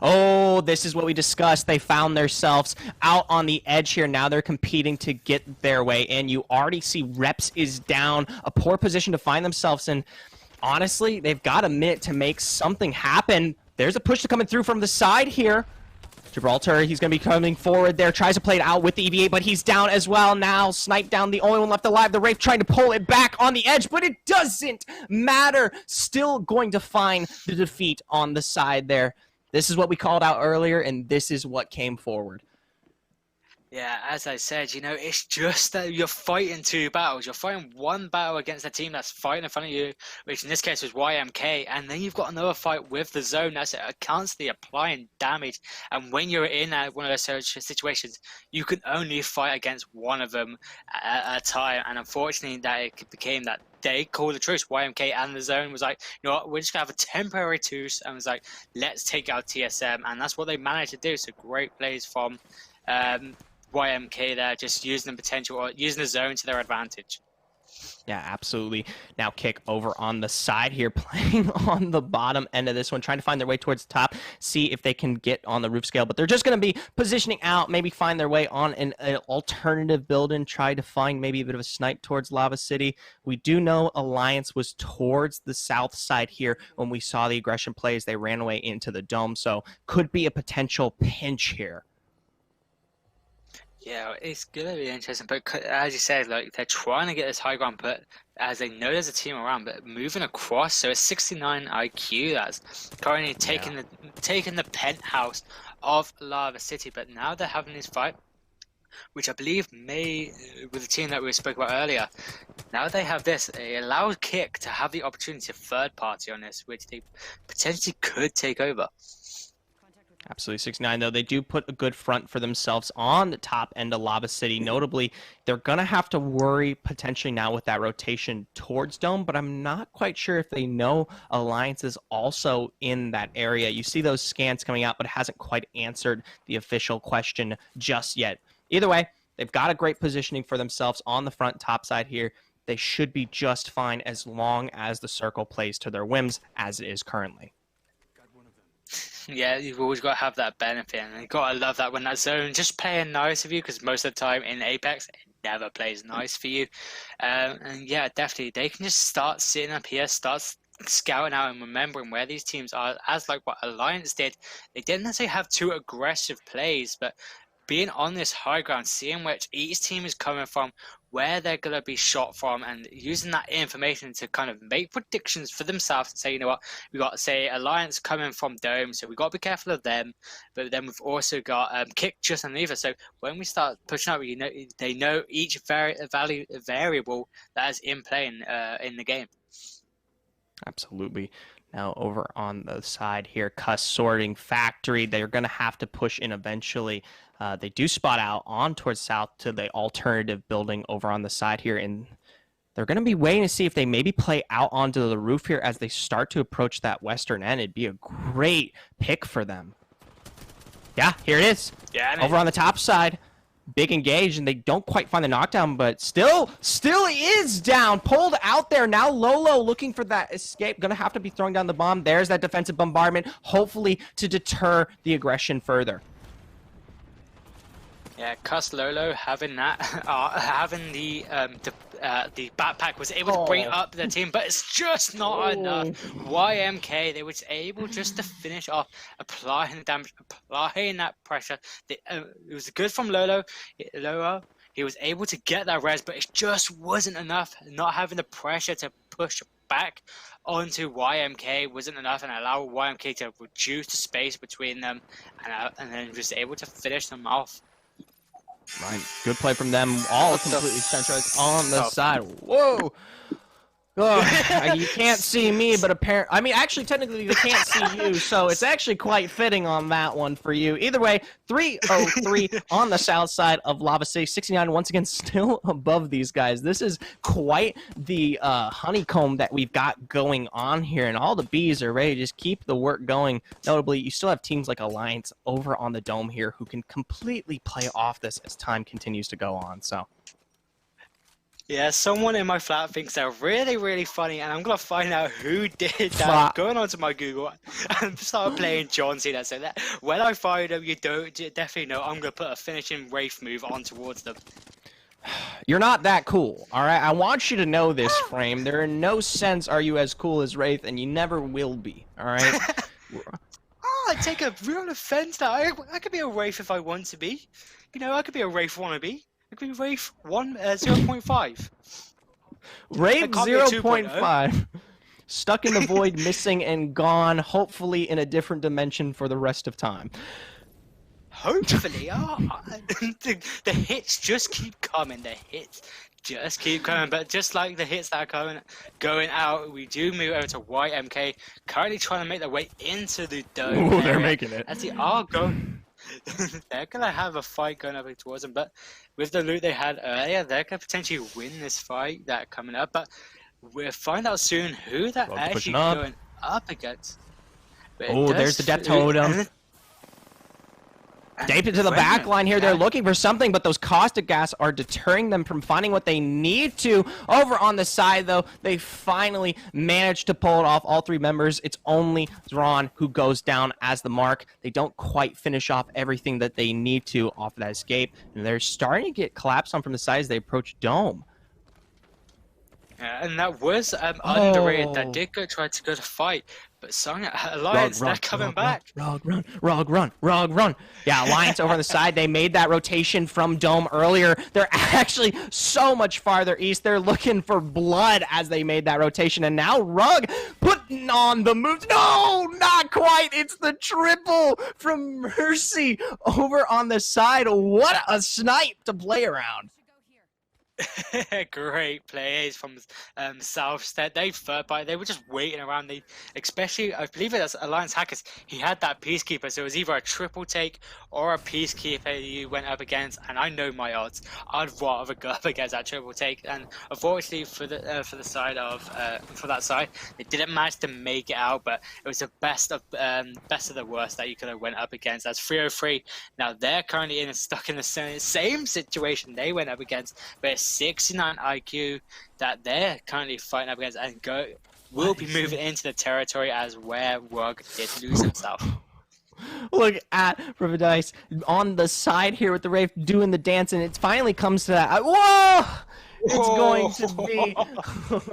Oh, this is what we discussed. They found themselves out on the edge here. Now they're competing to get their way in. You already see Reps is down. A poor position to find themselves in. Honestly, they've got a minute to make something happen. There's a push coming through from the side here. Gibraltar, he's going to be coming forward there, tries to play it out with the EVA, but he's down as well now. Sniped down, the only one left alive. The Wraith trying to pull it back on the edge, but it doesn't matter. Still going to find the defeat on the side there. This is what we called out earlier, and this is what came forward. Yeah, as I said, you know, it's just that you're fighting two battles. You're fighting one battle against a team that's fighting in front of you, which in this case was YMK, and then you've got another fight with the zone that's constantly applying damage. And when you're in one of those situations, you can only fight against one of them at a time. And unfortunately, that it became that they called a truce. YMK and the zone was like, you know what, we're just gonna have a temporary truce, and was like, let's take out TSM, and that's what they managed to do. So great plays from YMK there, just using the potential, or using the zone to their advantage. Yeah, absolutely. Now Kick over on the side here, playing on the bottom end of this one, trying to find their way towards the top, see if they can get on the roof scale. But they're just going to be positioning out, maybe find their way on an alternative building, try to find maybe a bit of a snipe towards Lava City. We do know Alliance was towards the south side here when we saw the aggression plays. They ran away into the dome, so could be a potential pinch here. Yeah, it's gonna be interesting, but as you said, like they're trying to get this high ground, but as they know there's a team around, but moving across, so it's 69 IQ that's currently taking the penthouse of Lava City, but now they're having this fight, which I believe may, with the team that we spoke about earlier, now they have this, it allows Kick to have the opportunity to third party on this, which they potentially could take over. Absolutely. 69, though, they do put a good front for themselves on the top end of Lava City. Notably, they're going to have to worry potentially now with that rotation towards Dome, but I'm not quite sure if they know Alliance is also in that area. You see those scans coming out, but it hasn't quite answered the official question just yet. Either way, they've got a great positioning for themselves on the front top side here. They should be just fine as long as the circle plays to their whims as it is currently. Yeah, you've always got to have that benefit, and you've got to love that when that zone just playing nice of you, because most of the time in Apex, it never plays nice for you. And yeah, definitely, they can just start sitting up here, start scouting out and remembering where these teams are, as like what Alliance did. They didn't necessarily have too aggressive plays, but being on this high ground, seeing which each team is coming from, where they're going to be shot from, and using that information to kind of make predictions for themselves and say, you know what, we got, say, Alliance coming from Dome, so we got to be careful of them, but then we've also got Kick just underneath us. So when we start pushing out, you know, they know each variable that is in play in the game. Absolutely. Now over on the side here, Cuss Sorting Factory, they're going to have to push in eventually. They do spot out on towards south to the alternative building over on the side here, and they're going to be waiting to see if they maybe play out onto the roof here as they start to approach that western end. It'd be a great pick for them. Yeah, here it is. Yeah, over on the top side. Big engage, and they don't quite find the knockdown, but still is down. Pulled out there. Now Lolo looking for that escape. Gonna have to be throwing down the bomb. There's that defensive bombardment, hopefully to deter the aggression further. Yeah, Cuss Lolo having that, having the backpack was able to bring up the team, but it's just not enough. YMK, they were able just to finish off, applying the damage, applying that pressure. It was good from Lolo. He was able to get that res, but it just wasn't enough. Not having the pressure to push back onto YMK wasn't enough, and allow YMK to reduce the space between them, and then just able to finish them off. Right, good play from them. All completely centralized on the side. Whoa! Oh, you can't see me, but apparently, I mean, actually, technically, they can't see you, so it's actually quite fitting on that one for you. Either way, 303 on the south side of Lava City. 69, once again, still above these guys. This is quite the honeycomb that we've got going on here, and all the bees are ready to just keep the work going. Notably, you still have teams like Alliance over on the dome here who can completely play off this as time continues to go on, so... Yeah, someone in my flat thinks they're really, really funny, and I'm gonna find out who did that. I'm going onto my Google and start playing John Cena. So that when I find them, you definitely know I'm gonna put a finishing Wraith move on towards them. You're not that cool, all right? I want you to know this, Frame. There in no sense are you as cool as Wraith, and you never will be, all right? I take a real offense that I could be a Wraith if I want to be. You know, I could be a Wraith wannabe. It could be Wraith 0.5. Wraith 0.5. Stuck in the void, missing and gone, hopefully in a different dimension for the rest of time. Hopefully. The hits just keep coming. The hits just keep coming. But just like the hits that are going out, we do move over to YMK, currently trying to make their way into the dome. Ooh, they're making it. As they are going... they're going to have a fight going up towards them, but with the loot they had earlier, they're going to potentially win this fight that coming up, but we'll find out soon who they're actually going up against. Oh, there's the Death Totem. Deep into the back line here. They're looking for something, but those caustic gas are deterring them from finding what they need to. Over on the side, though, they finally managed to pull it off. All three members. It's only Thrawn who goes down as the mark. They don't quite finish off everything that they need to off of that escape. And they're starting to get collapsed on from the side as they approach Dome. Yeah, and that was underrated. That did try to go to fight, but Song Alliance, they're coming back. Rog run. Yeah, Alliance over on the side. They made that rotation from Dome earlier. They're actually so much farther east. They're looking for blood as they made that rotation, and now Rug putting on the moves. No, not quite. It's the triple from Mercy over on the side. What a snipe to play around. Great plays from Southstead. They were just waiting around. They, especially, I believe it was Alliance Hackers. He had that Peacekeeper, so it was either a triple take or a Peacekeeper you went up against. And I know my odds. I'd rather go up against that triple take. And unfortunately for the side of for that side, they didn't manage to make it out. But it was the best of the worst that you could have went up against. That's 303. Now they're currently stuck in the same situation they went up against, but it's 69 IQ that they're currently fighting up against, and will be moving into the territory as where Rug did lose himself. Look at Rivadice on the side here with the Wraith doing the dance, and it finally comes to that. Whoa! It's going to be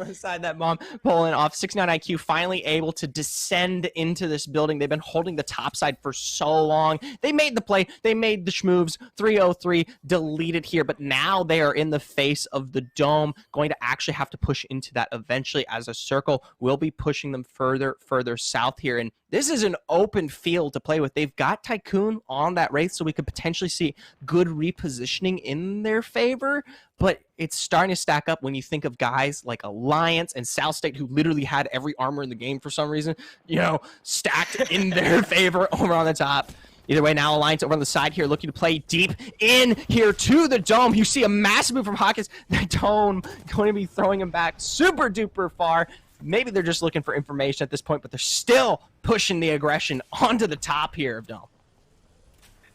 inside that bomb, pulling off. 69 IQ finally able to descend into this building. They've been holding the top side for so long. They made the play. They made the schmoves. 303 deleted here, but now they are in the face of the Dome, going to actually have to push into that eventually, as a circle will be pushing them further south here. And this is an open field to play with. They've got Tycoon on that Wraith, so we could potentially see good repositioning in their favor. But it's starting to stack up when you think of guys like Alliance and South State, who literally had every armor in the game for some reason, stacked in their favor over on the top. Either way, now Alliance over on the side here, looking to play deep in here to the Dome. You see a massive move from Hawkins. The Dome going to be throwing him back super duper far. Maybe they're just looking for information at this point, but they're still pushing the aggression onto the top here of Dome.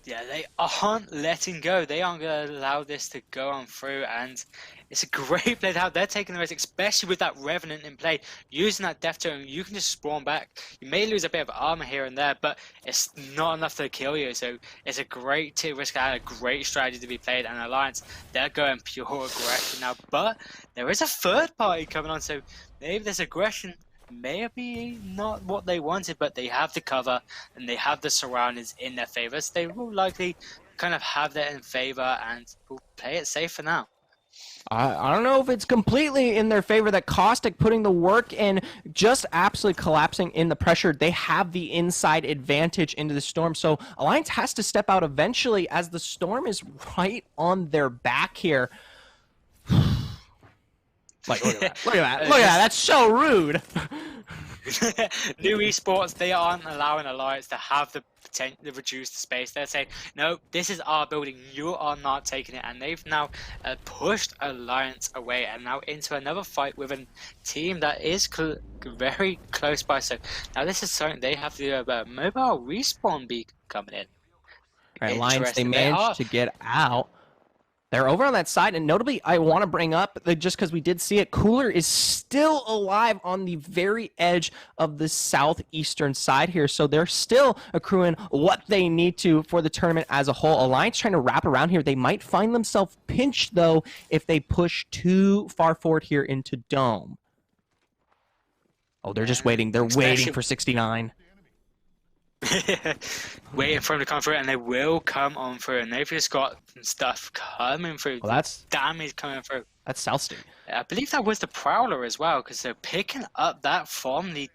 Yeah, they aren't letting go. They aren't going to allow this to go on through, and it's a great play to have. They're taking the risk, especially with that Revenant in play. Using that Death Totem, you can just spawn back. You may lose a bit of armor here and there, but it's not enough to kill you. So it's a great risk and a great strategy to be played. And Alliance, they're going pure aggression now, but there is a third party coming on, so maybe this aggression may be not what they wanted, but they have the cover and they have the surroundings in their favor. So they will likely kind of have that in favor and will play it safe for now. I don't know if it's completely in their favor that Caustic putting the work in, just absolutely collapsing in the pressure. They have the inside advantage into the Storm, so Alliance has to step out eventually as the Storm is right on their back here. Like, look at that. Look at that. Look at that. That's so rude. New Esports, they aren't allowing Alliance to have the potential to reduce the space. They're saying, no, this is our building, you are not taking it. And they've now pushed Alliance away and now into another fight with a team that is very close by. So now this is something they have to do about mobile respawn beacon coming in. Right, Alliance, they managed to get out. They're over on that side, and notably, I want to bring up, just because we did see it, Cooler is still alive on the very edge of the southeastern side here, so they're still accruing what they need to for the tournament as a whole. Alliance trying to wrap around here. They might find themselves pinched, though, if they push too far forward here into Dome. Oh, they're just waiting. They're waiting for 69. Waiting for them to come through, and they will come on through, and they've just got some stuff coming through. Well, that's damage coming through. That's South State. I believe that was the Prowler as well, because they're picking up that from the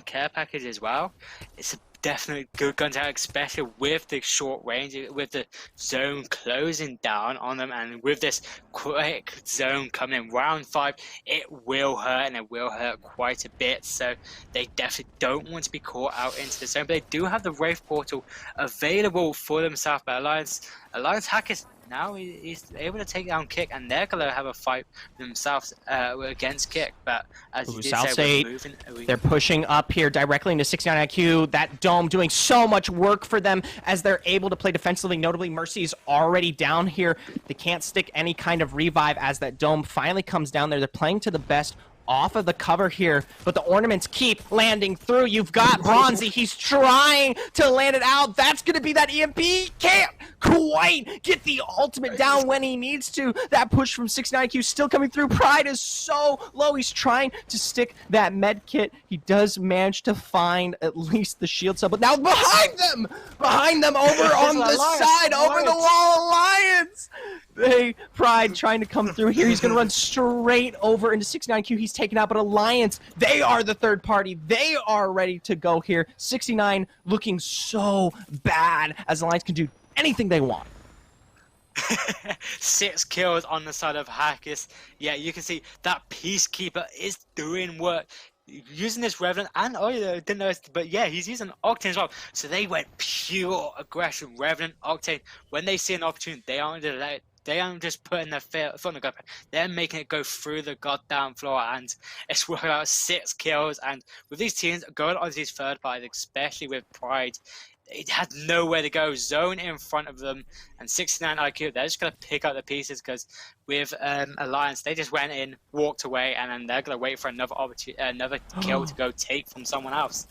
care package as well. It's a definitely good gun to have, especially with the short range, with the zone closing down on them, and with this quick zone coming in round 5, it will hurt, and it will hurt quite a bit. So they definitely don't want to be caught out into the zone, but they do have the Wraith Portal available for themselves. But Alliance Hackers now he's able to take down Kick, and they're going to have a fight themselves against Kick. But as you did say, they're pushing up here directly into 69 IQ. That Dome doing so much work for them as they're able to play defensively. Notably, Mercy's already down here. They can't stick any kind of revive as that Dome finally comes down there. They're playing to the best off of the cover here, but the ornaments keep landing through. You've got Bronzy. He's trying to land it out. That's going to be that EMP. Can't quite get the ultimate down when he needs to. That push from 69 IQ still coming through. Pride is so low. He's trying to stick that med kit. He does manage to find at least the shield cell, but now behind them over on the side, over the wall, Alliance. Pride trying to come through here. He's going to run straight over into 69 IQ. He's taken out, but Alliance, they are the third party. They are ready to go here. 69 looking so bad as Alliance can do anything they want. 6 kills on the side of Hackers. Yeah, you can see that Peacekeeper is doing work. Using this Revenant, and didn't notice, but yeah, he's using Octane as well. So they went pure aggression. Revenant, Octane, when they see an opportunity, they aren't just putting their foot on the gun. They're making it go through the goddamn floor, and it's worked out 6 kills. And with these teams going on these third parties, especially with Pride, it had nowhere to go. Zone in front of them, and 69 IQ, they're just going to pick up the pieces, because with Alliance, they just went in, walked away, and then they're going to wait for another kill to go take from someone else.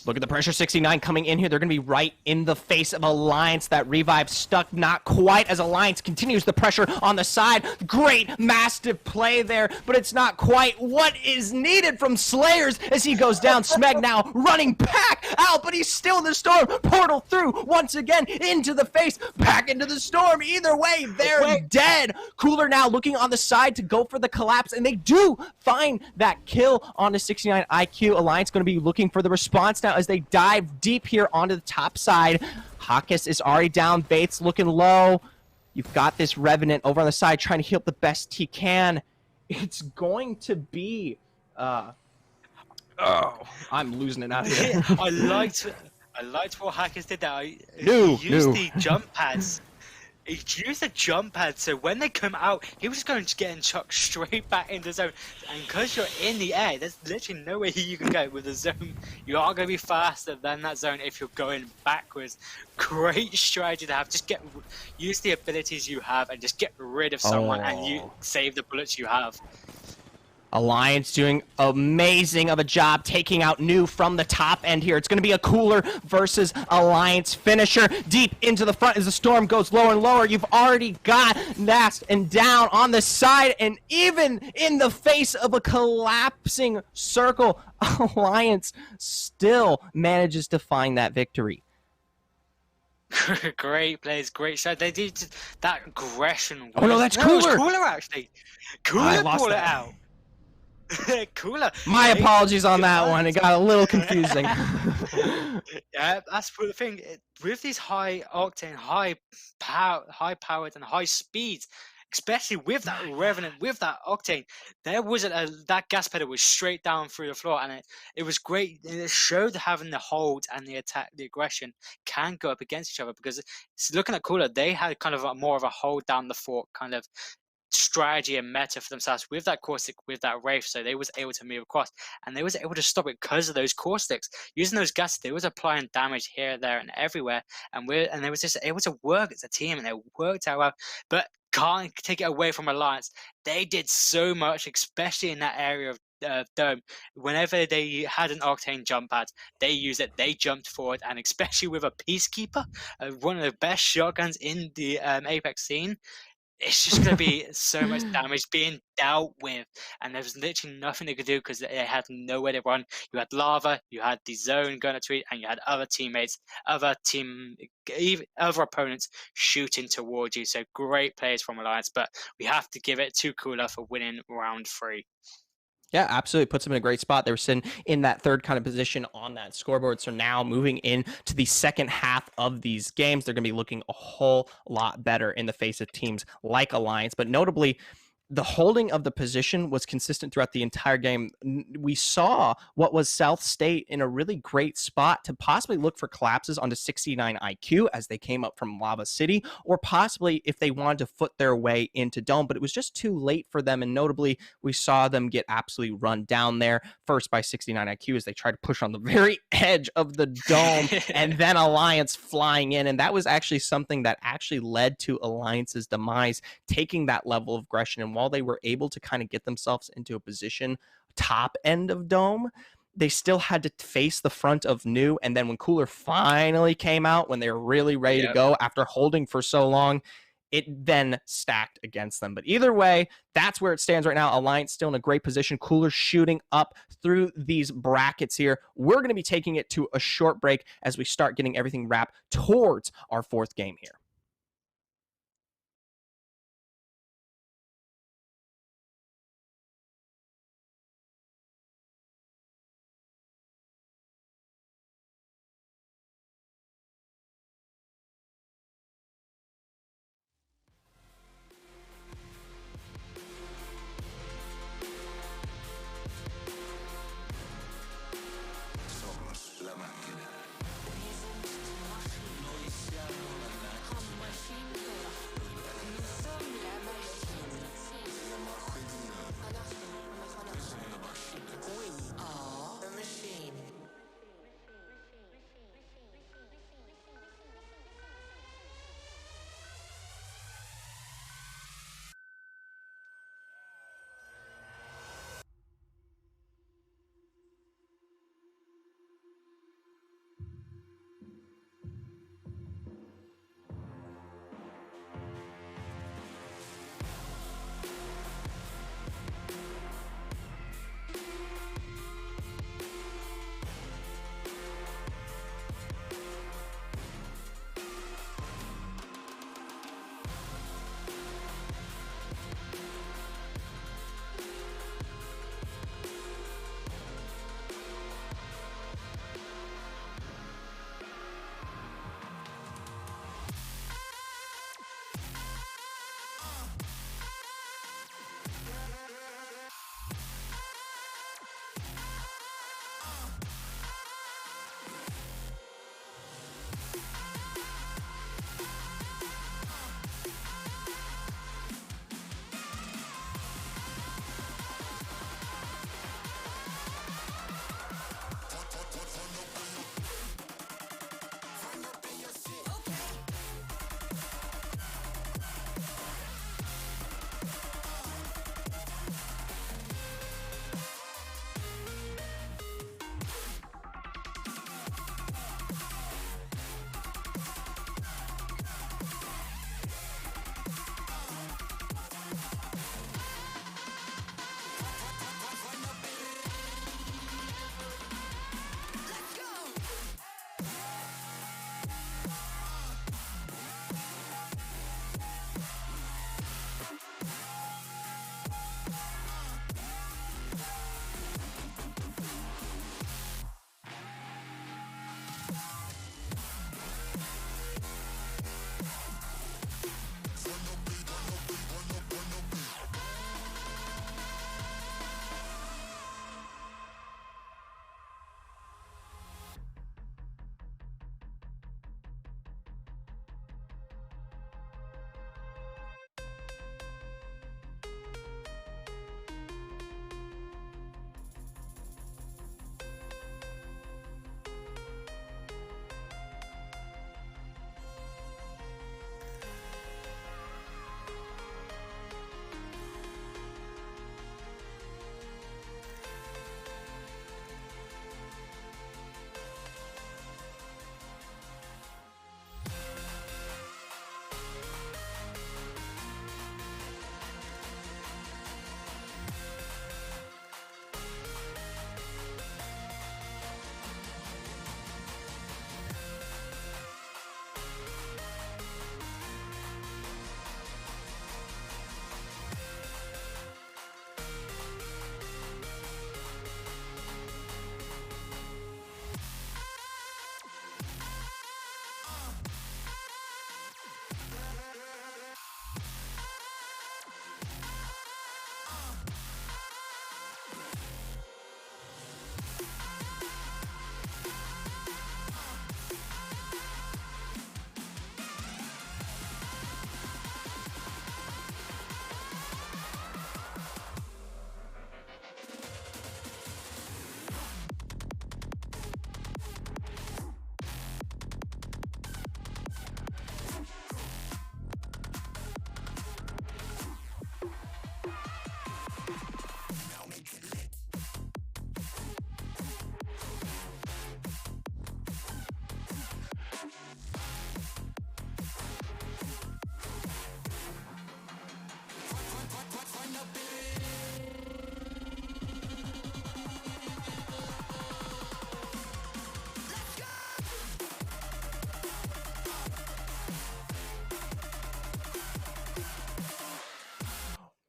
Look at the pressure. 69 coming in here. They're going to be right in the face of Alliance. That revive stuck not quite as Alliance continues the pressure on the side. Great massive play there, but it's not quite what is needed from Slayers as he goes down. Smeg now running back out, but he's still in the storm. Portal through once again into the face, back into the storm. Either way, they're dead. Cooler now looking on the side to go for the collapse, and they do find that kill onto 69 IQ. Alliance going to be looking for the response now as they dive deep here onto the top side. Hawkes is already down. Bates looking low. You've got this Revenant over on the side trying to heal the best he can. It's going to be... I'm losing it out here. I liked what Hackers did there. He used the jump pads He used a jump pad, so when they come out, he was going to get chucked straight back into the zone. And because you're in the air, there's literally no way you can go with the zone. You are going to be faster than that zone if you're going backwards. Great strategy to have. Just use the abilities you have and just get rid of someone, and you save the bullets you have. Alliance doing amazing of a job taking out New from the top end here. It's going to be a Cooler versus Alliance finisher deep into the front as the storm goes lower and lower. You've already got Nast and down on the side, and even in the face of a collapsing circle, Alliance still manages to find that victory. Great plays, great shot. They did that aggression. Oh no, that's Cooler. No, it was Cooler actually. Cooler pulled it out. Cooler. My apologies on that one. It got a little confusing. Yeah, that's the thing. With these high octane, high powered, and high speeds, especially with that Revenant, with that octane, there wasn't that gas pedal was straight down through the floor, and it was great. And it showed having the hold and the attack, the aggression can go up against each other, because looking at Cooler, they had kind of more of a hold down the fort kind of strategy and meta for themselves with that caustic, with that Wraith, so they was able to move across, and they was able to stop it because of those caustics. Using those gases, they was applying damage here, there, and everywhere, and they was just able to work as a team, and they worked out well. But can't take it away from Alliance. They did so much, especially in that area of Dome. Whenever they had an Octane jump pad, they used it, they jumped forward, and especially with a Peacekeeper, one of the best shotguns in the Apex scene, it's just going to be so much damage being dealt with, and there was literally nothing they could do because they had nowhere to run. You had Lava, you had the zone going to tweet, and you had other teammates, other opponents shooting towards you. So great plays from Alliance, but we have to give it to Cooler for winning round 3. Yeah, absolutely. Puts them in a great spot. They were sitting in that third kind of position on that scoreboard. So now moving into the second half of these games, they're going to be looking a whole lot better in the face of teams like Alliance. But notably, the holding of the position was consistent throughout the entire game. We saw what was South State in a really great spot to possibly look for collapses onto 69 IQ as they came up from Lava City, or possibly if they wanted to foot their way into Dome, but it was just too late for them. And notably, we saw them get absolutely run down there first by 69 IQ as they tried to push on the very edge of the Dome, and then Alliance flying in. And that was actually something that actually led to Alliance's demise, taking that level of aggression. And while they were able to kind of get themselves into a position top end of Dome, they still had to face the front of New. And then when Cooler finally came out, when they were really ready to go after holding for so long, it then stacked against them. But either way, that's where it stands right now. Alliance still in a great position. Cooler shooting up through these brackets here. We're going to be taking it to a short break as we start getting everything wrapped towards our fourth game here.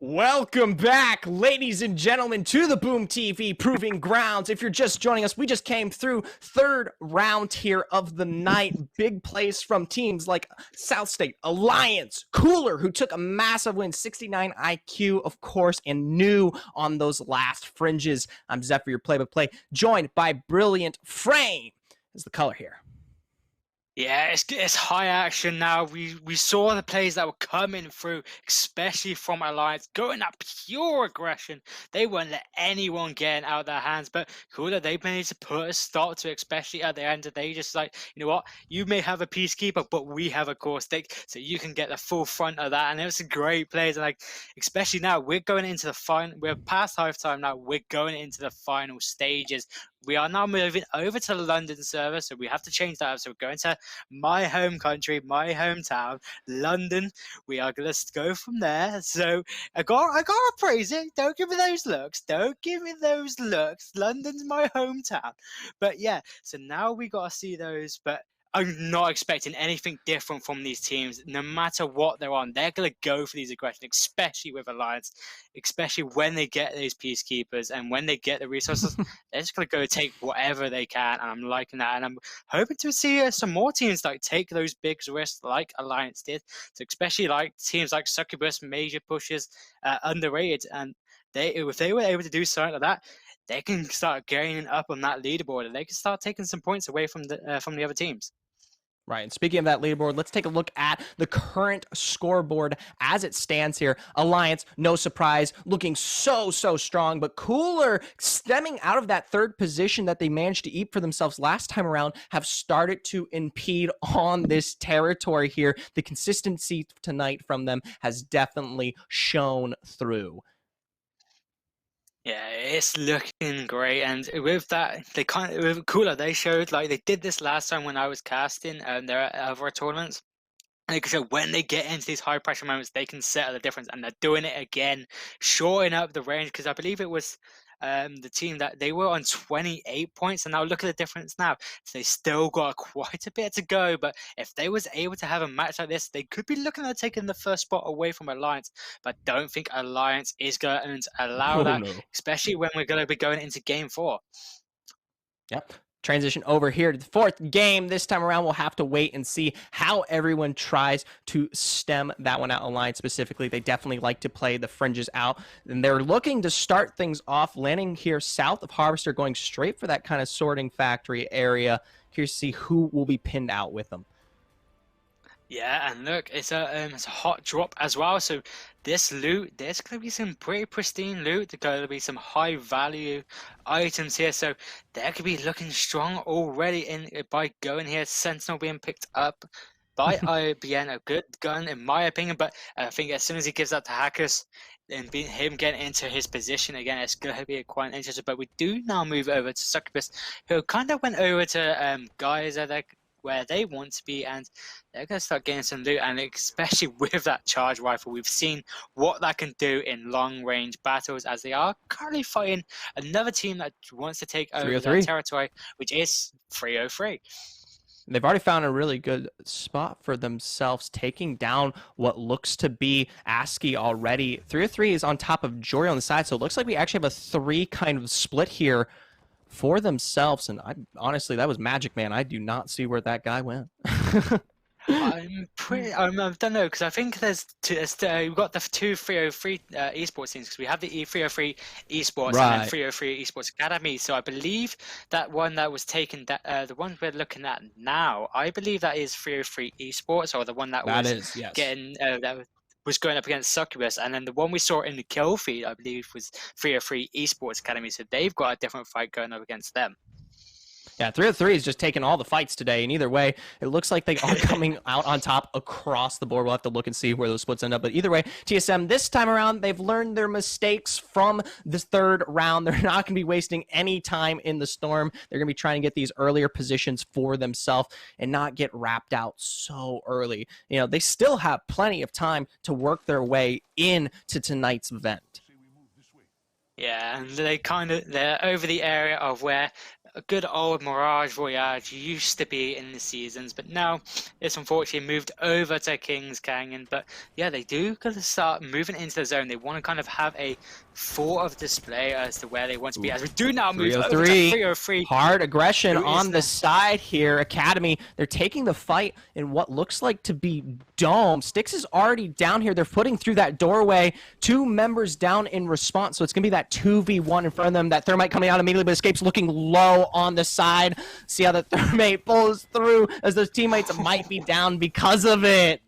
Welcome back, ladies and gentlemen, to the Boom TV Proving Grounds. If you're just joining us, we just came through third round here of the night. Big plays from teams like South State, Alliance, Cooler, who took a massive win, 69 IQ, of course, and new on those last fringes. I'm Zephyr, your play-by-play, joined by Brilliant Frame is the color here. Yeah, it's high action now. We saw the plays that were coming through, especially from Alliance, going at pure aggression. They won't let anyone get out of their hands. But Cooler, they managed to put a stop to it, especially at the end. They just like, you know what? You may have a peacekeeper, but we have a core stick, so you can get the full front of that. And it was a great plays. And like, especially now, we're going into the final. We're past halftime now. We're going into the final stages. We are now moving over to the London server, so we have to change that up. So we're going to my home country, my hometown, London. We are going to go from there. So I got to praise it. Don't give me those looks. Don't give me those looks. London's my hometown. But yeah, so now we got to see those. But I'm not expecting anything different from these teams. No matter what they're on, they're going to go for these aggression, especially with Alliance, especially when they get these peacekeepers and when they get the resources. They're just going to go take whatever they can, and I'm liking that. And I'm hoping to see some more teams like take those big risks like Alliance did. So especially like teams like Succubus, major pushes, underrated. And if they were able to do something like that, they can start gaining up on that leaderboard, and they can start taking some points away from the other teams. Right, and speaking of that leaderboard, let's take a look at the current scoreboard as it stands here. Alliance, no surprise, looking so strong, but Cooler, stemming out of that third position that they managed to eat for themselves last time around, have started to impede on this territory here. The consistency tonight from them has definitely shown through. Yeah, it's looking great, and with that, with Cooler, they showed like they did this last time when I was casting their other tournaments. Like I said, when they get into these high pressure moments, they can settle the difference, and they're doing it again, shorting up the range. Because I believe it was the team that they were on 28 points, and now look at the difference now. So they still got quite a bit to go, but if they was able to have a match like this, they could be looking at taking the first spot away from Alliance. But I don't think Alliance is going to allow that, especially when we're going to be going into Game 4. Yep. Transition over here to the fourth game. This time around, we'll have to wait and see how everyone tries to stem that one out. Alliance specifically, they definitely like to play the fringes out, and they're looking to start things off, landing here south of Harvester, going straight for that kind of sorting factory area. Here to see who will be pinned out with them. Yeah, and look, it's a hot drop as well. So this loot, there's going to be some pretty pristine loot. There's going to be some high value items here. So they could be looking strong already by going here. Sentinel being picked up by IBN, a good gun in my opinion. But I think as soon as he gives that to Hackers, and him getting into his position again, it's going to be quite interesting. But we do now move over to Succubus, who kind of went over to guys that where they want to be, and they're going to start getting some loot, and especially with that charge rifle, we've seen what that can do in long range battles, as they are currently fighting another team that wants to take over their territory, which is 303. They've already found a really good spot for themselves, taking down what looks to be ASCII already. 303 is on top of Jory on the side, so it looks like we actually have a 3 kind of split here for themselves, and honestly, that was magic, man. I do not see where that guy went. I don't know, because I think there's we've got the 2 303 esports teams, because we have the 303 esports and then 303 esports academy. So I believe that one that was taken, the one we're looking at now, I believe that is 303 esports, or the one that was getting that was going up against Succubus, and then the one we saw in the kill feed, I believe, was 303 esports academy. So they've got a different fight going up against them. Yeah, 303 is just taking all the fights today, and either way, it looks like they are coming out on top across the board. We'll have to look and see where those splits end up, but either way, TSM this time around, they've learned their mistakes from this third round. They're not going to be wasting any time in the storm. They're going to be trying to get these earlier positions for themselves and not get wrapped out so early. You know, they still have plenty of time to work their way into tonight's event. Yeah, and they're over the area of where a good old Mirage Voyage used to be in the seasons, but now it's unfortunately moved over to Kings Canyon. But yeah, they do kind of start moving into the zone. They want to kind of have a thought of display as to where they want to be. Ooh, As we do now move over to 303. 303. Hard aggression Who is on the that? side here. Academy, they're taking the fight in what looks like to be Dome. Styx is already down here. They're putting through that doorway. 2 members down in response, so it's going to be that 2v1 in front of them. That Thermite coming out immediately, but Escape's looking low on the side. See how the Thermite pulls through as those teammates might be down because of it.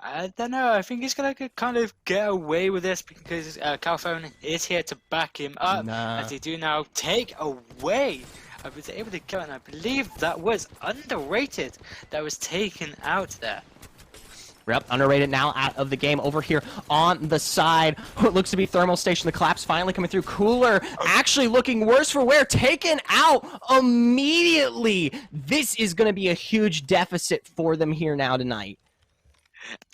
I don't know. I think he's gonna kind of get away with this because Calphone is here to back him up Nah. as they do now take away. I was able to kill, and I believe that was underrated. That was taken out there. Yep, underrated now out of the game. Over here on the side, what looks to be Thermal Station. The collapse finally coming through. Cooler actually looking worse for wear. Taken out immediately. This is going to be a huge deficit for them here now tonight.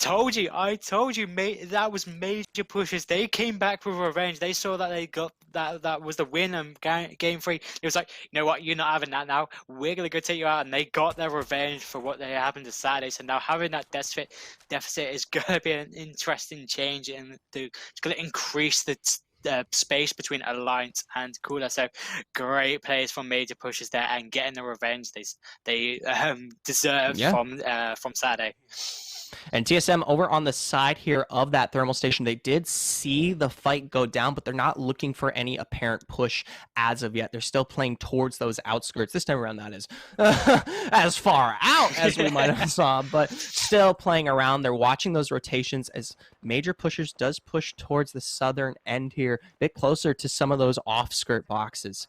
I told you, mate. That was major pushes. They came back with revenge. They saw that they got that was the win and game 3. It was like, you know what, you're not having that now. We're gonna go take you out, and they got their revenge for what they happened to Saturday. So now having that deficit is gonna be an interesting change, and it's gonna increase the space between Alliance and Cooler. So great plays from major pushes there and getting the revenge they deserved from Saturday. And TSM over on the side here of that thermal station, they did see the fight go down, but they're not looking for any apparent push as of yet. They're still playing towards those outskirts. This time around, that is as far out as we might have saw, but still playing around. They're watching those rotations as major pushers does push towards the southern end here, a bit closer to some of those off-skirt boxes.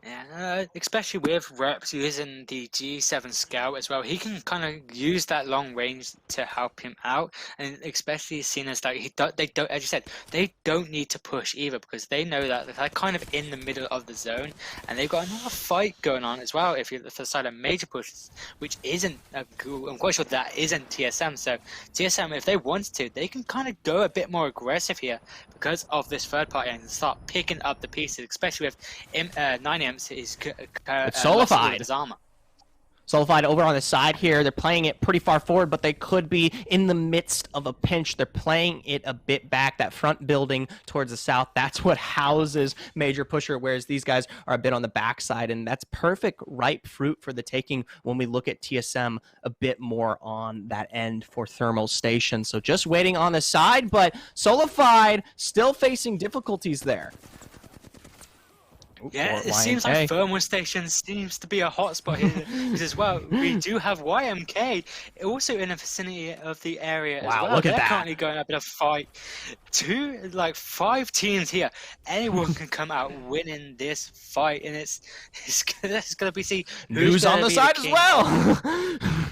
Yeah, especially with Reps using the G7 Scout as well, he can kind of use that long range to help him out, and especially seeing as that they don't, as you said, they don't need to push either because they know that they're kind of in the middle of the zone, and they've got another fight going on as well. If you're the side of major pushes, which isn't I'm quite sure that isn't TSM. So TSM, if they want to, they can kind of go a bit more aggressive here because of this third party and start picking up the pieces, especially with 9M. Is Solidified. his armor. Solidified over on the side here. They're playing it pretty far forward, but they could be in the midst of a pinch. They're playing it a bit back. That front building towards the south, that's what houses Major Pusher, whereas these guys are a bit on the backside, and that's perfect ripe fruit for the taking when we look at TSM a bit more on that end for Thermal Station. So just waiting on the side, but Solidified still facing difficulties there. Yeah, it seems like Thermal Station seems to be a hotspot here as well. We do have YMK also in the vicinity of the area as well. Look at They're that. currently going up in a fight. 5 teams here. Anyone can come out winning this fight, and it's going to be see news on the side as well.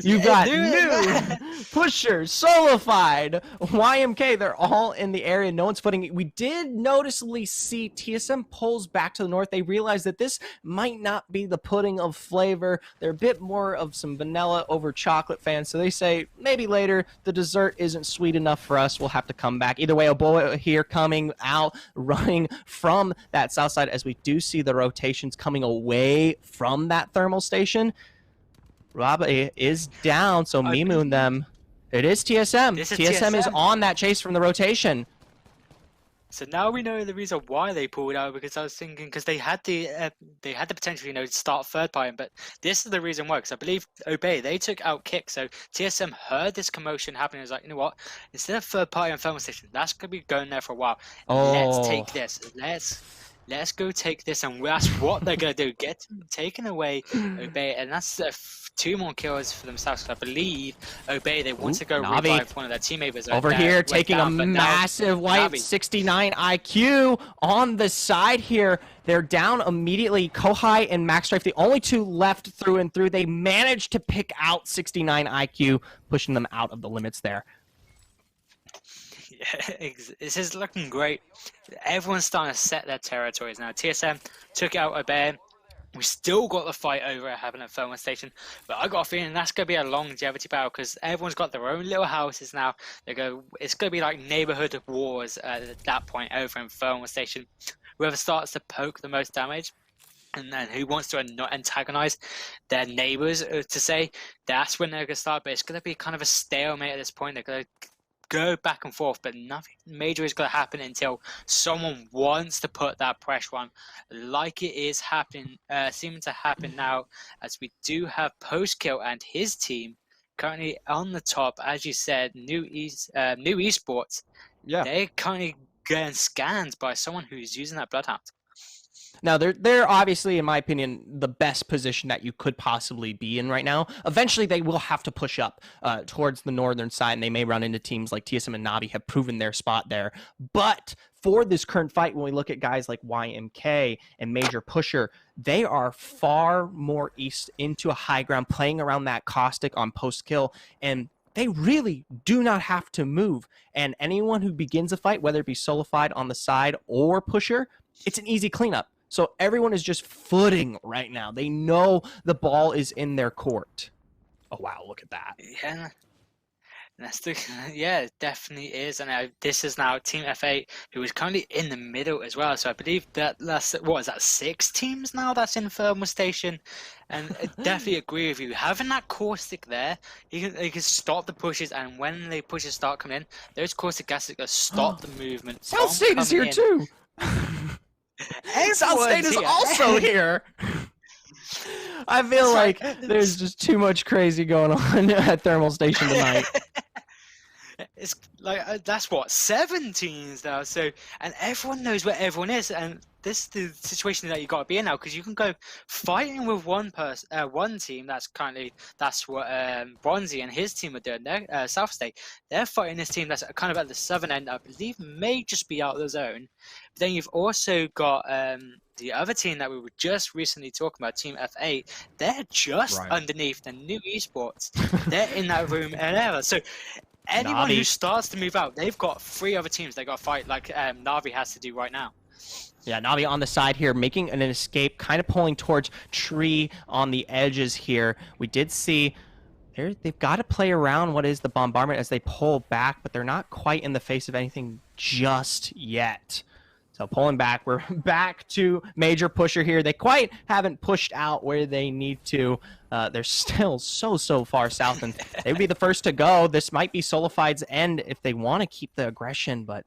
You got new Pusher, Solidified, YMK. They're all in the area. No one's footing. We did noticeably see TSM pulls back to the north. They realize that this might not be the pudding of flavor. They're a bit more of some vanilla over chocolate fans. So they say maybe later the dessert isn't sweet enough for us. We'll have to come back. Either way, Oboe here coming out, running from that south side as we do see the rotations coming away from that thermal station. Rob is down, so Mimu and them. It is TSM. TSM is on that chase from the rotation. So now we know the reason why they pulled out, because I was thinking because they had the potential, start third party, but this is the reason why. Because I believe Obey they took out Kick, so TSM heard this commotion happening. It was like, you know what? Instead of third party and thermal station, that's gonna be going there for a while. Let's take this. Let's go take this, and that's what they're gonna do. Get taken away, Obey, and that's 2 more kills for themselves. I believe Obey they want to go revive one of their teammates over here, taking a massive wipe. 69 IQ on the side here. They're down immediately. Kohai and Max Strife, the only 2 left through and through. They managed to pick out 69 IQ, pushing them out of the limits there. Yeah, this is looking great. Everyone's starting to set their territories now. TSM took out Obey. We still got the fight over at Haven and Thermal Station, but I got a feeling that's going to be a longevity battle because everyone's got their own little houses now. It's going to be like neighborhood wars at that point over in Thermal Station. Whoever starts to poke the most damage, and then who wants to not antagonize their neighbors to say, that's when they're going to start. But it's going to be kind of a stalemate at this point. They're going to go back and forth, but nothing major is going to happen until someone wants to put that pressure on, like it is happening, seeming to happen now, as we do have Postkill and his team currently on the top. As you said, New Esports, Yeah. they're currently getting scanned by someone who's using that Bloodhound. Now, they're obviously, in my opinion, the best position that you could possibly be in right now. Eventually, they will have to push up towards the northern side, and they may run into teams like TSM and Navi have proven their spot there. But for this current fight, when we look at guys like YMK and Major Pusher, they are far more east into a high ground, playing around that caustic on post-kill, and they really do not have to move. And anyone who begins a fight, whether it be Solified on the side or Pusher, it's an easy cleanup. So everyone is just footing right now. They know the ball is in their court. Oh, wow, look at that. Yeah, yeah, it definitely is. And this is now Team F8, who is currently in the middle as well. So I believe that's, what is that, 6 teams now that's in Thermal Station? And I definitely agree with you. Having that caustic there, he can stop the pushes, and when the pushes start coming in, those caustic gases going to stop the movement. South State is here too. South State is also here. I feel like there's just too much crazy going on at Thermal Station tonight. It's like that's what 7 teams now. So, and everyone knows where everyone is, and this is the situation that you got to be in now, because you can go fighting with one team. That's what Bronzy and his team are doing. They're South State. They're fighting this team that's kind of at the southern end. I believe may just be out of the zone. But then you've also got the other team that we were just recently talking about, Team F8. They're just underneath the New Esports. They're in that room and ever. So anyone who starts to move out, they've got 3 other teams they got to fight, like Navi has to do right now. Yeah, Navi on the side here, making an escape, kind of pulling towards Tree on the edges here. We did see they've got to play around what is the bombardment as they pull back, but they're not quite in the face of anything just yet. So pulling back, we're back to Major Pusher here. They quite haven't pushed out where they need to. They're still so far south, and they would be the first to go. This might be Solified's end if they want to keep the aggression, but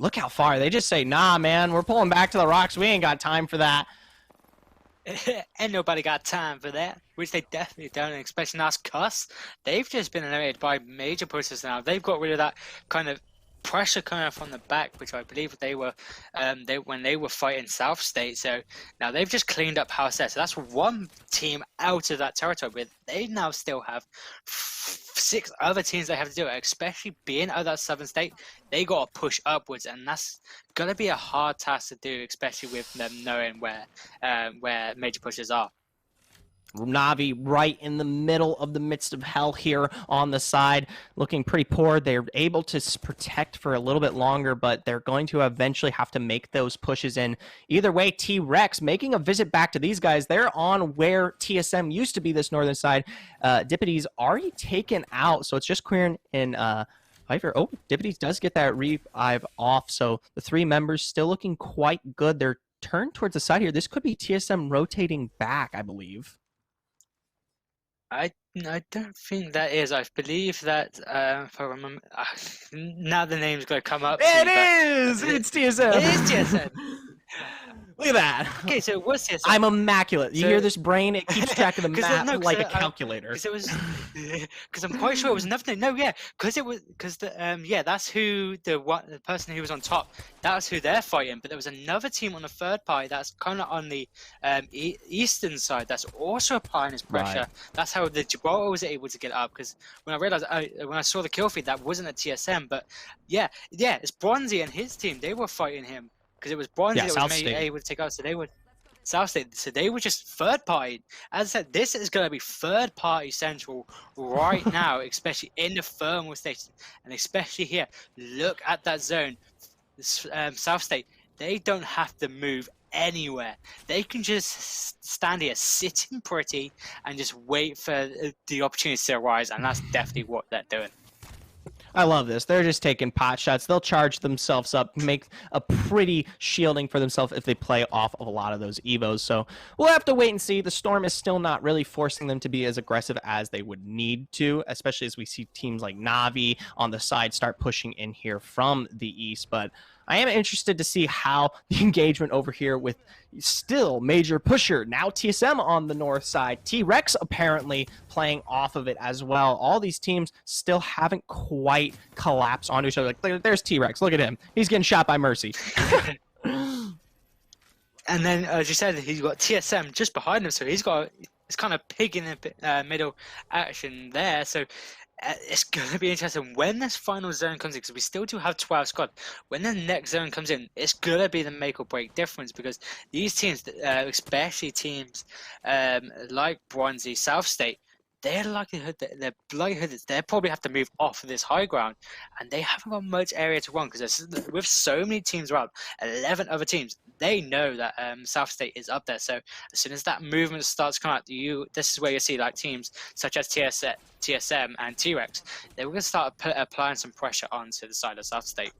look how far. They just say, nah, man, we're pulling back to the rocks. We ain't got time for that. Ain't nobody got time for that, which they definitely don't, especially not Cuss. They've just been eliminated by Major Pushers now. They've got rid of that kind of pressure coming from the back, which I believe they were when they were fighting South State. So now they've just cleaned up House there. So that's one team out of that territory, but they now still have 6 other teams they have to do it, especially being out of that Southern State. They got to push upwards, and that's gonna be a hard task to do, especially with them knowing where Major Pushers are. Navi right in the middle of the midst of hell here on the side, looking pretty poor. They're able to protect for a little bit longer, but they're going to eventually have to make those pushes in. Either way, T-Rex making a visit back to these guys. They're on where TSM used to be, this northern side. Dippity's already taken out, so it's just Queern and Pfeiffer. Oh, Dippity's does get that revive off, so the 3 members still looking quite good. They're turned towards the side here. This could be TSM rotating back, I believe. I don't think that is. I believe that if I remember, now the name's going to come up. It is. It's TSM. It is TSM. Look at that. Okay, so what's TSM? I'm immaculate. You hear this brain? It keeps track of the map like a calculator. Because it was, because I'm quite sure it was another name. No, yeah, because it was, because that's who the person who was on top. That's who they're fighting. But there was another team on the third party that's kind of on the eastern side that's also applying this pressure. Right. That's how the Gibraltar was able to get up. Because when I realized, when I saw the kill feed, that wasn't a TSM. But yeah, it's Bronzy and his team. They were fighting him. Because it was Bronzy that was able to take out, so they would South State. So they were just third party. As I said, this is going to be third party central right now, especially in the Thermal Station, and especially here. Look at that zone. South State. they don't have to move anywhere. They can just stand here sitting pretty and just wait for the opportunity to arise, and that's definitely what they're doing. I love this. They're just taking pot shots. They'll charge themselves up, make a pretty shielding for themselves if they play off of a lot of those Evos. So we'll have to wait and see. The Storm is still not really forcing them to be as aggressive as they would need to, especially as we see teams like Na'Vi on the side start pushing in here from the east. But I am interested to see how the engagement over here with still Major Pusher, now TSM on the north side, T-Rex apparently playing off of it as well. All these teams still haven't quite collapsed onto each other. Like, there's T-Rex, look at him. He's getting shot by Mercy. And then, as you said, he's got TSM just behind him, so he's got it's kind of pig in the middle action there. So it's going to be interesting when this final zone comes in, because we still do have 12 squad. When the next zone comes in, it's going to be the make or break difference, because these teams, especially teams like Bronzy, South State, their likelihood that they probably have to move off of this high ground, and they haven't got much area to run, because with so many teams around, 11 other teams, they know that South State is up there. So as soon as that movement starts coming out, this is where you see like teams such as TSM and T-Rex, they're going to start applying some pressure onto the side of South State.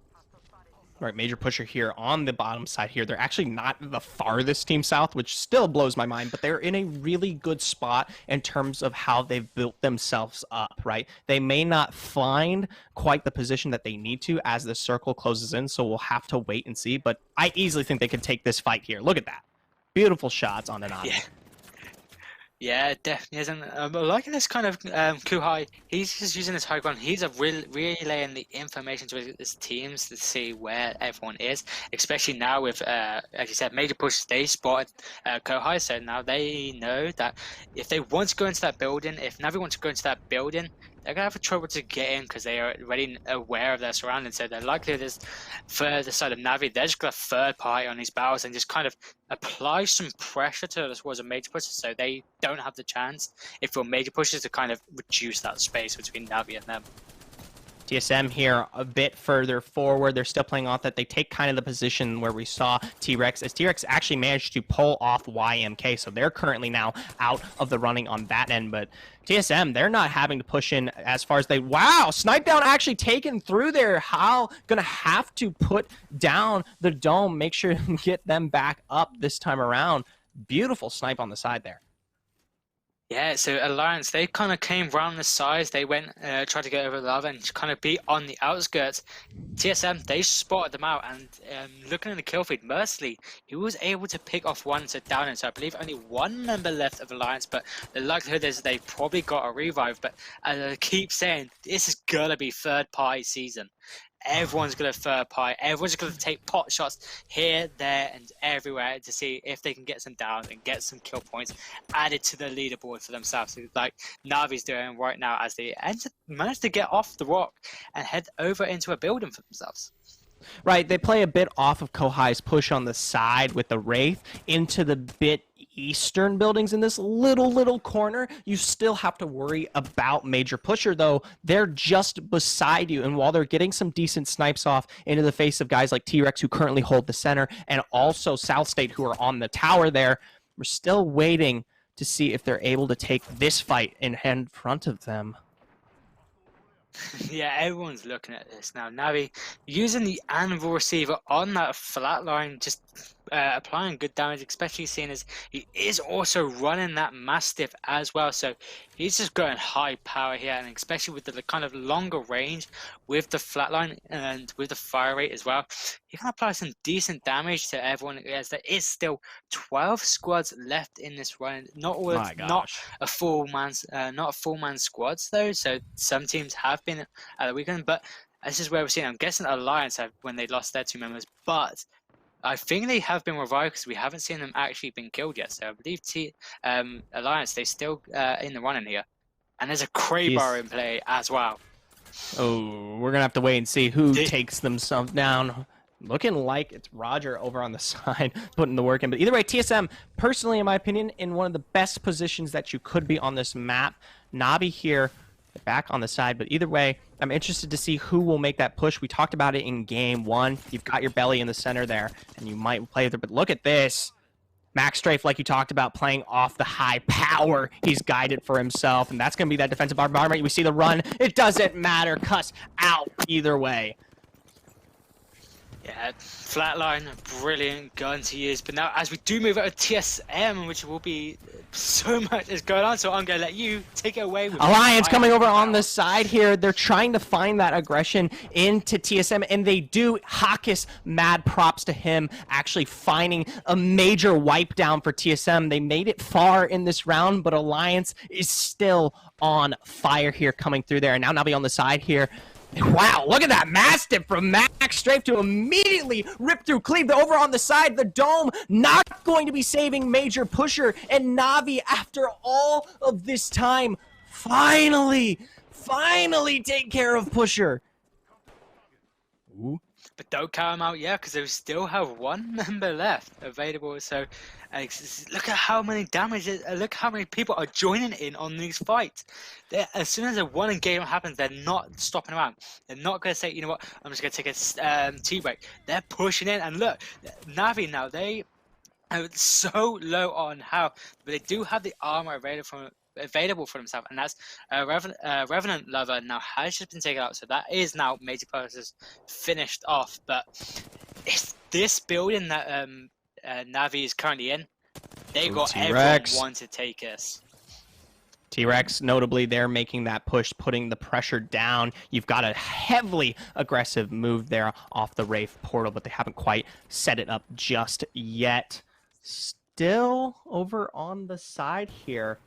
Right, Major Pusher here on the bottom side here. They're actually not the farthest team south, which still blows my mind, but they're in a really good spot in terms of how they've built themselves up, right? They may not find quite the position that they need to as the circle closes in, so we'll have to wait and see, but I easily think they could take this fight here. Look at that. Beautiful shots on the Na'Vi. Yeah, it definitely is. And I'm liking this kind of Kuhai. He's just using his high ground. He's relaying the information to his teams to see where everyone is, especially now with, as you said, Major Push. They spotted Kuhai, so now they know that if they want to go into that building, if Na'Vi wants to go into that building, they're going to have trouble to get in because they are already aware of their surroundings. So their likelihood is for the side of Na'Vi, they're just going to third party on these battles and just kind of apply some pressure towards a Major Pusher, so they don't have the chance, if you're Major Pushers, to kind of reduce that space between Na'Vi and them. TSM here a bit further forward. They're still playing off that. They take kind of the position where we saw T-Rex, as T-Rex actually managed to pull off YMK, so they're currently now out of the running on that end. But TSM, they're not having to push in as far as they... Wow! Snipe down actually taken through there. How gonna have to put down the dome, make sure to get them back up this time around. Beautiful snipe on the side there. Yeah, so Alliance, they kind of came round the sides. They went, tried to get over the lava and kind of be on the outskirts. TSM, they spotted them out, and looking at the kill feed, Mercilessly, he was able to pick off one to down him. So I believe only one member left of Alliance, but the likelihood is they've probably got a revive. But as I keep saying, this is going to be third-party season. Everyone's going to third party. Everyone's going to take pot shots here, there, and everywhere to see if they can get some down and get some kill points added to the leaderboard for themselves. So, like Na'Vi's doing right now, as they manage to get off the rock and head over into a building for themselves. Right, they play a bit off of Kohai's push on the side with the Wraith into the bit eastern buildings in this little corner. You still have to worry about Major Pusher, though. They're just beside you, and while they're getting some decent snipes off into the face of guys like T-Rex, who currently hold the center, and also South State, who are on the tower there, we're still waiting to see if they're able to take this fight in front of them. Yeah, everyone's looking at this now. Na'Vi using the Anvil receiver on that flat line, just applying good damage, especially seeing as he is also running that Mastiff as well. So he's just going high power here, and especially with the kind of longer range with the flatline and with the fire rate as well, he can apply some decent damage to everyone, as there is still 12 squads left in this run. Not all, not a full man squads though. So some teams have been at the weekend, but this is where we're seeing. I'm guessing Alliance have, when they lost their 2 members, but I think they have been revived because we haven't seen them actually been killed yet. So I believe Alliance, they still in the running here. And there's a Kraber in play as well. Oh, we're going to have to wait and see who takes themselves down. Looking like it's Roger over on the side putting the work in. But either way, TSM, personally, in my opinion, in one of the best positions that you could be on this map. Na'Vi here back on the side. But either way, I'm interested to see who will make that push. We talked about it in game one. You've got your belly in the center there, and you might play there. But look at this. Max Strafe, like you talked about, playing off the high power. He's guided for himself, and that's going to be that defensive bombardment. We see the run. It doesn't matter. Cuss out either way. Yeah, Flatline, brilliant gun to use. But now, as we do move over to TSM, which will be so much is going on, so I'm going to let you take it away. With Alliance coming over on the side here. They're trying to find that aggression into TSM, and they do. Hawkus, mad props to him, actually finding a major wipe down for TSM. They made it far in this round, but Alliance is still on fire here coming through there. And now Navi on the side here. Wow, look at that Mastiff from Max Strafe to immediately rip through Cleve. Over on the side, the Dome not going to be saving Major Pusher. And Navi, after all of this time, finally take care of Pusher. Ooh. But don't count them out yet, because they still have one member left available. So look at how many damage, look how many people are joining in on these fights. As soon as a one game happens, they're not stopping around. They're not going to say, you know what, I'm just going to take a tea break. They're pushing in, and look, Navi now, they are so low on health, but they do have the armor available for themselves, and that's Revenant Lover now has just been taken out, so that is now Major Purposes finished off. But it's this building that Navi is currently in. They got everyone want to take us. T-Rex, notably, they're making that push, putting the pressure down. You've got a heavily aggressive move there off the Wraith portal, but they haven't quite set it up just yet. Still over on the side here.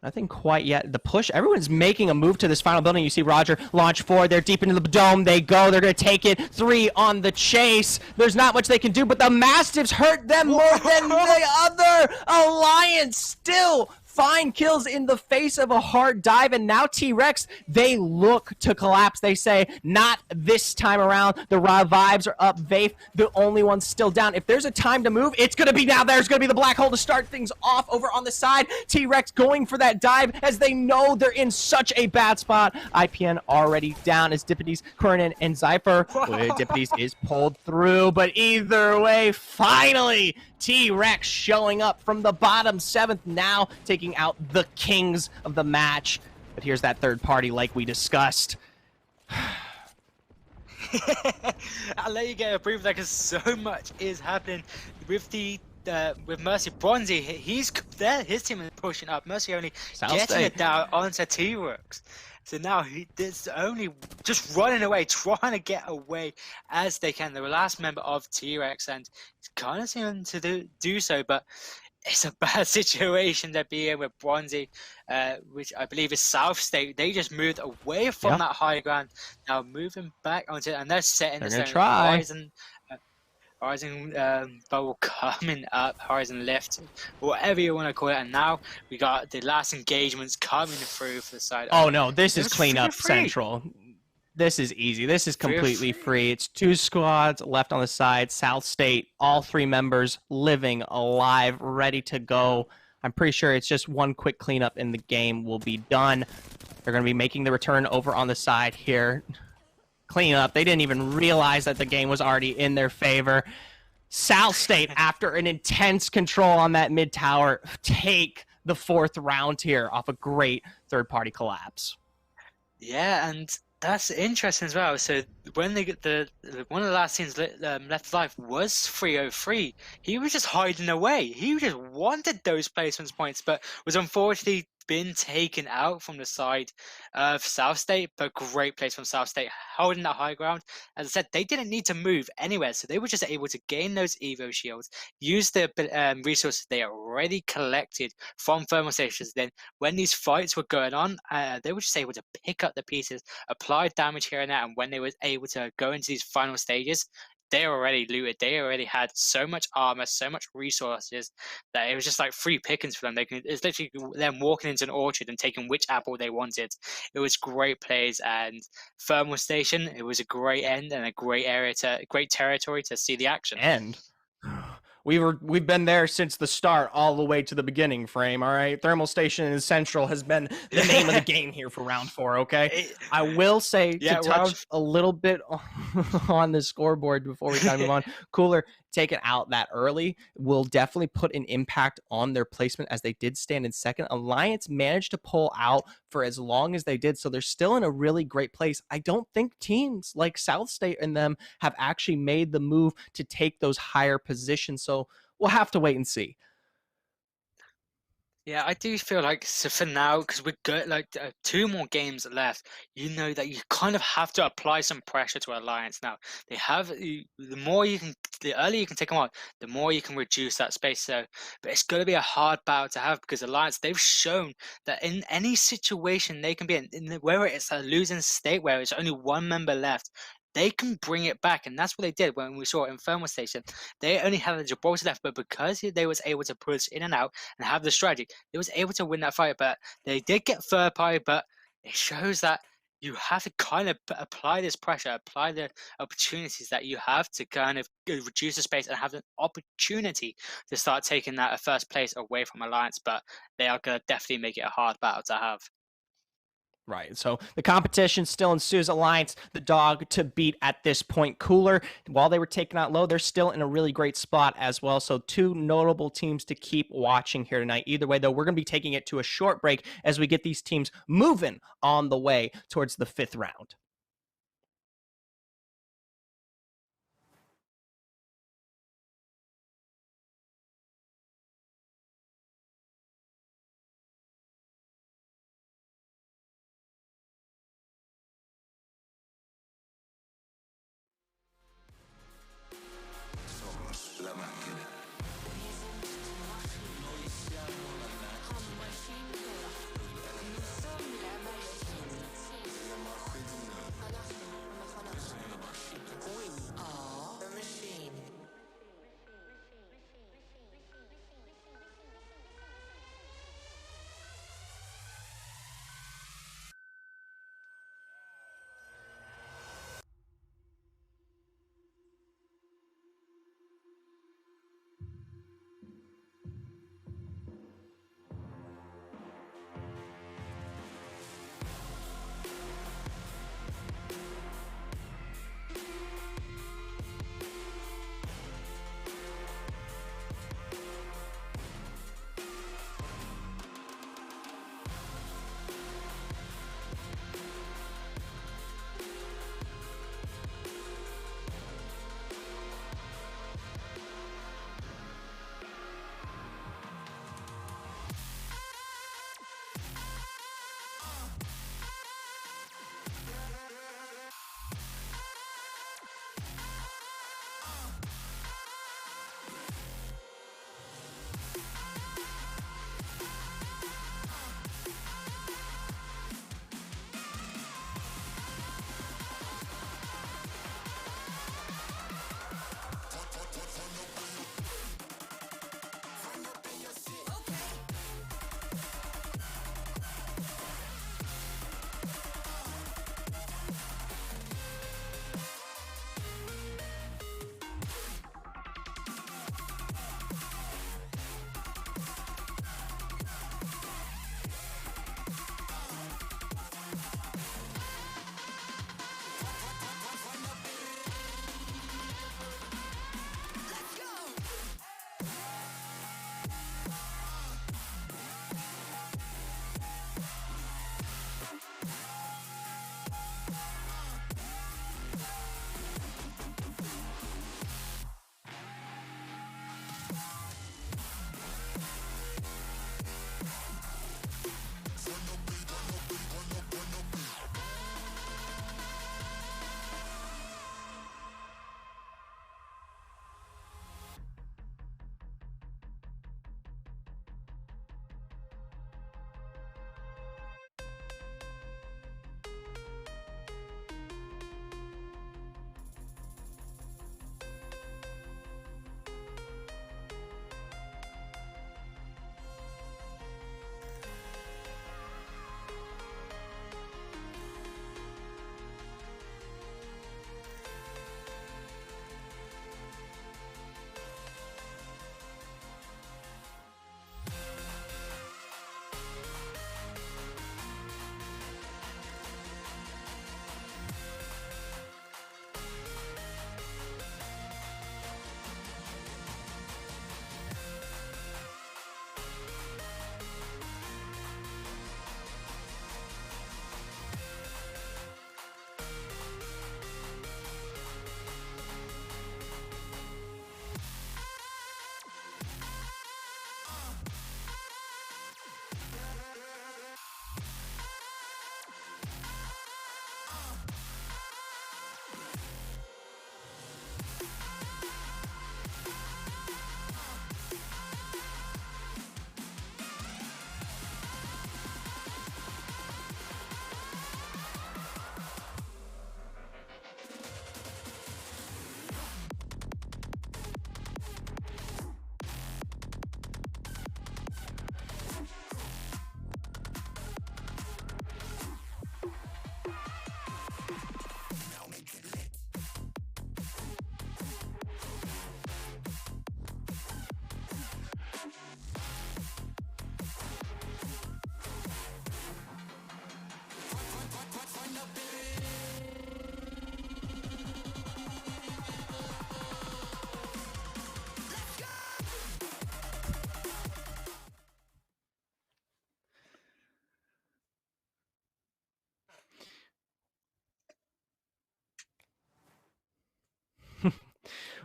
Nothing quite yet. The push, everyone's making a move to this final building. You see Roger launch forward. They're deep into the dome. They go. They're going to take it. 3 on the chase. There's not much they can do, but the Mastiffs hurt them more than the other Alliance. Still find kills in the face of a hard dive, and now T-Rex, they look to collapse. They say, not this time around. The revives are up. Vape, the only one still down. If there's a time to move, it's going to be now. There's going to be the black hole to start things off over on the side. T-Rex going for that dive as they know they're in such a bad spot. IPN already down as Dippities, Kurnin, and Zypher. Dippities is pulled through, but either way, finally, T-Rex showing up from the bottom 7th, now taking out the kings of the match. But here's that third party like we discussed. I'll let you get a brief there because so much is happening with the with Mercy. Bronzy, he's there. His team is pushing up. Mercy only getting it down onto T-Rex. So now he's only just running away, trying to get away as they can. They're the last member of T-Rex, and it's kind of seeming to do so, but it's a bad situation to be in with Bronzy, which I believe is South State. They just moved away from that high ground, now moving back onto it, and they're setting the Horizon bubble coming up, Horizon Lift, whatever you want to call it. And now we got the last engagements coming through for the side. Oh no, this is cleanup central. This is easy. This is completely free. It's 2 squads left on the side. South State, all 3 members living alive, ready to go. I'm pretty sure it's just one quick cleanup and the game will be done. They're going to be making the return over on the side here. Clean up. They didn't even realize that the game was already in their favor. South State, after an intense control on that mid tower, take the 4th round here off a great third-party collapse. Yeah, and that's interesting as well. So when they get one of the last teams left alive was 303. He was just hiding away. He just wanted those placements points, but was unfortunately been taken out from the side of South State. But great place from South State, holding that high ground. As I said, they didn't need to move anywhere, so they were just able to gain those Evo shields, use the resources they already collected from thermal stations. Then when these fights were going on, they were just able to pick up the pieces, apply damage here and there, and when they were able to go into these final stages, they already looted. They already had so much armor, so much resources that it was just like free pickings for them. It's literally them walking into an orchard and taking which apple they wanted. It was great plays, and Thermal Station, it was a great end and a great area great territory to see the action. And We've been there since the start, all the way to the beginning frame. All right, Thermal Station in Central has been the name of the game here for round 4. Okay, It- I will say to yeah, touch round. a little bit on the scoreboard before we kind of move on. Cooler taking out that early will definitely put an impact on their placement as they did stand in second. Alliance managed to pull out for as long as they did, so they're still in a really great place. I don't think teams like South State and them have actually made the move to take those higher positions, so we'll have to wait and see. Yeah, I do feel like so for now, because we're good, like 2 more games left. You know that you kind of have to apply some pressure to Alliance now. They have the more you can, the earlier you can take them on, the more you can reduce that space. So, but it's going to be a hard battle to have because Alliance they've shown that in any situation they can be whether it's a losing state where it's only one member left. They can bring it back, and that's what they did when we saw it in Thermal Station. They only had a Gibraltar left, but because they was able to push in and out and have the strategy, they was able to win that fight. But they did get third party, but it shows that you have to kind of apply this pressure, apply the opportunities that you have to kind of reduce the space and have an opportunity to start taking that first place away from Alliance. But they are going to definitely make it a hard battle to have. Right. So the competition still ensues. Alliance, the dog to beat at this point. Cooler, while they were taken out low, they're still in a really great spot as well. So 2 notable teams to keep watching here tonight. Either way, though, we're going to be taking it to a short break as we get these teams moving on the way towards the 5th round.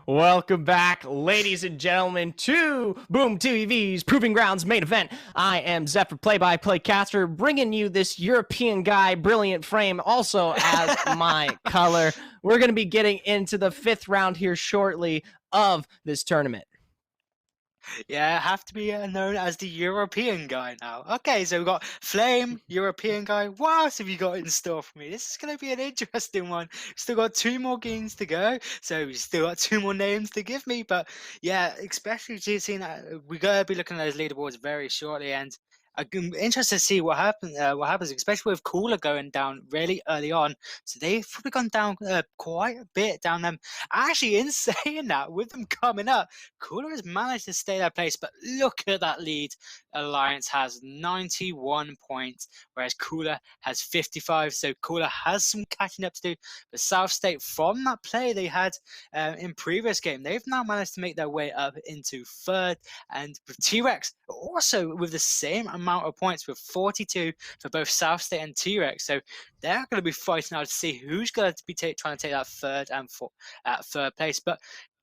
Welcome back, ladies and gentlemen, to Boom TV's Proving Grounds main event. I am Zephyr Play-by-Play Caster, bringing you this European guy, Brilliant Frame, also as my color. We're going to be getting into the 5th round here shortly of this tournament. Yeah, I have to be known as the European guy now. Okay, so we've got Flame, European guy. What else have you got in store for me? This is going to be an interesting one. Still got 2 more games to go, so we still got 2 more names to give me. But yeah, especially seeing that we're going to be looking at those leaderboards very shortly, and I'm interested to see what happens, especially with Cooler going down really early on. So they've probably gone down quite a bit down them. Actually, in saying that, with them coming up, Cooler has managed to stay their place, but look at that lead. Alliance has 91 points, whereas Cooler has 55. So Cooler has some catching up to do. But South State, from that play they had in previous game, they've now managed to make their way up into 3rd. And with T-Rex, also with the same amount of points, with 42 for both South State and T-Rex. So they're going to be fighting out to see who's going to be trying to take that 3rd and 3rd place. But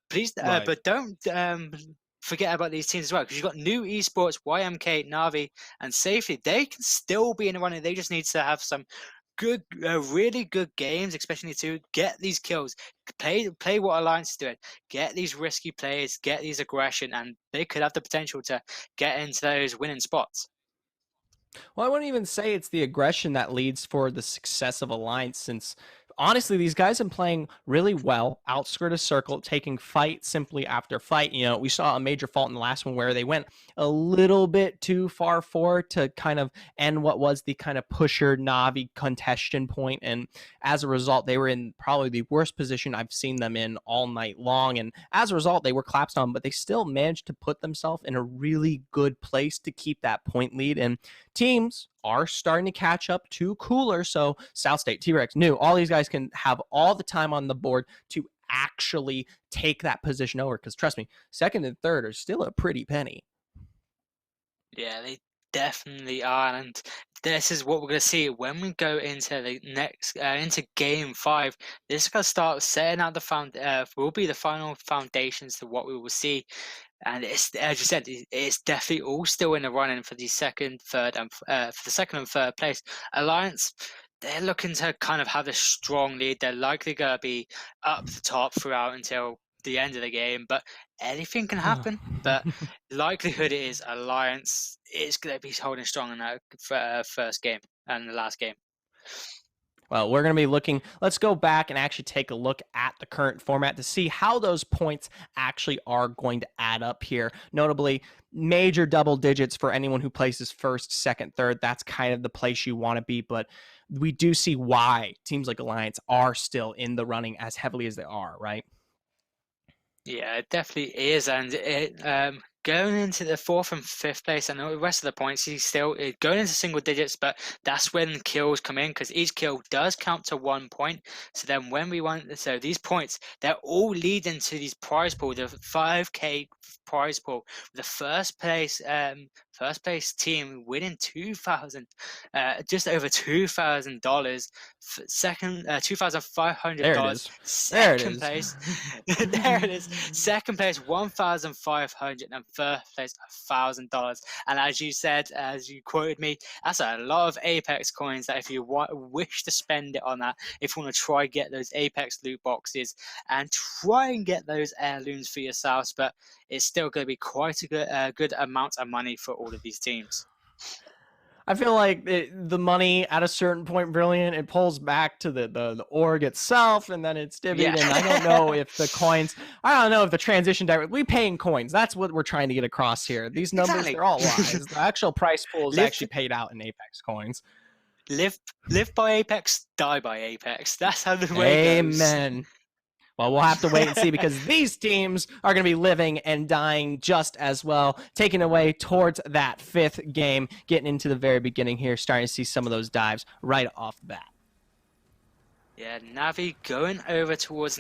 please, Right. but don't forget about these teams as well, because you've got New Esports, YMK, Navi, and Safety. They can still be in the running. They just need to have some good, really good games, especially to get these kills, play what Alliance is doing, get these risky plays, get these aggression, and they could have the potential to get into those winning spots. Well, I wouldn't even say it's the aggression that leads for the success of Alliance, since honestly, these guys have been playing really well, outskirt of circle, taking fight simply after fight. You know, we saw a major fault in the last one where they went a little bit too far forward to kind of end what was the kind of pusher Navi contention point. And as a result, they were in probably the worst position I've seen them in all night long. And as a result, they were collapsed on, but they still managed to put themselves in a really good place to keep that point lead. And teams are starting to catch up to Cooler. So South State, T-Rex, New, all these guys can have all the time on the board to actually take that position over. Because trust me, 2nd and 3rd are still a pretty penny. Yeah, they definitely are, and this is what we're going to see when we go into the next into Game 5. This is going to start setting out the will be the final foundations to what we will see. And it's, as you said, it's definitely all still in the running for the 2nd, 3rd, and for the 2nd and 3rd place. Alliance, they're looking to kind of have a strong lead. They're likely going to be up the top throughout until the end of the game, but anything can happen. But likelihood is Alliance is going to be holding strong in that first game and the last game. Well, we're going to be looking, let's go back and actually take a look at the current format to see how those points actually are going to add up here. Notably, major double digits for anyone who places 1st, 2nd, 3rd. That's kind of the place you want to be, but we do see why teams like Alliance are still in the running as heavily as they are, right? Yeah, it definitely is, and going into the 4th and 5th place, I know the rest of the points he's still going into single digits, but that's when kills come in, because each kill does count to 1 point. So then when we want, so these points, they're all leading to these prize pool, the 5K prize pool. The first place team winning just over $2,000. Second, $2,500. Second place, there it is. Second place, $1,500, and 3rd place, $1,000. And as you said, as you quoted me, that's a lot of Apex coins. That if you wish to spend it on that, if you want to try get those Apex loot boxes and try and get those heirlooms for yourselves, but it's still going to be quite a good amount of money for all of these teams. I feel like the money at a certain point, Brilliant, it pulls back to the org itself, and then it's divvied. Yeah. And I don't know if the coins, I don't know if the transition direct, we pay in coins. That's what we're trying to get across here. These numbers, Exactly. they're all lies. The actual price pool is actually paid out in Apex coins. Live by Apex, die by Apex. That's how the way goes. Amen. Well, we'll have to wait and see, because these teams are going to be living and dying just as well, taking away towards that 5th game, getting into the very beginning here, starting to see some of those dives right off the bat. Yeah, Navi going over towards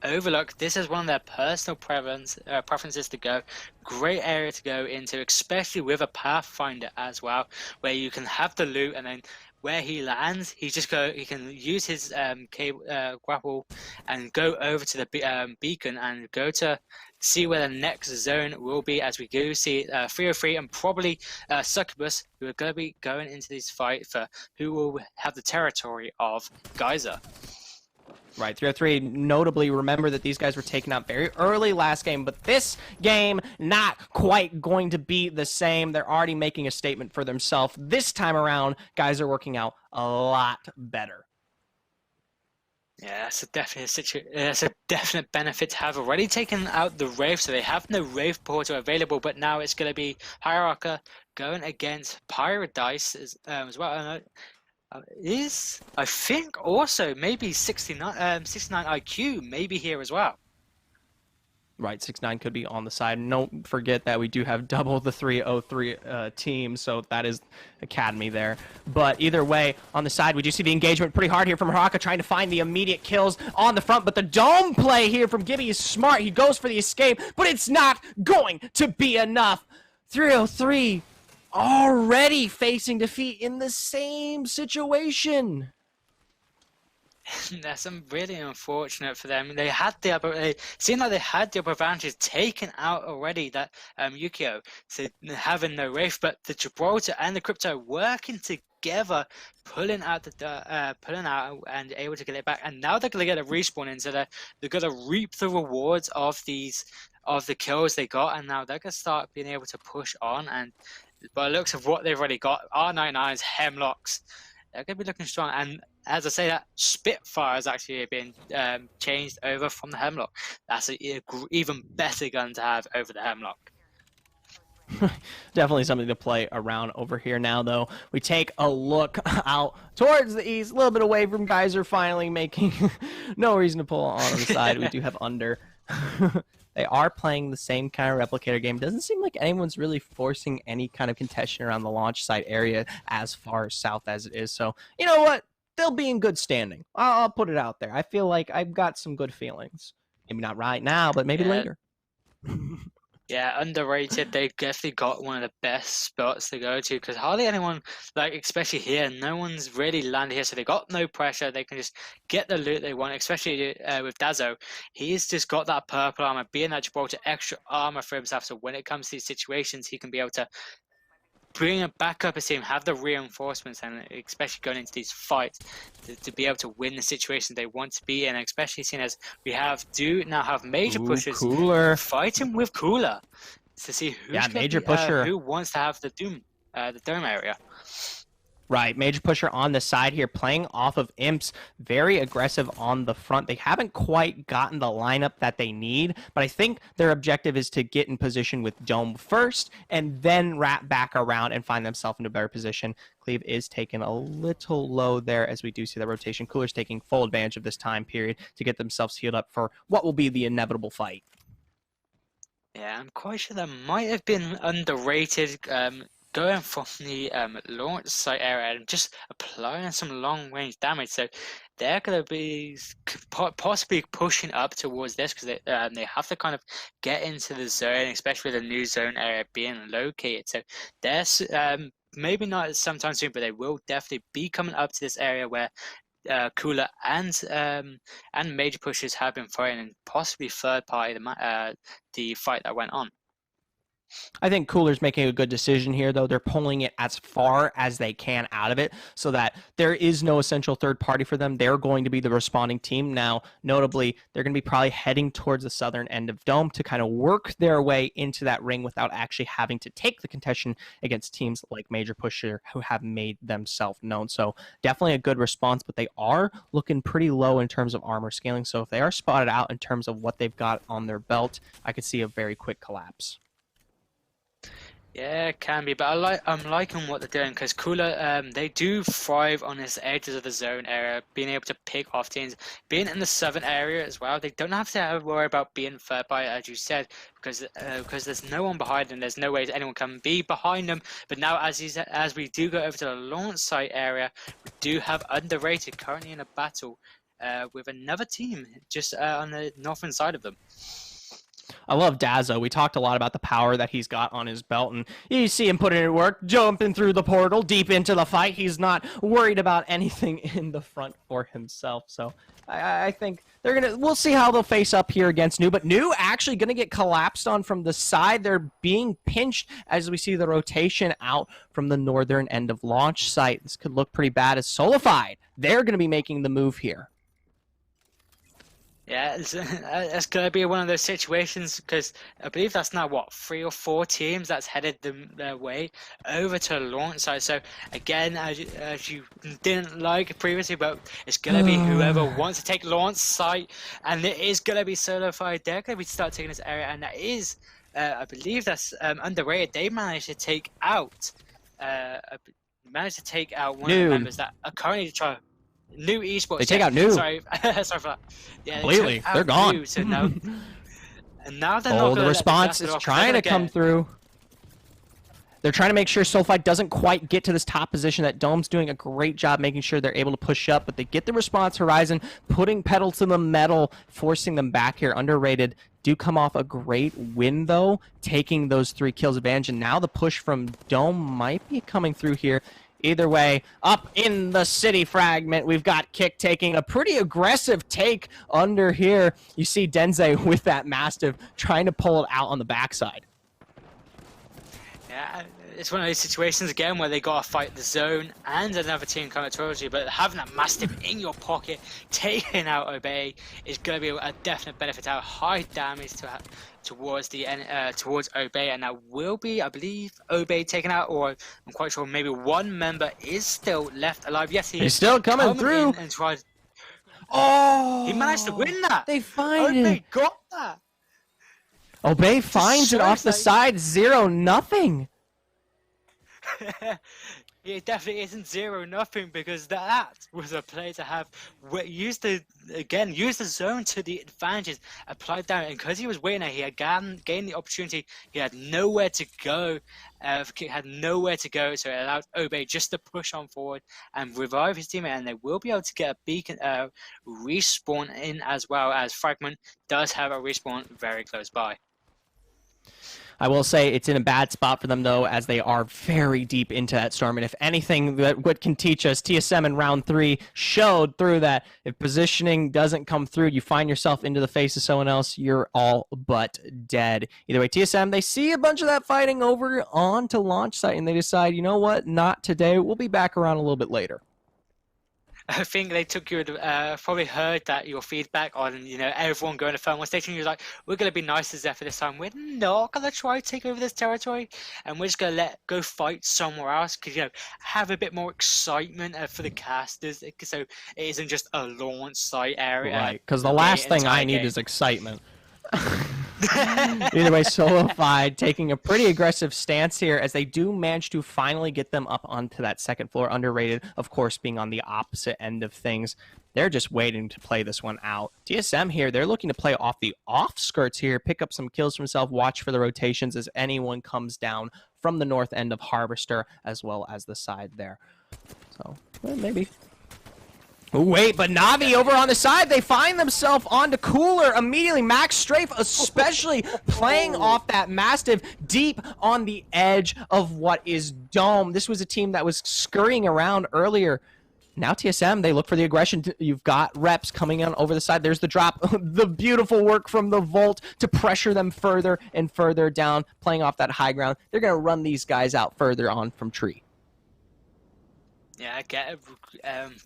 Overlook. This is one of their personal preferences to go. Great area to go into, especially with a Pathfinder as well, where you can have the loot, and then where he lands, he can use his cable grapple and go over to the beacon and go to see where the next zone will be. As we do see 303 and probably Succubus, who are going to be going into this fight for who will have the territory of Geyser. Right, 303, notably remember that these guys were taken out very early last game, but this game not quite going to be the same. They're already making a statement for themselves. This time around, guys are working out a lot better. Yeah, that's a definite benefit to have already taken out the Wraith, so they have no Wraith portal available, but now it's going to be Hierarcha going against Paradise as well. I think also maybe 69 IQ maybe here as well. Right, 6-9 could be on the side. Don't forget that we do have double the 303 team, so that is Academy there. But either way, on the side, we do see the engagement pretty hard here from Hierarcha, trying to find the immediate kills on the front. But the dome play here from Gibby is smart. He goes for the escape, but it's not going to be enough. 303 already facing defeat in the same situation. That's really unfortunate for them. They had it seemed like they had the upper advantage taken out already. That Yukio, so having no Wraith, but the Gibraltar and the Crypto working together, pulling out and able to get it back. And now they're going to get a respawn in, so they're going to reap the rewards of the kills they got, and now they're going to start being able to push on. And by the looks of what they've already got, R99s, Hemlocks, they're going to be looking strong. And as I say, that Spitfire has actually been changed over from the Hemlock. That's an even better gun to have over the Hemlock. Definitely something to play around over here now, though. We take a look out towards the east, a little bit away from Geyser, finally making no reason to pull on the side. We do have Under. They are playing the same kind of replicator game. Doesn't seem like anyone's really forcing any kind of contention around the launch site area as far south as it is. So, you know what? They'll be in good standing. I'll put it out there. I feel like I've got some good feelings. Maybe not right now, but maybe later. Yeah, underrated. They definitely got one of the best spots to go to, because hardly anyone, like especially here, no one's really landed here, so they got no pressure. They can just get the loot they want, especially with Dazzo. He's just got that purple armor, being that Gibraltar extra armor for himself, so when it comes to these situations, he can be able to bring it back up his team, have the reinforcements, and especially going into these fights to be able to win the situation they want to be in, especially seeing as we now have major pushers Cooler fighting with Cooler to see who's major pusher who wants to have the dome area. Right, major pusher on the side here, playing off of Imps, very aggressive on the front. They haven't quite gotten the lineup that they need, but I think their objective is to get in position with Dome first and then wrap back around and find themselves in a better position. Cleve is taken a little low there as we do see the rotation. Cooler's taking full advantage of this time period to get themselves healed up for what will be the inevitable fight. Yeah, I'm quite sure that might have been underrated. Going from the launch site area and just applying some long range damage, so they're going to be possibly pushing up towards this, because they have to kind of get into the zone, especially the new zone area being located. So there's maybe not sometime soon, but they will definitely be coming up to this area where Cooler and major pushers have been fighting, and possibly third party the fight that went on. I think Cooler's making a good decision here, though. They're pulling it as far as they can out of it so that there is no essential third party for them. They're going to be the responding team. Now, notably, they're going to be probably heading towards the southern end of Dome to kind of work their way into that ring without actually having to take the contention against teams like Major Pusher who have made themselves known. So definitely a good response, but they are looking pretty low in terms of armor scaling. So if they are spotted out in terms of what they've got on their belt, I could see a very quick collapse. Yeah, it can be, but I'm liking what they're doing, because Cooler, they do thrive on this edges of the zone area, being able to pick off teams, being in the southern area as well. They don't have to worry about being third by, as you said, because there's no one behind them. There's no way anyone can be behind them. But now, as we do go over to the launch site area, we do have Underrated currently in a battle with another team just on the northern side of them. I love Dazzo. We talked a lot about the power that he's got on his belt, and you see him putting it to work, jumping through the portal, deep into the fight. He's not worried about anything in the front for himself. So I think we'll see how they'll face up here against New, but New actually gonna get collapsed on from the side. They're being pinched as we see the rotation out from the northern end of launch site. This could look pretty bad as Solified. They're gonna be making the move here. Yeah, it's going to be one of those situations because I believe that's now, what, 3 or 4 teams that's headed their way over to the launch site. So, again, as you didn't like previously, but it's going to be whoever wants to take launch site, and it is going to be Solified. They're going to start taking this area, and that is, I believe that's underrated. They managed to take out one of the members that are currently trying. New esports. They take out New. Sorry, sorry for that. Yeah, completely. They're gone. New, so now, and now they're not the response is trying to come through. They're trying to make sure Solified doesn't quite get to this top position. That Dome's doing a great job making sure they're able to push up, but they get the response. Horizon putting pedal to the metal, forcing them back here. Underrated do come off a great win, though, taking those 3 kills advantage, and now the push from Dome might be coming through here. Either way, up in the city fragment, we've got Kick taking a pretty aggressive take under here. You see Denze with that Mastiff trying to pull it out on the backside. Yeah, it's one of those situations again where they got to fight the zone and another team coming towards you, but having that Mastiff in your pocket, taking out Obey, is going to be a definite benefit. How high damage towards Obey, and that will be, I believe, Obey taken out, or I'm quite sure maybe one member is still left alive. Yes, he's still coming through. And tried. Oh, he managed to win that. They find Obey it. got that. Obey finds it off the side, 0-0. It definitely isn't 0-0 because that was a play to have use the zone to the advantages, applied down, and because he was waiting, he had gained the opportunity. He had nowhere to go. So it allowed Obey just to push on forward and revive his teammate, and they will be able to get a beacon respawn in, as well as Fragment does have a respawn very close by. I will say it's in a bad spot for them, though, as they are very deep into that storm. And if anything, what can teach us, TSM in round 3 showed through that if positioning doesn't come through, you find yourself into the face of someone else, you're all but dead. Either way, TSM, they see a bunch of that fighting over onto launch site, and they decide, you know what, not today. We'll be back around a little bit later. I think they took you, probably heard that your feedback on, everyone going to thermal station. You're like, we're going to be nice to Zephyr this time. We're not going to try to take over this territory, and we're just going to go fight somewhere else because, have a bit more excitement for the casters. So it isn't just a launch site area. Right, because the last thing I need is excitement. Either way, Solified taking a pretty aggressive stance here as they do manage to finally get them up onto that second floor. Underrated, of course, being on the opposite end of things. They're just waiting to play this one out. TSM here, they're looking to play off the off-skirts here, pick up some kills for himself, watch for the rotations as anyone comes down from the north end of Harvester as well as the side there. So, well, maybe. Wait, but Na'Vi over on the side, they find themselves onto Cooler immediately. Max Strafe especially playing off that Mastiff deep on the edge of what is Dome. This was a team that was scurrying around earlier. Now TSM, they look for the aggression. You've got reps coming in over the side. There's the drop. The beautiful work from the Volt to pressure them further and further down, playing off that high ground. They're going to run these guys out further on from Tree. Yeah,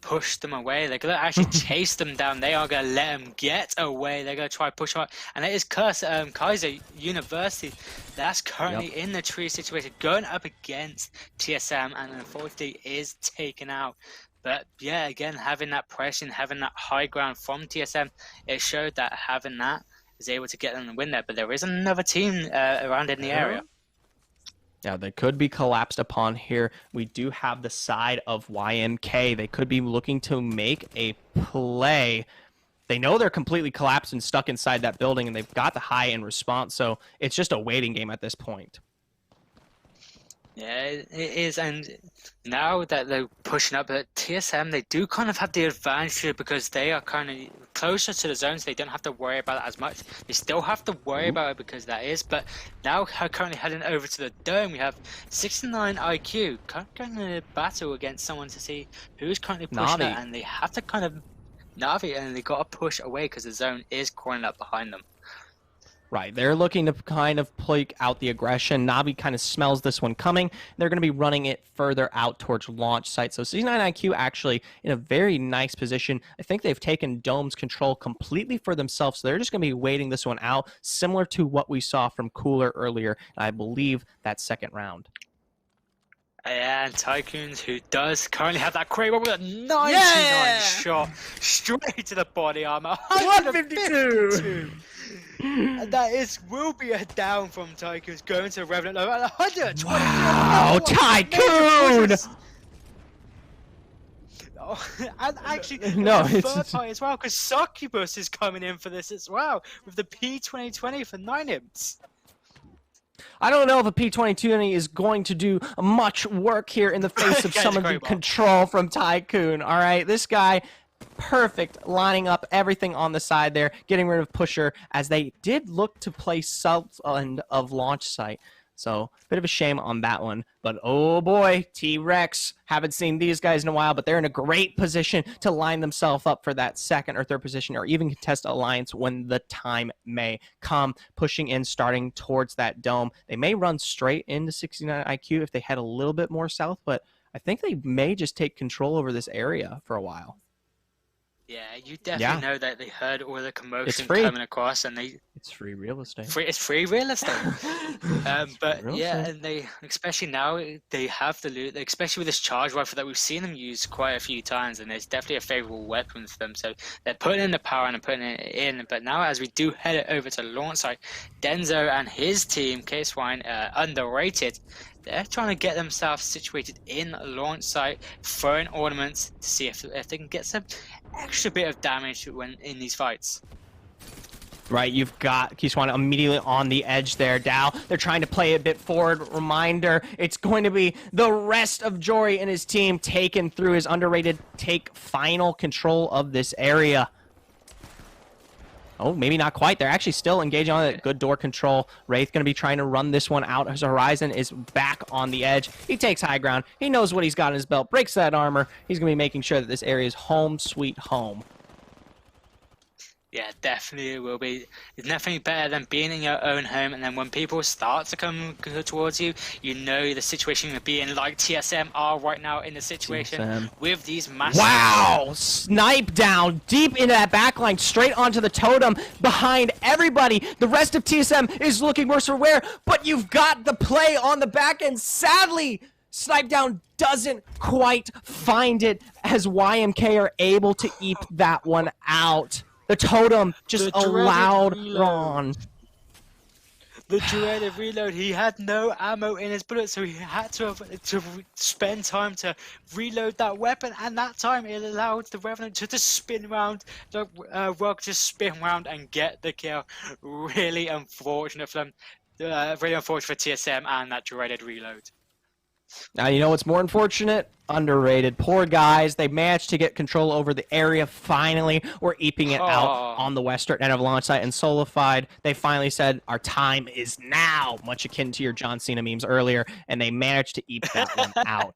push them away. They're going to actually chase them down. They are going to let them get away. They're going to try to push them out. And it is Kaiser University that's currently in the Tree situation, going up against TSM, and unfortunately is taken out. But yeah, again, having that pressure, having that high ground from TSM, it showed that having that is able to get them the win there. But there is another team around in the area. Yeah, they could be collapsed upon here. We do have the side of YMK. They could be looking to make a play. They know they're completely collapsed and stuck inside that building, and they've got the high in response, so it's just a waiting game at this point. Yeah, it is, and now that they're pushing up at TSM, they do kind of have the advantage here because they are kind of closer to the zones. They don't have to worry about it as much. They still have to worry Ooh. about it because that is, but now currently heading over to the dome, we have 69 IQ going in a battle against someone to see who's currently pushing it, Navi. and they have to kind of Navi, and they got to push away because the zone is crawling up behind them. Right, they're looking to kind of play out the aggression. Navi kind of smells this one coming. They're going to be running it further out towards launch site. So C9IQ actually in a very nice position. I think they've taken Dome's control completely for themselves. So they're just going to be waiting this one out, similar to what we saw from Cooler earlier. I believe that second round. And Tycoons, who does currently have that Kraber with a 99 shot straight to the body armor. 152! And that will be a down from Tycoons going to Revenant level at 100. Wow, Tycoon! Oh, and actually, no, the it's third fight as well, because Succubus is coming in for this as well with the P2020 for 9 imps. I don't know if a P2020 is going to do much work here in the face of some of the control from Tycoon. All right, this guy, perfect, lining up everything on the side there, getting rid of Pusher, as they did look to play south end of launch site. So, bit of a shame on that one. But, oh boy, T-Rex, haven't seen these guys in a while, but they're in a great position to line themselves up for that second or third position, or even contest Alliance when the time may come. Pushing in, starting towards that dome. They may run straight into 69 IQ if they head a little bit more south, but I think they may just take control over this area for a while. Yeah, you definitely know that they heard all the commotion free. coming across, and it's free real estate. It's free real estate. But real yeah, estate. and they, especially now, they have the loot, especially with this charge rifle that we've seen them use quite a few times, and it's definitely a favorable weapon for them. So they're putting in the power and putting it in. But now, as we do head it over to launch site, Denzo and his team, K-Swine, underrated. They're trying to get themselves situated in launch site, throwing ornaments to see if they can get some extra bit of damage when in these fights. Right, you've got K-Swine immediately on the edge there. Dow, they're trying to play a bit forward. Reminder, it's going to be the rest of Jory and his team taken through his underrated take final control of this area. Oh, maybe not quite. They're actually still engaging on it. Good door control. Wraith going to be trying to run this one out. His Horizon is back on the edge. He takes high ground. He knows what he's got in his belt. Breaks that armor. He's going to be making sure that this area is home sweet home. Yeah, definitely it will be. It's definitely better than being in your own home, and then when people start to come towards you, you know the situation you'll be in, like TSM are right now in the situation TSM. with these massive... Wow! Snipe down deep into that backline, straight onto the totem, behind everybody. The rest of TSM is looking worse for wear, but you've got the play on the back end. Sadly, Snipe down doesn't quite find it, as YMK are able to eke that one out. The totem just allowed Ron. The dreaded reload. He had no ammo in his bullet, so he had to spend time to reload that weapon, and that time it allowed the Revenant to just spin around, the Rogue just spin around and get the kill. Really unfortunate for them. Really unfortunate for TSM and that dreaded reload. Now, you know what's more unfortunate? Underrated. Poor guys. They managed to get control over the area finally. We're eeping it out on the western end of launch site and Solidified. They finally said, our time is now, much akin to your John Cena memes earlier, and they managed to eep that one out.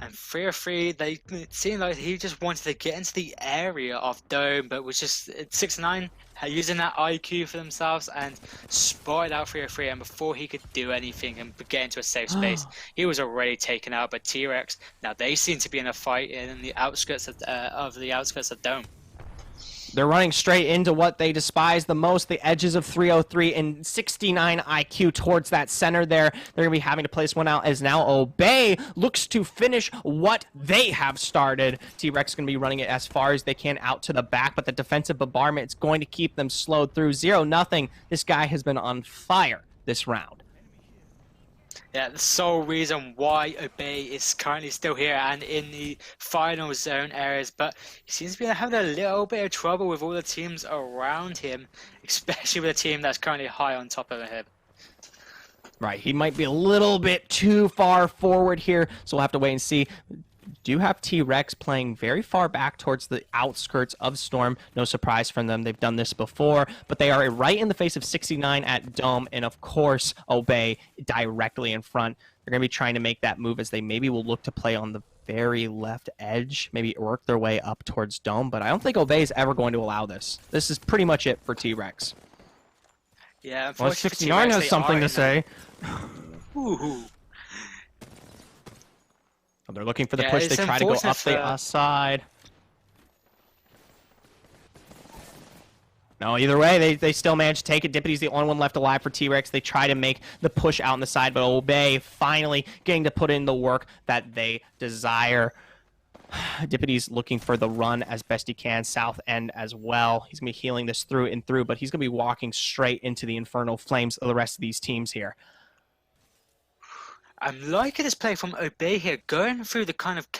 And 303, it seemed like he just wanted to get into the area of Dome, but was just 6-9 using that IQ for themselves and spotted out 303. And before he could do anything and get into a safe space, he was already taken out by T-Rex. Now they seem to be in a fight in the outskirts of Dome. They're running straight into what they despise the most, the edges of 303 and 69 IQ towards that center there. They're going to be having to place one out as now Obey looks to finish what they have started. T-Rex is going to be running it as far as they can out to the back, but the defensive bombardment is going to keep them slowed through 0-0. This guy has been on fire this round. Yeah, the sole reason why Obey is currently still here and in the final zone areas, but he seems to be having a little bit of trouble with all the teams around him, especially with a team that's currently high on top of him. Right, he might be a little bit too far forward here, so we'll have to wait and see. Do have T-Rex playing very far back towards the outskirts of Storm. No surprise from them. They've done this before, but they are right in the face of 69 at Dome, and of course, Obey directly in front. They're going to be trying to make that move as they maybe will look to play on the very left edge, maybe work their way up towards Dome, but I don't think Obey is ever going to allow this. This is pretty much it for T-Rex. Yeah, Well, unfortunately, 69 T-Rex, has they something are to in say. Ooh. Oh, they're looking for the Yeah, push. They it's try to go unfortunate up the side. No, either way, they still manage to take it. Dippity's the only one left alive for T-Rex. They try to make the push out on the side, but Obey finally getting to put in the work that they desire. Dippity's looking for the run as best he can, south end as well. He's going to be healing this through and through, but he's going to be walking straight into the Infernal Flames of the rest of these teams here. I'm liking this play from Obey here, going through the kind of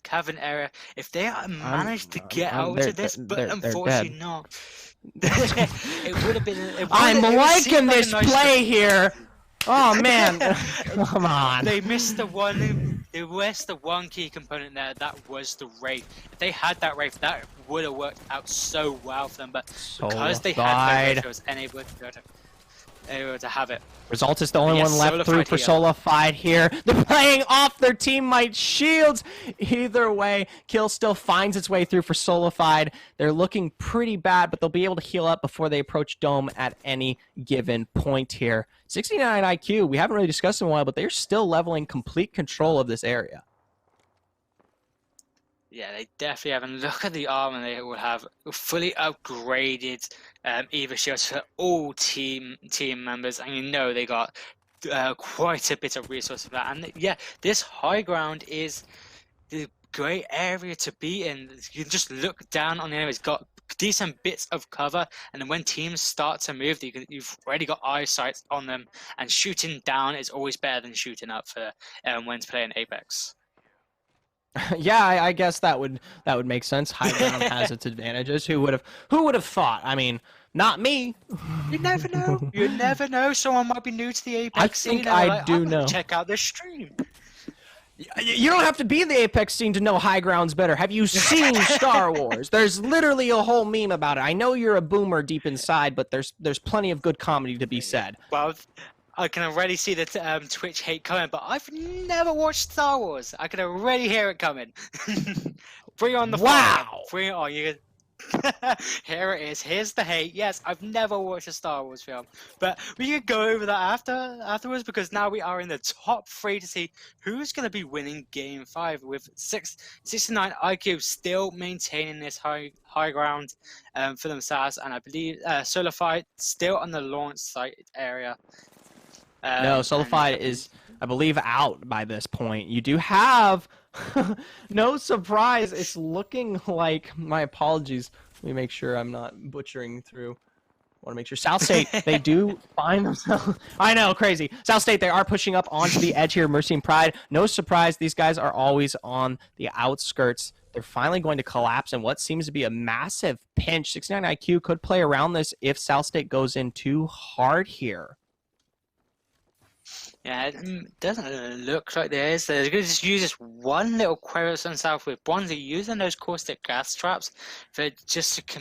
cavern area. If they managed to get out of this, but unfortunately not. It would have been. I'm liking this nice play here. Oh man, come on. They missed the one. They missed the one key component there. That was the Wraith. If they had that Wraith, that would have worked out so well for them. But because they had the Wraith, was unable to have it. Result is the only one left through for Solified here. They're playing off their teammate shields. Either way, kill still finds its way through for Solified. They're looking pretty bad, but they'll be able to heal up before they approach Dome at any given point here. 69 IQ, we haven't really discussed in a while, but they're still leveling complete control of this area. Yeah, they definitely have. And look at the armor they will have fully upgraded Eva shields for all team members, and you know they got quite a bit of resources for that. And yeah, this high ground is the great area to be in. You can just look down on the enemy. It's got decent bits of cover, and then when teams start to move, you've already got eyesight on them. And shooting down is always better than shooting up for when playing Apex. Yeah, I guess that would make sense. High ground has its advantages. Who would have thought? I mean, not me. You never know. You never know. Someone might be new to the Apex scene. I do know. Check out this stream. You don't have to be in the Apex scene to know high ground's better. Have you seen Star Wars? There's literally a whole meme about it. I know you're a boomer deep inside, but there's plenty of good comedy to be said. Well, I can already see the Twitch hate coming, but I've never watched Star Wars. I can already hear it coming. Bring on the fire. Bring it on. Here it is. Here's the hate. Yes, I've never watched a Star Wars film, but we can go over that afterwards because now we are in the top 3 to see who's going to be winning Game 5 with 69 IQ still maintaining this high ground for themselves, and I believe Solified still on the launch site area. No, Solified is, I believe, out by this point. You do have, no surprise, it's looking like, my apologies, let me make sure I'm not butchering through. I want to make sure. South State, they do find themselves, I know, crazy. South State, they are pushing up onto the edge here, Mercy and Pride. No surprise, these guys are always on the outskirts. They're finally going to collapse in what seems to be a massive pinch. 69 IQ could play around this if South State goes in too hard here. Yeah, it doesn't look like there is. They're going to just use this one little Queros on South with Bronzy using those caustic gas traps for just to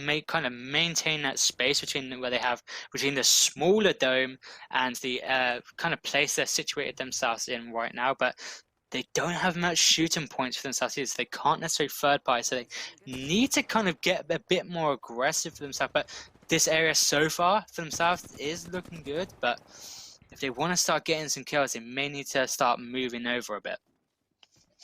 maintain that space between where they have between the smaller dome and the kind of place they're situated themselves in right now. But they don't have much shooting points for themselves either, so they can't necessarily third party. So they need to kind of get a bit more aggressive for themselves. But this area so far for themselves is looking good, but if they want to start getting some kills, they may need to start moving over a bit.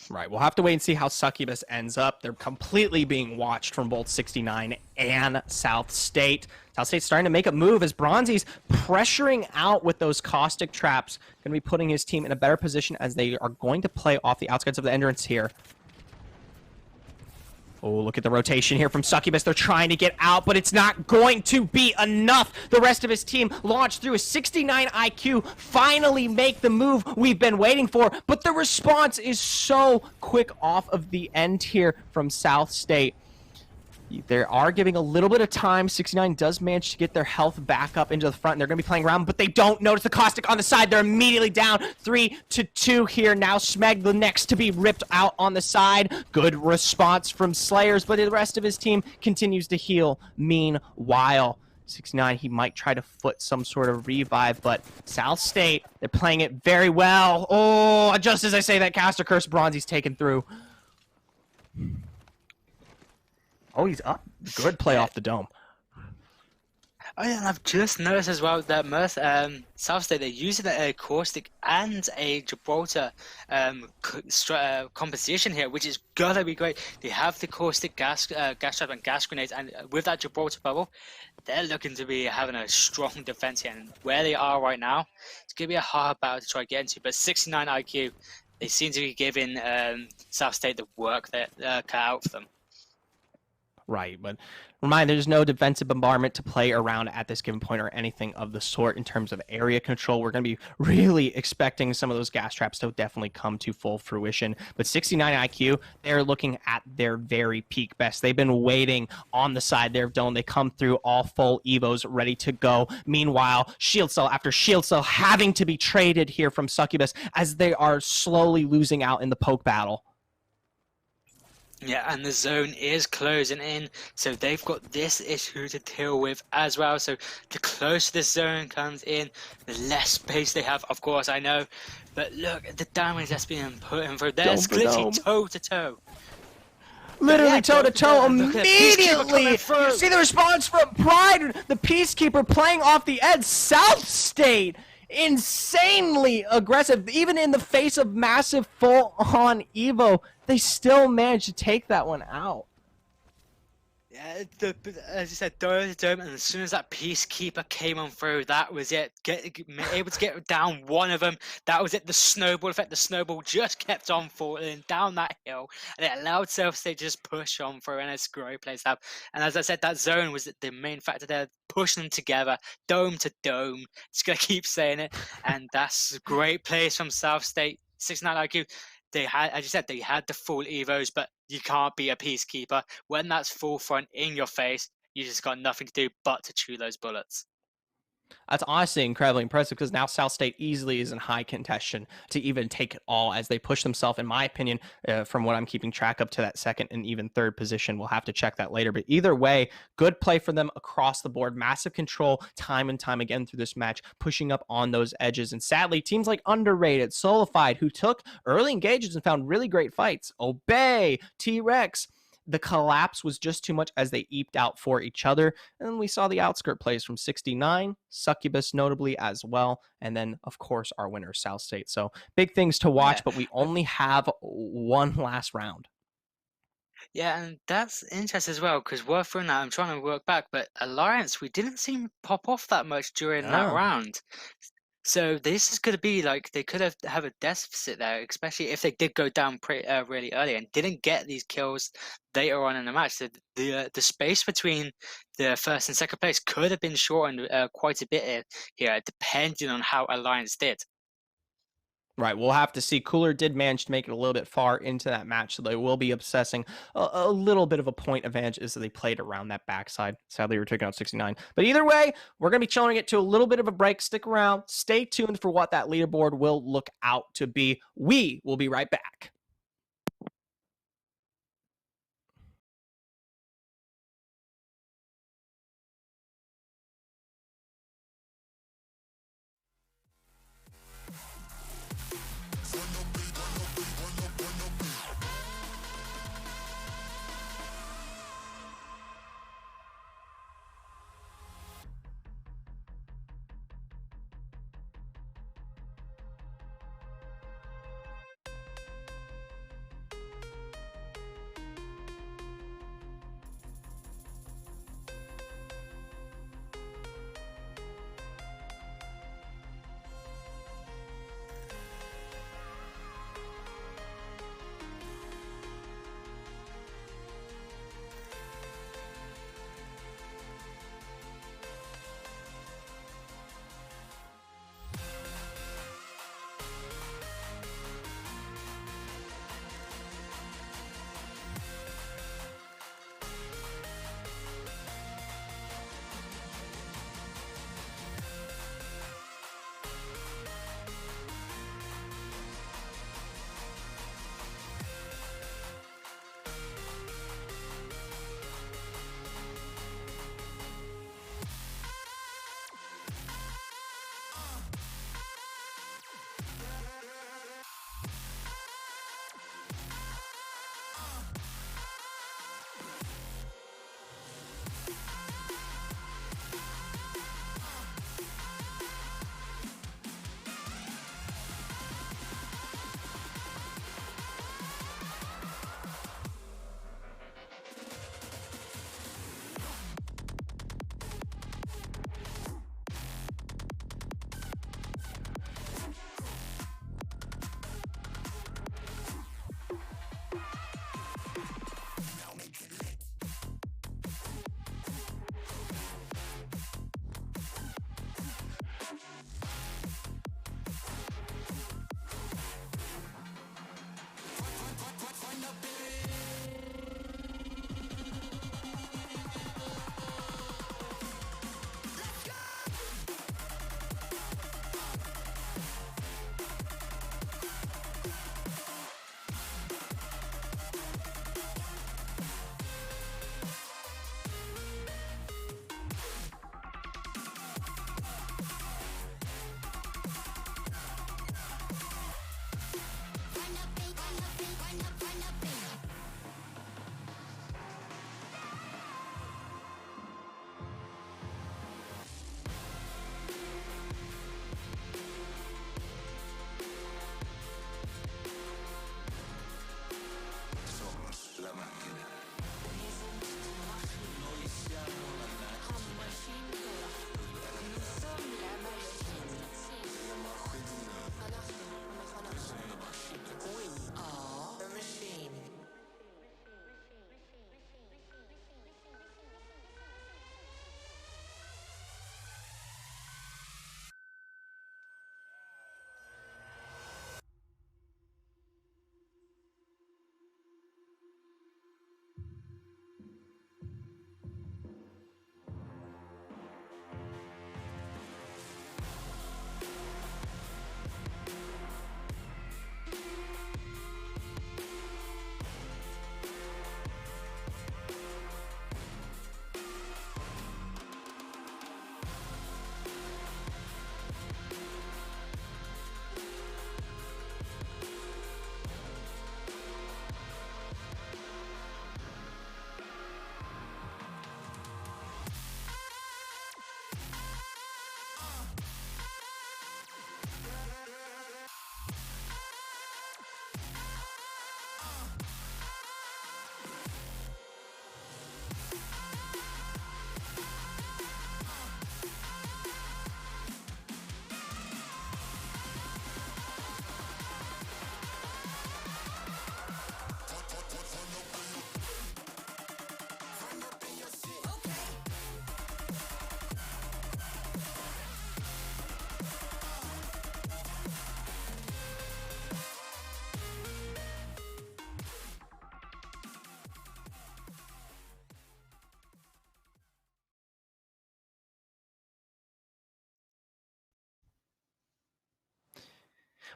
Right, we'll have to wait and see how Succubus ends up. They're completely being watched from both 69 and South State. South State's starting to make a move as Bronzy's pressuring out with those caustic traps. Going to be putting his team in a better position as they are going to play off the outskirts of the entrance here. Oh, look at the rotation here from Succubus. They're trying to get out, but it's not going to be enough. The rest of his team launched through a 69 IQ, finally make the move we've been waiting for, but the response is so quick off of the end here from South State. They are giving a little bit of time. 69 does manage to get their health back up into the front, and they're going to be playing around, but they don't notice the Caustic on the side. They're immediately down 3-2 here. Now Smeg, the next to be ripped out on the side. Good response from Slayers, but the rest of his team continues to heal. Meanwhile, 69, he might try to foot some sort of revive, but South State, they're playing it very well. Oh, just as I say that, Caster Curse Bronzy's taken through. Oh, he's up. Good play off the dome. Oh yeah, and I've just noticed as well that South State, they're using a caustic and a Gibraltar composition here, which is gonna be great. They have the caustic gas trap and gas grenades, and with that Gibraltar bubble, they're looking to be having a strong defense here. And where they are right now, it's gonna be a hard battle to try to get into. But 69 IQ, they seem to be giving South State the work that cut out for them. Right, but remind, there's no defensive bombardment to play around at this given point or anything of the sort in terms of area control. We're going to be really expecting some of those gas traps to definitely come to full fruition. But 69 IQ, they're looking at their very peak best. They've been waiting on the side there of Dome. They come through all full Evos ready to go. Meanwhile, Shield Cell after Shield Cell having to be traded here from Succubus as they are slowly losing out in the poke battle. Yeah, and the zone is closing in, so they've got this issue to deal with as well. So the closer this zone comes in, the less space they have, of course, I know. But look at the damage that's being put in for this, literally toe-to-toe. Literally toe-to-toe immediately. You see the response from Pride, the Peacekeeper playing off the edge. South State, insanely aggressive. Even in the face of massive full-on Evo, they still managed to take that one out. Yeah, as you said, dome, and as soon as that Peacekeeper came on through, that was it. Able to get down one of them. That was it. The snowball effect. The snowball just kept on falling down that hill, and it allowed South State to just push on through, and it's a great place to have. And as I said, that zone was the main factor there, pushing them together, dome to dome. Just gonna keep saying it, and that's a great place from South State. 69 IQ. They had, as you said, they had the full Evos, but you can't be a Peacekeeper. When that's full front in your face, you just got nothing to do but to chew those bullets. That's honestly incredibly impressive because now South State easily is in high contention to even take it all as they push themselves, in my opinion, from what I'm keeping track up to that second and even third position. We'll have to check that later. But either way, good play for them across the board. Massive control time and time again through this match, pushing up on those edges. And sadly, teams like Underrated, Solified, who took early engagements and found really great fights, Obey, T-Rex, the collapse was just too much as they eked out for each other. And then we saw the outskirt plays from 69, Succubus notably as well. And then, of course, our winner, South State. So big things to watch, but we only have one last round. Yeah, and that's interesting as well, because worth through now, I'm trying to work back, but Alliance, we didn't seem to pop off that much during that round. So this is going to be like, they could have a deficit there, especially if they did go down really early and didn't get these kills later on in the match. So the space between the first and second place could have been shortened quite a bit here, depending on how Alliance did. Right, we'll have to see. Cooler did manage to make it a little bit far into that match, so they will be obsessing a little bit of a point advantage as they played around that backside. Sadly, we're taking out 69. But either way, we're going to be showing it to a little bit of a break. Stick around. Stay tuned for what that leaderboard will look out to be. We will be right back.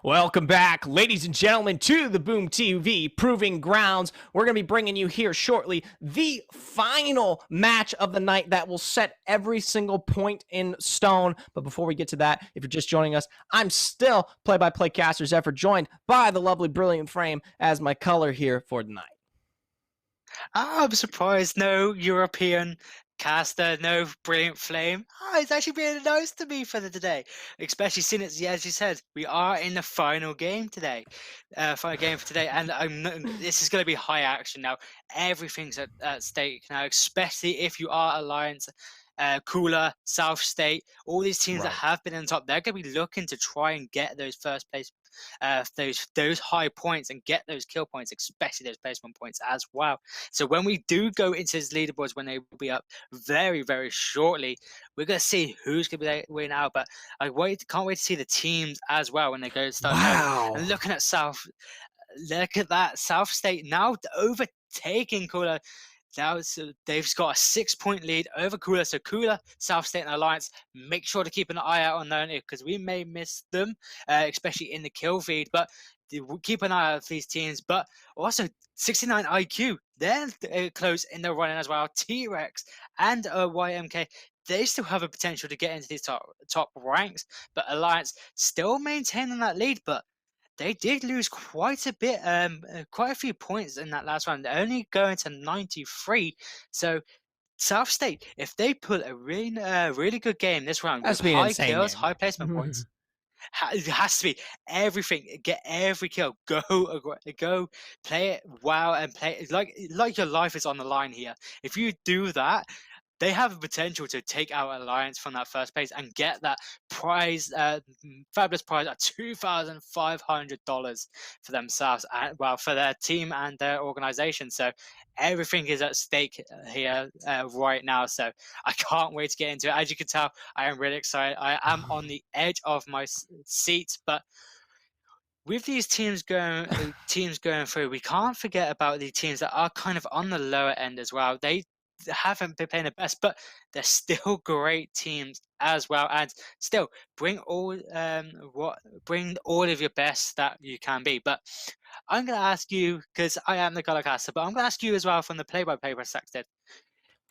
Welcome back, ladies and gentlemen, to the Boom TV Proving Grounds. We're going to be bringing you here shortly the final match of the night that will set every single point in stone. But before we get to that, if you're just joining us, I'm still play-by-play caster Zephyr, joined by the lovely Brilliant Frame as my color here for the night. I'm surprised no European caster, no Brilliant Flame. It's actually being nice to me for today, especially since, as you said, we are in the final game today. Final game for today, and this is going to be high action now. Everything's at stake now, especially if you are Alliance. Cooler, South State, all these teams that have been in the top, they're going to be looking to try and get those first place, those high points and get those kill points, especially those placement points as well. So when we do go into these leaderboards, when they will be up very, very shortly, we're going to see who's going to be winning out. But can't wait to see the teams as well when they go start. Wow! And look at that South State now overtaking Cooler. Now they've got a 6-point lead over Cooler. So Cooler, South State, and Alliance, make sure to keep an eye out on them because we may miss them, especially in the kill feed. But keep an eye out for these teams. But also 69 IQ, they're close in the running as well. T-Rex and YMK, they still have a potential to get into these top ranks. But Alliance still maintaining that lead, but they did lose quite a bit, quite a few points in that last round. They're only going to 93. So South State, if they put a really good game this round with high kills, high placement points, it has to be everything. Get every kill. Go play it wow and play it like your life is on the line here. If you do that, they have the potential to take out Alliance from that first place and get that prize, fabulous prize of $2,500 for themselves, for their team and their organization. So everything is at stake here right now. So I can't wait to get into it. As you can tell, I am really excited. I am on the edge of my seat, but with these teams going through, we can't forget about the teams that are kind of on the lower end as well. They haven't been playing the best, but they're still great teams as well. And still, bring all of your best that you can be. But I'm going to ask you, because I am the color caster, but I'm going to ask you as well from the play-by-play perspective.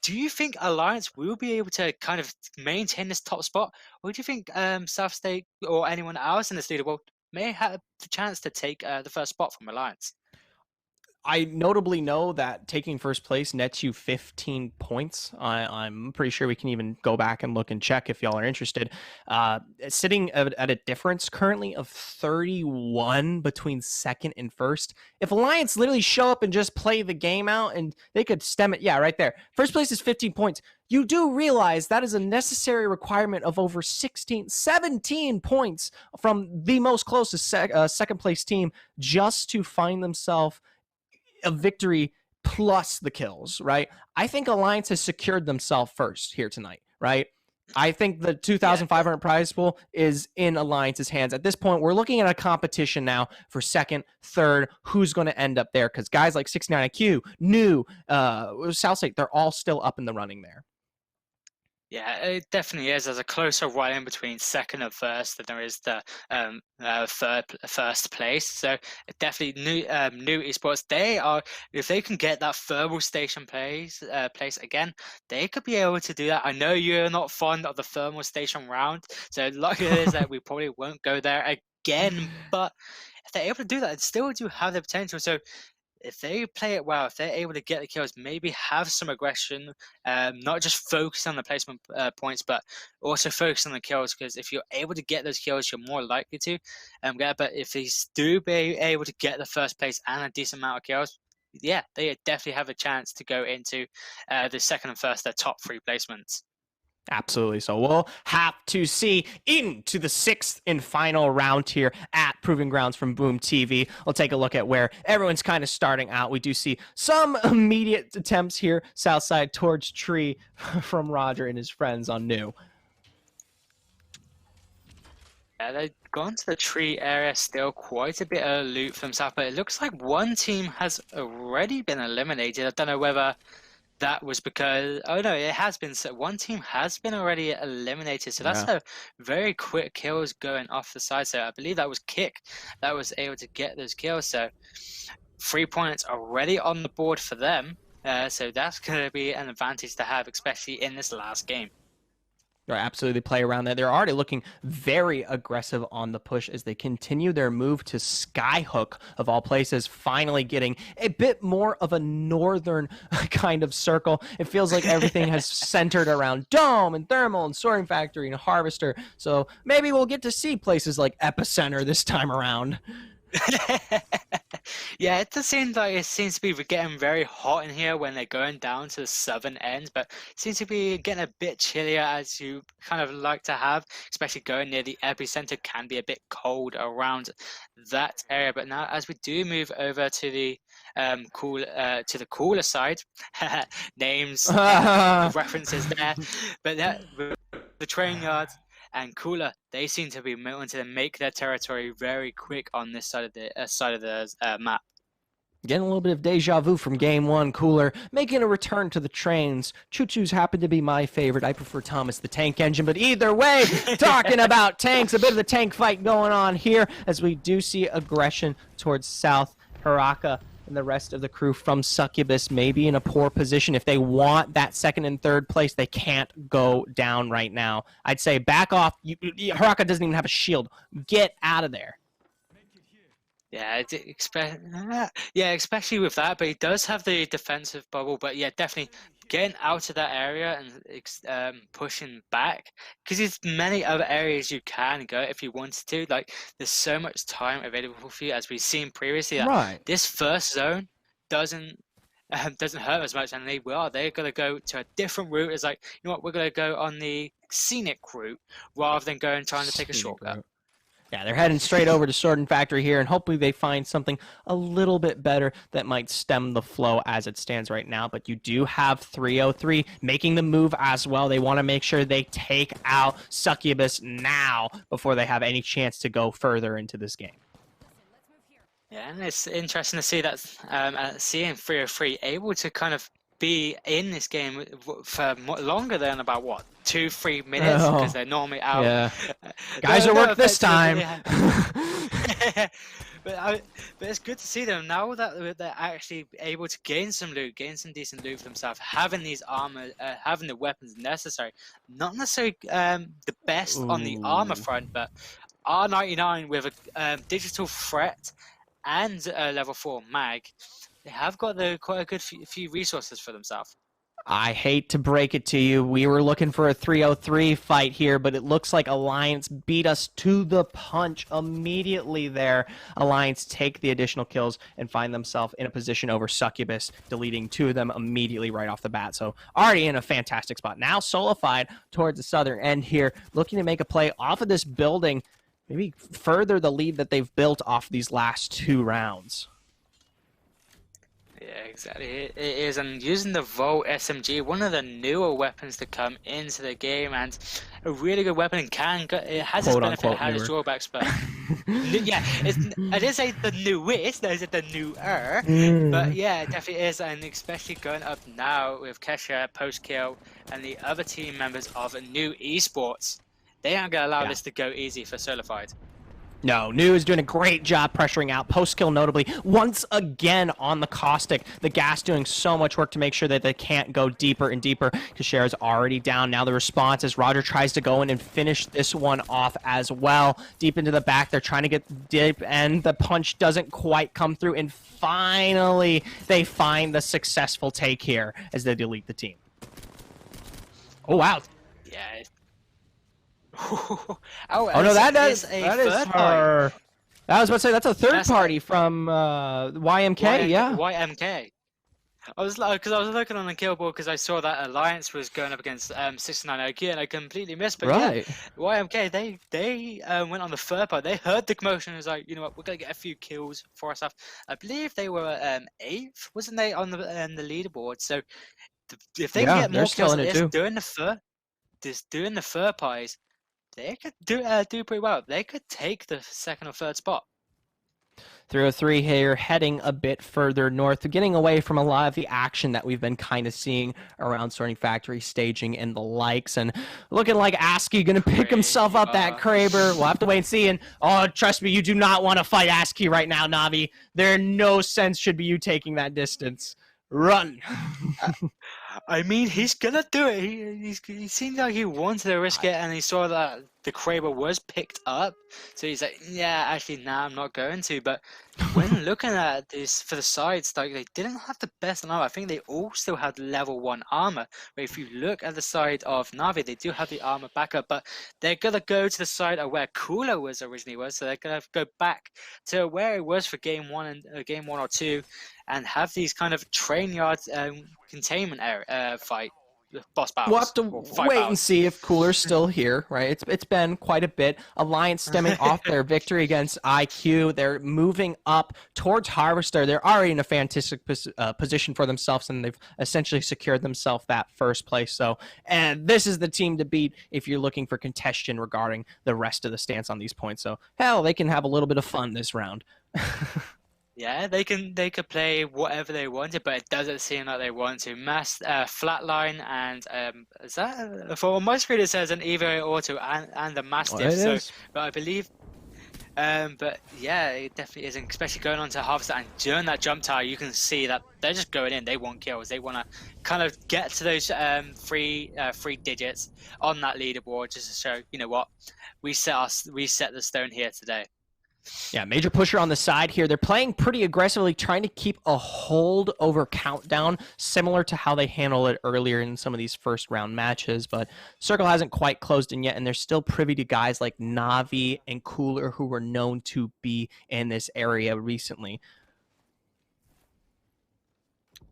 Do you think Alliance will be able to kind of maintain this top spot, or do you think South State or anyone else in this leaderboard may have the chance to take the first spot from Alliance? I notably know that taking first place nets you 15 points. I'm pretty sure we can even go back and look and check if y'all are interested. Sitting at a difference currently of 31 between second and first. If Alliance literally show up and just play the game out and they could stem it, yeah, right there. First place is 15 points. You do realize that is a necessary requirement of over 17 points from the most closest second place team just to find themselves a victory plus the kills, right? I think Alliance has secured themselves first here tonight, right? I think the 2,500 prize pool is in Alliance's hands. At this point, we're looking at a competition now for second, third, who's going to end up there, because guys like 69 IQ, New, South State, they're all still up in the running there. Yeah, it definitely is. There's a closer run in between second and first than there is the first place. So definitely new esports. They are, if they can get that thermal station place again, they could be able to do that. I know you're not fond of the thermal station round, so lucky it is that we probably won't go there again. But if they're able to do that, it still do have the potential. So if they play it well, if they're able to get the kills, maybe have some aggression, not just focus on the placement points, but also focus on the kills, because if you're able to get those kills, you're more likely to get. But if they do be able to get the first place and a decent amount of kills, yeah, they definitely have a chance to go into the second and first, their top 3 placements. Absolutely. So we'll have to see into the 6th and final round here at Proving Grounds from Boom TV. We'll take a look at where everyone's kind of starting out. We do see some immediate attempts here, Southside towards Tree from Roger and his friends on New. Yeah, they've gone to the tree area, still quite a bit of loot for themselves, but it looks like one team has already been eliminated. I don't know whether that was because, oh no, it has been, so one team has been already eliminated, so that's Yeah. a very quick kills going off the side. So I believe that was Kick that was able to get those kills. So 3 points already on the board for them. So that's going to be an advantage to have, especially in this last game. Right, absolutely play around that. They're already looking very aggressive on the push as they continue their move to Skyhook, of all places, finally getting a bit more of a northern kind of circle. It feels like everything has centered around Dome and Thermal and Sorting Factory and Harvester. So maybe we'll get to see places like Epicenter this time around. Yeah, it does seem like it seems to be getting very hot in here when they're going down to the southern end, but it seems to be getting a bit chillier as you kind of like to have, especially going near the epicenter can be a bit cold around that area. But now, as we do move over to the cooler side, names, references there, but the train yards and Cooler, they seem to be wanting to make their territory very quick on this side of the map. Getting a little bit of deja vu from game one. Cooler making a return to the trains. Choo-choos happen to be my favorite. I prefer Thomas the Tank Engine, but either way, talking about tanks, a bit of the tank fight going on here as we do see aggression towards South. Haraka and the rest of the crew from Succubus may be in a poor position. If they want that second and third place, they can't go down right now. I'd say back off. Haraka doesn't even have a shield. Get out of there. Yeah, especially with that, but he does have the defensive bubble. But yeah, definitely getting out of that area and pushing back, because there's many other areas you can go if you wanted to. Like, there's so much time available for you, as we've seen previously. That Right. This first zone doesn't hurt as much, and they're gonna go to a different route. It's like, you know what, we're gonna go on the scenic route rather than going trying to take a shortcut. Yeah, they're heading straight over to Sorting Factory here, and hopefully they find something a little bit better that might stem the flow as it stands right now. But you do have 303 making the move as well. They want to make sure they take out Succubus now before they have any chance to go further into this game. Yeah, and it's interesting to see that seeing 303 able to kind of be in this game for longer than about, what, 2-3 minutes, because they're normally out. Yeah. Guys are work this time. But it's good to see them now that they're actually able to gain some decent loot for themselves, having these armor, having the weapons necessary. Not necessarily the best on the armor front, but R99 with a digital threat and a level 4 mag, they have got quite a good few resources for themselves. I hate to break it to you. We were looking for a 303 fight here, but it looks like Alliance beat us to the punch immediately there. Alliance take the additional kills and find themselves in a position over Succubus, deleting 2 of them immediately right off the bat. So already in a fantastic spot. Now Solified towards the southern end here, looking to make a play off of this building, maybe further the lead that they've built off these last 2 rounds. Yeah, exactly. It is, and using the Volt SMG, one of the newer weapons to come into the game, and a really good weapon. It has its benefit, it has its drawbacks, but yeah, I didn't say the newest, I said the newer, but yeah, it definitely is, and especially going up now with Kesha, Postkill, and the other team members of New Esports. They aren't going to allow this to go easy for Solified. No, New is doing a great job pressuring out. Postkill notably, once again on the Caustic. The Gas doing so much work to make sure that they can't go deeper and deeper. Kashera's already down. Now the response as Roger tries to go in and finish this one off as well. Deep into the back, they're trying to get deep, and the punch doesn't quite come through. And finally, they find the successful take here as they delete the team. Oh, wow. Yeah. Oh no, that is her. I was about to say that's a third party from YMK. Yeah. YMK. I was looking on the kill board because I saw that Alliance was going up against 69 OK, and I completely missed. But yeah, YMK, they went on the third part. They heard the commotion and was like, you know what, we're gonna get a few kills for ourselves. I believe they were 8th, wasn't they, on the leaderboard? So if they can get more kills like this doing the third parties, they could do pretty well. They could take the second or third spot. 303 here, heading a bit further north, getting away from a lot of the action that we've been kind of seeing around Sorting Factory, staging, and the likes. And looking like ASCII going to pick himself up that Kraber. We'll have to wait and see. And oh, trust me, you do not want to fight ASCII right now, Navi. There no sense should be you taking that distance. Run. I mean, he's gonna do it. He seemed like he wanted to risk it, and he saw that the Kraber was picked up. So he's like, yeah, actually, nah, I'm not going to. But when looking at this for the sides, like they didn't have the best armor. I think they all still had level 1 armor. But if you look at the side of Na'Vi, they do have the armor backup. But they're gonna go to the side of where Cooler was originally. So they're gonna go back to where it was for game 1 and game 1 or 2. And have these kind of train yard containment area, fight boss battles. We'll have to wait and see if Cooler's still here, right? It's been quite a bit. Alliance stemming off their victory against IQ. They're moving up towards Harvester. They're already in a fantastic position for themselves, and they've essentially secured themselves that first place. So, and this is the team to beat if you're looking for contention regarding the rest of the stance on these points. So, hell, they can have a little bit of fun this round. Yeah, they could play whatever they wanted, but it doesn't seem like they want to. Mass Flatline and is that for my screen it says an Evo Auto and the Mastiff. But I believe, but yeah, it definitely isn't. Especially going on to Harvester and during that jump tower, you can see that they're just going in. They want kills. They want to kind of get to those three digits on that leaderboard just to show, you know what, we set the stone here today. Yeah, major pusher on the side here. They're playing pretty aggressively, trying to keep a hold over Countdown, similar to how they handled it earlier in some of these first round matches. But Circle hasn't quite closed in yet, and they're still privy to guys like Na'Vi and Cooler, who were known to be in this area recently.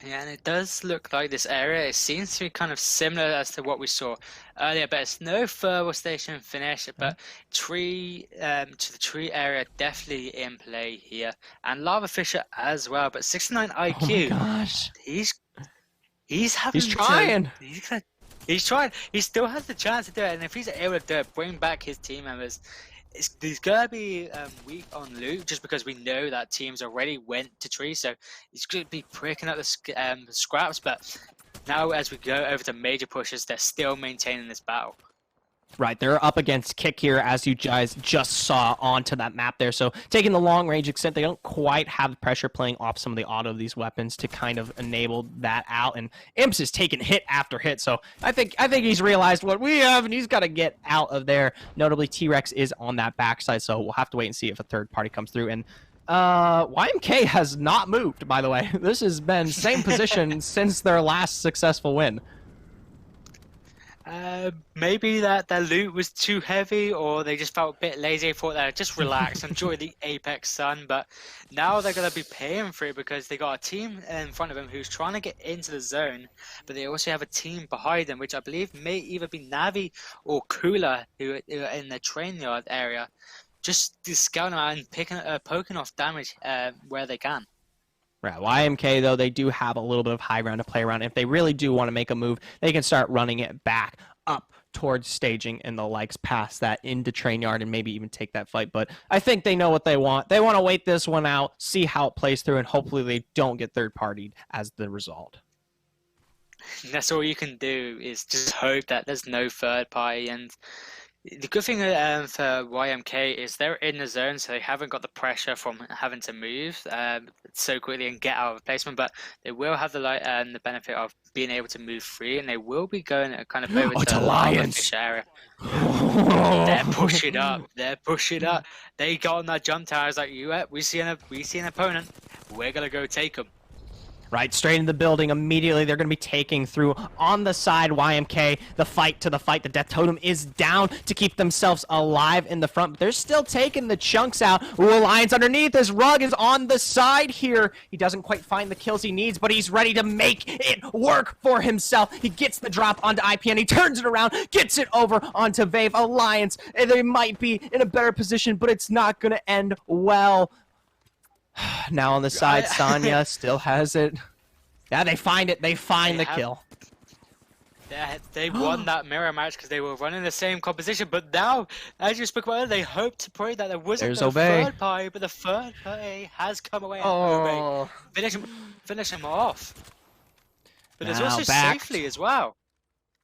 Yeah, and it does look like this area, it seems to be kind of similar as to what we saw earlier, but it's no Furbo Station finish, but to the tree area definitely in play here. And Lava Fisher as well, but 69 IQ. Oh my gosh. He's trying. He's trying. He still has the chance to do it, and if he's able to do it, bring back his team members. He's gonna be weak on loot just because we know that teams already went to tree, so he's gonna be pricking up the scraps. But now, as we go over to major pushes, they're still maintaining this battle. Right, they're up against Kick here, as you guys just saw onto that map there. So taking the long range extent, they don't quite have the pressure playing off some of the auto of these weapons to kind of enable that out. And Imps is taking hit after hit, so I think he's realized what we have, and he's got to get out of there. Notably, T-Rex is on that backside, so we'll have to wait and see if a third party comes through. And YMK has not moved, by the way. This has been same position since their last successful win. Maybe that their loot was too heavy, or they just felt a bit lazy. Thought they'd just relax, enjoy the Apex sun. But now they're gonna be paying for it because they got a team in front of them who's trying to get into the zone, but they also have a team behind them, which I believe may either be Na'Vi or Cooler, who are in the train yard area, just scouting around and poking off damage where they can. Right. YMK, though, they do have a little bit of high ground to play around. If they really do want to make a move, they can start running it back up towards staging and the likes past that into train yard and maybe even take that fight. But I think they know what they want. They want to wait this one out, see how it plays through, and hopefully they don't get third-partied as the result. That's all you can do is just hope that there's no third party. And the good thing for YMK is they're in the zone, so they haven't got the pressure from having to move so quickly and get out of placement. But they will have the benefit of being able to move free, and they will be going kind of over to the Alliance area. They're pushing up. They're pushing up. They got on that jump tower. I was like, we see an opponent. We're gonna go take them. Right, straight in the building immediately. They're going to be taking through on the side YMK. The fight to the fight. The Death Totem is down to keep themselves alive in the front, but they're still taking the chunks out. Ooh, Alliance underneath. This Rug is on the side here. He doesn't quite find the kills he needs, but he's ready to make it work for himself. He gets the drop onto IPN. He turns it around, gets it over onto Vave. Alliance, they might be in a better position, but it's not going to end well. Now on the side, Sonya still has it. Yeah, they find it. They find the kill. They won that mirror match because they were running the same composition. But now, as you spoke about earlier, they hoped to pray that there wasn't There's no Obey. third party, but the third party has come away and Obey Oh, finish him off. But there's now also back. Safely as well.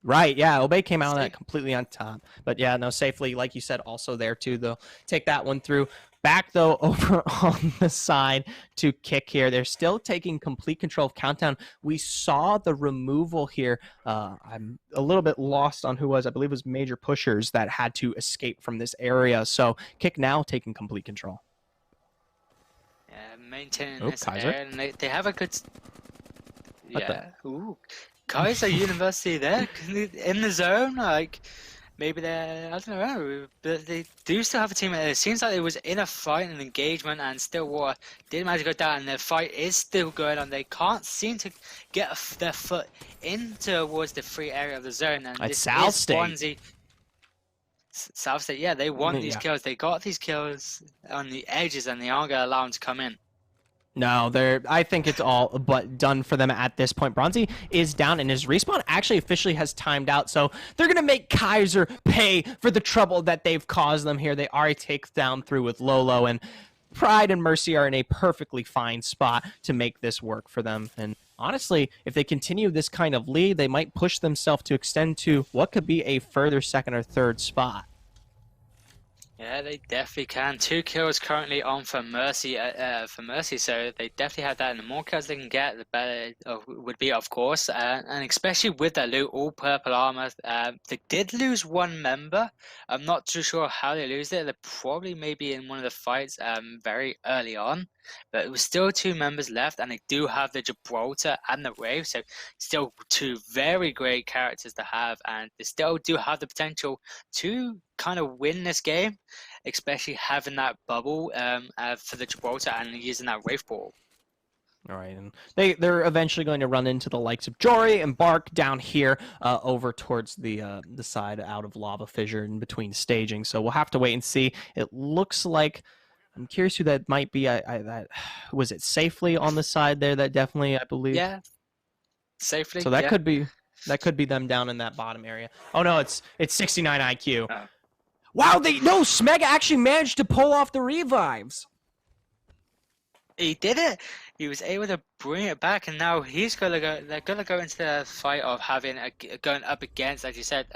Right, yeah, Obey came out on that Safe- completely on top. But yeah, no, Safely, like you said, also there too. They'll take that one through. Back though, over on the side to Kick here. They're still taking complete control of Countdown. We saw the removal here. I'm a little bit lost on who was. I believe it was Major Pushers that had to escape from this area. So Kick now taking complete control. Yeah, maintaining Oh, this Kaiser. area, and they have a good. What the- Yeah. Ooh, Kaiser University there in the zone. Like maybe they're, I don't know, but they do still have a team. It seems like it was in a fight and engagement, and Stillwater did manage to go down. And the fight is still going on. They can't seem to get their foot in towards the free area of the zone. And At this South is State. Swansea. South State, yeah, they want these Yeah. kills. They got these kills on the edges, and they aren't going to allow them to come in. No, I think it's all but done for them at this point. Bronzy is down, and his respawn actually officially has timed out. So they're going to make Kaiser pay for the trouble that they've caused them here. They already take down through with Lolo, and Pride and Mercy are in a perfectly fine spot to make this work for them. And honestly, if they continue this kind of lead, they might push themselves to extend to what could be a further second or third spot. Yeah, they definitely can. 2 kills currently on for Mercy, so they definitely have that. And the more kills they can get, the better it would be, of course. And especially with that loot, all purple armor. They did lose 1 member. I'm not too sure how they lose it. They're probably maybe in one of the fights very early on. But it was still 2 members left, and they do have the Gibraltar and the Wave, so still 2 very great characters to have, and they still do have the potential to kind of win this game, especially having that bubble for the Gibraltar and using that Wave Ball. All right, and they're eventually going to run into the likes of Jory and Bark down here over towards the side out of Lava Fissure in between staging. So we'll have to wait and see. It looks like I'm curious who that might be. That was it Safely on the side there. That definitely, I believe. Yeah, Safely. So that yeah. could be them down in that bottom area. Oh no, it's 69 IQ. Oh. Wow, Smeg actually managed to pull off the revives. He did it. He was able to bring it back, and now he's gonna go. They're gonna go into the fight of having going up against, as you said,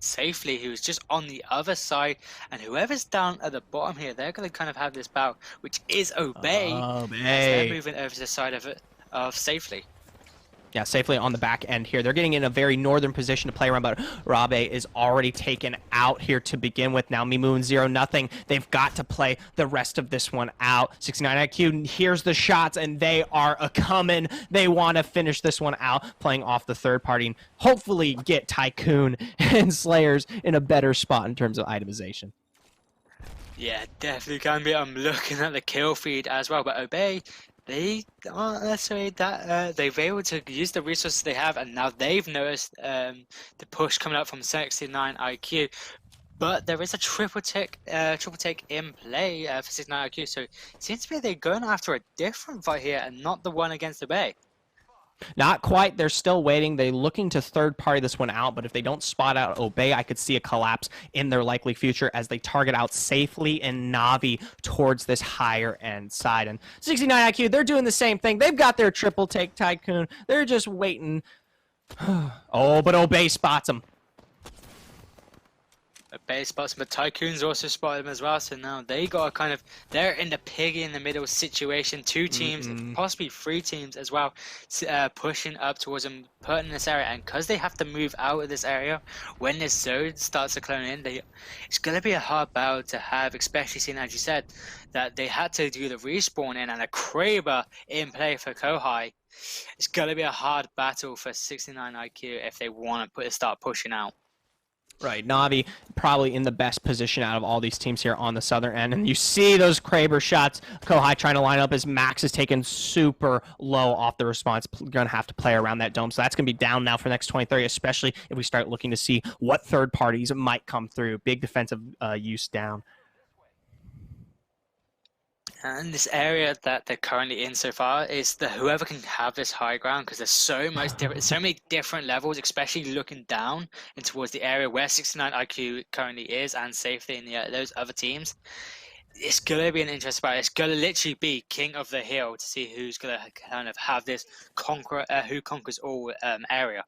Safely, who's just on the other side, and whoever's down at the bottom here, they're gonna kind of have this battle, which is Obey. As they're moving over to the side of Safely. Yeah, Safely on the back end here. They're getting in a very northern position to play around, but Rabe is already taken out here to begin with. Now Mimoon 0-0. They've got to play the rest of this one out. 69 IQ here's the shots, and they are a-coming. They want to finish this one out, playing off the third party, and hopefully get Tycoon and Slayers in a better spot in terms of itemization. Yeah, definitely can be. I'm looking at the kill feed as well, but Obey, they aren't necessarily that. They've been able to use the resources they have, and now they've noticed the push coming up from 69 IQ. But there is a triple take in play for 69 IQ, so it seems to be they're going after a different fight here and not the one against Obey. Not quite. They're still waiting. They're looking to third party this one out, but if they don't spot out Obey, I could see a collapse in their likely future as they target out Safely and Navi towards this higher end side. And 69 IQ, they're doing the same thing. They've got their triple take Tycoon. They're just waiting. Oh, but Obey spots them. Obey spots him, but Tycoon's also spotted him as well, so now they got they're in the piggy in the middle situation. 2 teams, possibly 3 teams as well, pushing up towards them, put in this area, and because they have to move out of this area, when this zone starts to clone in, it's going to be a hard battle to have, especially seeing, as you said, that they had to do the respawn in, and a Kraber in play for Kohai. It's going to be a hard battle for 69 IQ if they want to start pushing out. Right, Navi probably in the best position out of all these teams here on the southern end. And you see those Kraber shots. Kohai trying to line up as Max is taken super low off the response. Going to have to play around that dome. So that's going to be down now for the next 20-30, especially if we start looking to see what third parties might come through. Big defensive use down. And this area that they're currently in so far is the whoever can have this high ground, because there's so much different, so many different levels, especially looking down and towards the area where 69 IQ currently is and safely in those other teams. It's gonna be an interesting fight. It's gonna literally be king of the hill to see who's gonna kind of have this conquer, who conquers all area.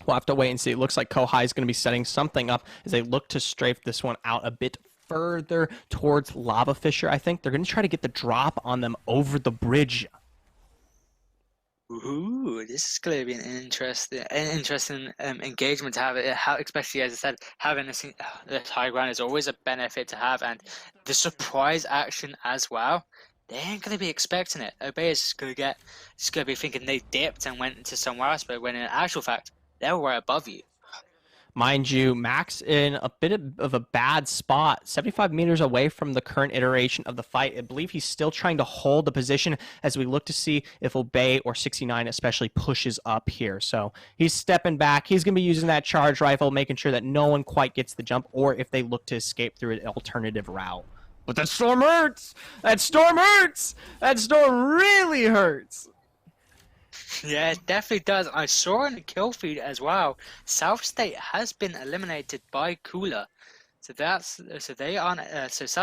We'll have to wait and see. It looks like Kohai is going to be setting something up as they look to strafe this one out a bit further towards Lava Fisher. I think they're going to try to get the drop on them over the bridge. Ooh, this is going to be an interesting engagement to have. Especially as I said, having this high ground is always a benefit to have, and the surprise action as well. They ain't going to be expecting it. Obey is going to be thinking they dipped and went into somewhere else, but when in actual fact, they were right above you. Mind you, Max in a bit of a bad spot, 75 meters away from the current iteration of the fight. I believe he's still trying to hold the position as we look to see if Obey or 69 especially pushes up here. So he's stepping back. He's going to be using that charge rifle, making sure that no one quite gets the jump, or if they look to escape through an alternative route. But that storm hurts! That storm hurts! That storm really hurts! Yeah, it definitely does. I saw in the kill feed as well. South State has been eliminated by Cooler, so South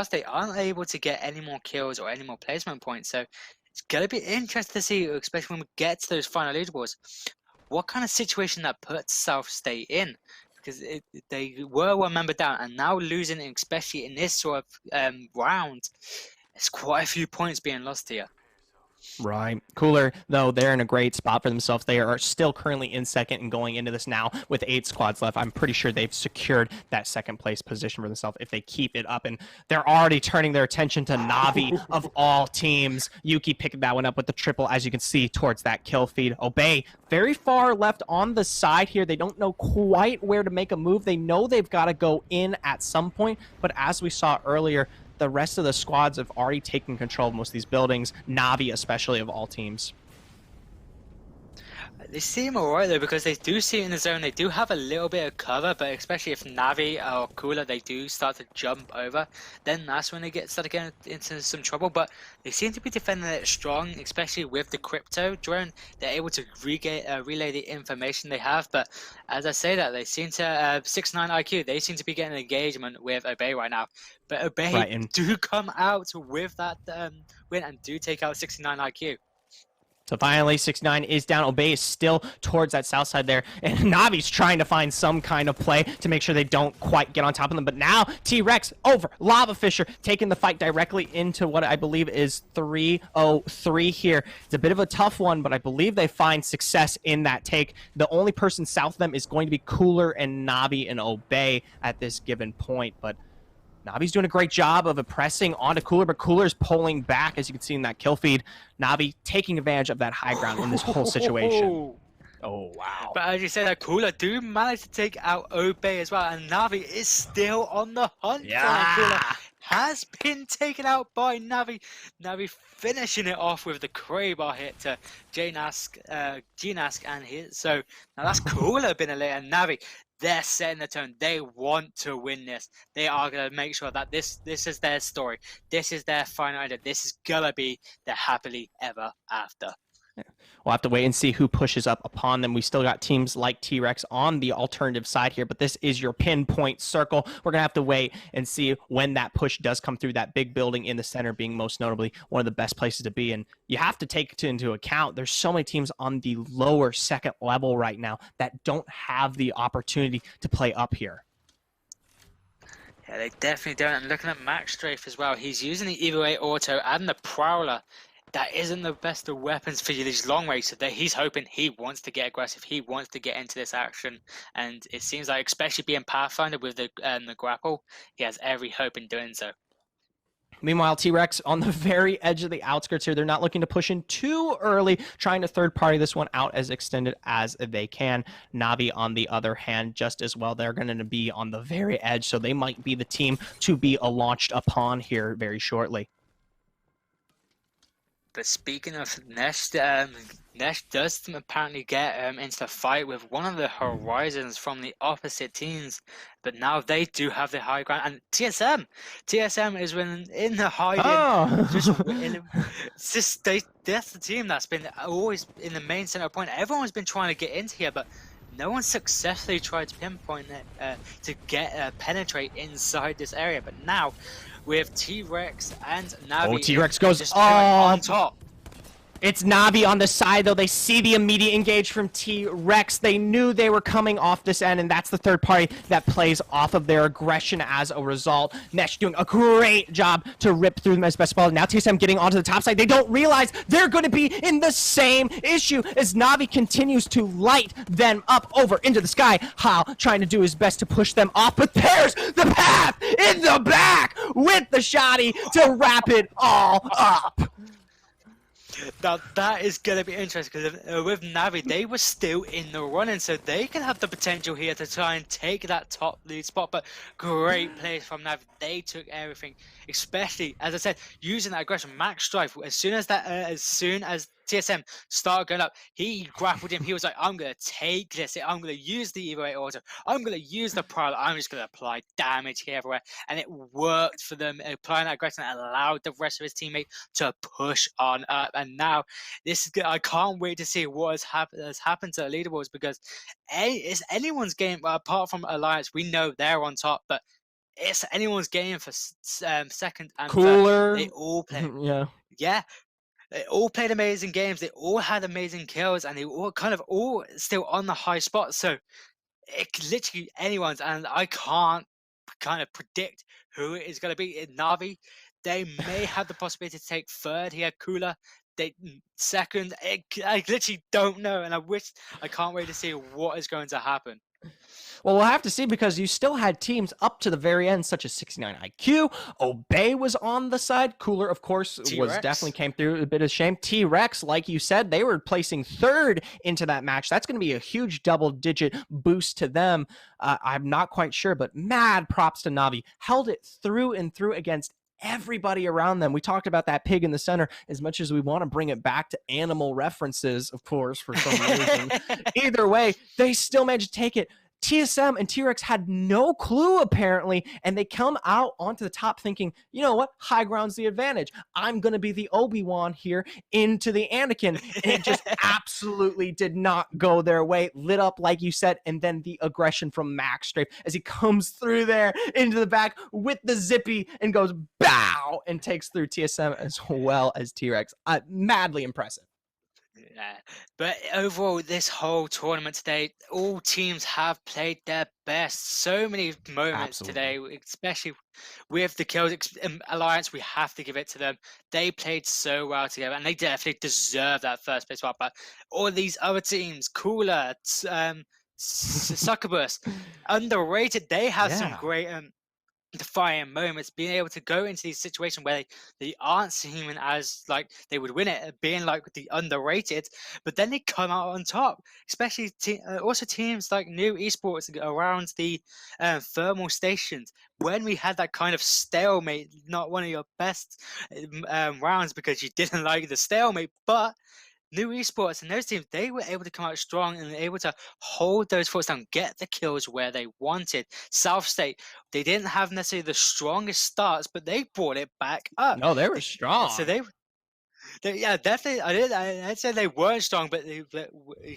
State aren't able to get any more kills or any more placement points. So it's gonna be interesting to see, especially when we get to those final leaderboards, what kind of situation that puts South State in, because they were one member down and now losing, especially in this sort of round, it's quite a few points being lost here. Right. Cooler, though, they're in a great spot for themselves. They are still currently in second and going into this now with 8 squads left. I'm pretty sure they've secured that second place position for themselves if they keep it up. And they're already turning their attention to Navi of all teams. Yuki picking that one up with the triple, as you can see, towards that kill feed. Obey, very far left on the side here. They don't know quite where to make a move. They know they've got to go in at some point. But as we saw earlier, the rest of the squads have already taken control of most of these buildings, Navi especially of all teams. They seem alright though, because they do see it in the zone. They do have a little bit of cover, but especially if Navi or Cooler, they do start to jump over, then that's when they start getting into some trouble. But they seem to be defending it strong, especially with the crypto drone. They're able to relay the information they have. But as I say that, they seem to 69 IQ. They seem to be getting engagement with Obey right now. But Obey do come out with that win and do take out 69 IQ. So finally, 69 is down. Obey is still towards that south side there. And Navi's trying to find some kind of play to make sure they don't quite get on top of them. But now, T-Rex over Lava Fisher, taking the fight directly into what I believe is 303 here. It's a bit of a tough one, but I believe they find success in that take. The only person south of them is going to be Cooler and Navi and Obey at this given point. But Navi's doing a great job of pressing onto Cooler, but Cooler's pulling back, as you can see in that kill feed. Navi taking advantage of that high ground in this whole situation. Oh, wow. But as you said, that Cooler do manage to take out Obey as well, and Navi is still on the hunt. Yeah. Cooler has been taken out by Navi. Navi finishing it off with the Kraber hit to Gnask, and his. So now that's Cooler been eliminated, and Navi, they're setting the tone. They want to win this. They are going to make sure that this is their story. This is their final idea. This is going to be their happily ever after. We'll have to wait and see who pushes up upon them. We still got teams like T-Rex on the alternative side here, but this is your pinpoint circle. We're going to have to wait and see when that push does come through, that big building in the center being most notably one of the best places to be. And you have to take into account there's so many teams on the lower second level right now that don't have the opportunity to play up here. Yeah, they definitely don't. And looking at Max Strafe as well, he's using the EVA Auto and the Prowler. That isn't the best of weapons for these long range. So he's hoping, he wants to get aggressive. He wants to get into this action. And it seems like, especially being Pathfinder with the grapple, he has every hope in doing so. Meanwhile, T-Rex on the very edge of the outskirts here. They're not looking to push in too early, trying to third party this one out as extended as they can. Navi, on the other hand, just as well. They're going to be on the very edge, so they might be the team to be launched upon here very shortly. But speaking of Nesh, Nesh does apparently get into the fight with one of the Horizons from the opposite teams, but now they do have the high ground. And TSM is in the hiding, just Oh, it's just that's the team that's been always in the main center point. Everyone's been trying to get into here, but no one successfully tried to pinpoint it to get penetrate inside this area. But now, with T-Rex and Navi, T-Rex goes just pretty much on top. It's Navi on the side, though. They see the immediate engage from T-Rex. They knew they were coming off this end, and that's the third party that plays off of their aggression as a result. Nesh doing a great job to rip through them as best possible. Now TSM getting onto the top side. They don't realize they're going to be in the same issue as Navi continues to light them up over into the sky. Hao trying to do his best to push them off, but there's the path in the back with the shotty to wrap it all up. Now that is going to be interesting because with Navi, they were still in the running, so they can have the potential here to try and take that top lead spot. But great plays from Navi. They took everything, especially as I said, using that aggression. Max Strife, as soon as TSM started going up, he grappled him. He was like, I'm going to take this. I'm going to use the Evo 8 auto. I'm going to use the Prowler. I'm just going to apply damage here everywhere. And it worked for them. Applying that aggression allowed the rest of his teammates to push on up. And now, this is good. I can't wait to see what has happened to the leaderboards because it's anyone's game, apart from Alliance. We know they're on top, but it's anyone's game for second and Cooler. third. They all play. Yeah. They all played amazing games. They all had amazing kills, and they all all still on the high spot. So it literally anyone's, and I can't kind of predict who it is going to be. In Navi, they may have the possibility to take third here. Cooler, they second. I literally don't know, and I can't wait to see what is going to happen. Well, we'll have to see because you still had teams up to the very end, such as 69 IQ. Obey was on the side. Cooler, of course, T-Rex. definitely came through a bit of shame. T-Rex, like you said, they were placing third into that match. That's going to be a huge double-digit boost to them. I'm not quite sure, but mad props to Navi. Held it through and through against everybody around them. We talked about that pig in the center as much as we want to bring it back to animal references, of course, for some reason. Either way, they still managed to take it. TSM and T-Rex had no clue, apparently, and they come out onto the top thinking, you know what? High ground's the advantage. I'm going to be the Obi-Wan here into the Anakin. And it just absolutely did not go their way. Lit up, like you said, and then the aggression from Max Strafe as he comes through there into the back with the zippy and goes bow and takes through TSM as well as T-Rex. Madly impressive. Yeah, but overall, this whole tournament today, all teams have played their best. So many moments today, especially with the Kills Alliance, we have to give it to them. They played so well together, and they definitely deserve that first place spot. But all these other teams, Cooler, Succubus, underrated. They have some great defiant moments, being able to go into these situations where they aren't seeming as like they would win it, being like the underrated, but then they come out on top. Especially also teams like New Esports around the thermal stations. When we had that kind of stalemate, not one of your best rounds because you didn't like the stalemate, but New Esports and those teams, they were able to come out strong and able to hold those forts down, get the kills where they wanted. South State, they didn't have necessarily the strongest starts, but they brought it back up. No, they were strong. So they yeah, definitely. I'd say they weren't strong, but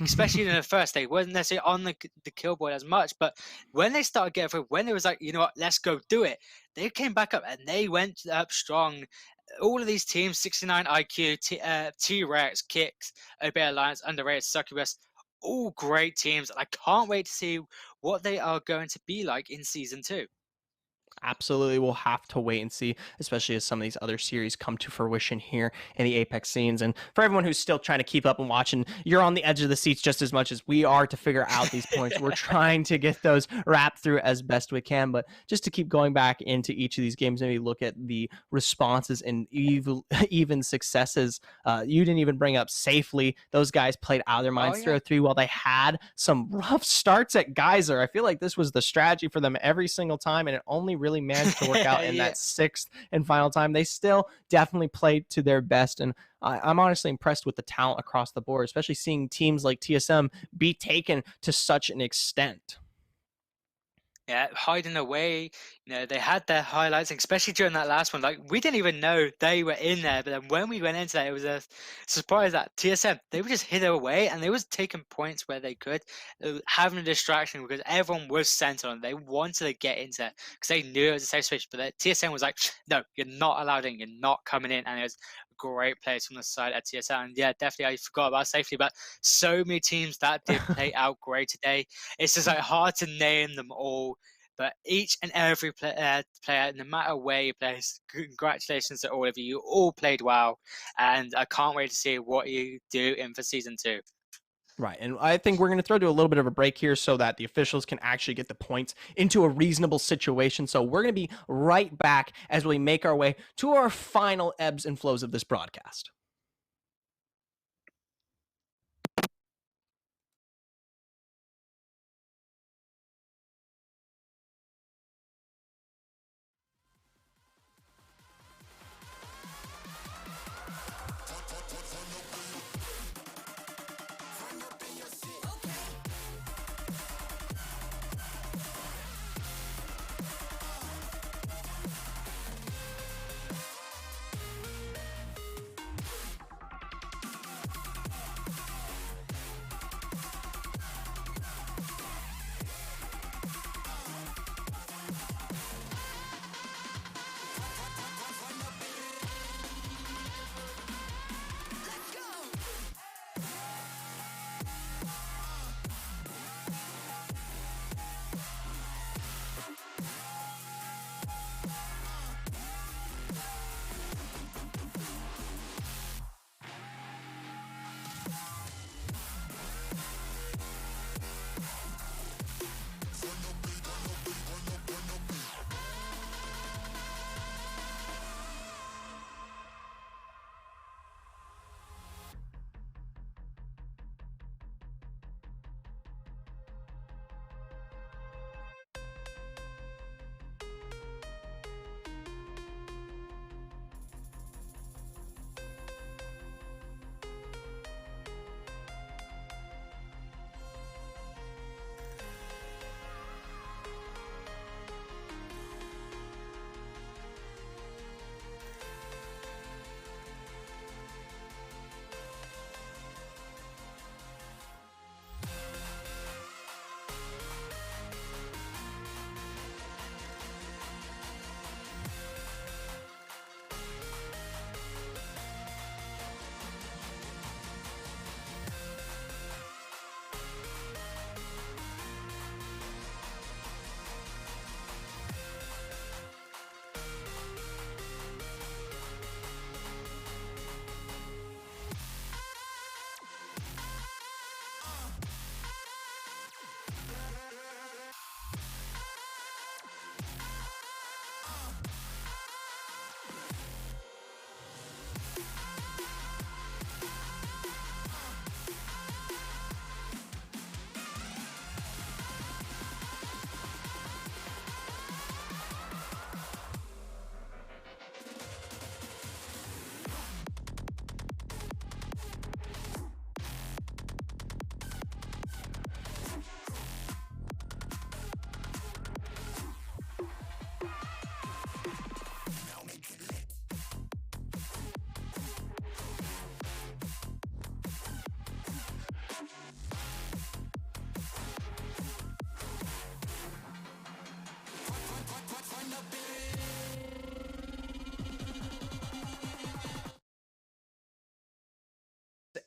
especially in the first, they wasn't necessarily on the kill board as much. But when they started getting through, when it was like, you know what, let's go do it, they came back up and they went up strong. All of these teams, 69 IQ, T-Rex, Kicks, Obey Alliance, Underrated, Succubus, all great teams. And I can't wait to see what they are going to be like in Season 2. Absolutely, we'll have to wait and see, especially as some of these other series come to fruition here in the Apex scenes. And for everyone who's still trying to keep up and watching, you're on the edge of the seats just as much as we are to figure out these points. We're trying to get those wrapped through as best we can, but just to keep going back into each of these games, maybe look at the responses and even successes. You didn't even bring up Safely. Those guys played out of their minds 303 while they had some rough starts at Geyser. I feel like this was the strategy for them every single time, and it only really barely managed to work out in Yeah. that sixth and final time. They still definitely played to their best. And I'm honestly impressed with the talent across the board, especially seeing teams like TSM be taken to such an extent. Yeah, hiding away. They had their highlights, especially during that last one. Like, we didn't even know they were in there, but then when we went into that, it was a surprise that TSM, they were just hidden away and they was taking points where they could, having a distraction because everyone was centered on it. They wanted to get into it because they knew it was a safe space, but the TSM was like, no, you're not allowed in, you're not coming in, and it was a great place from the side at TSM. And yeah, definitely, I forgot about safety, but so many teams that did play out great today. It's just like hard to name them all, but each and every player, no matter where you play, congratulations to all of you. You all played well, and I can't wait to see what you do in for season 2. Right. And I think we're going to throw to a little bit of a break here so that the officials can actually get the points into a reasonable situation. So we're going to be right back as we make our way to our final ebbs and flows of this broadcast.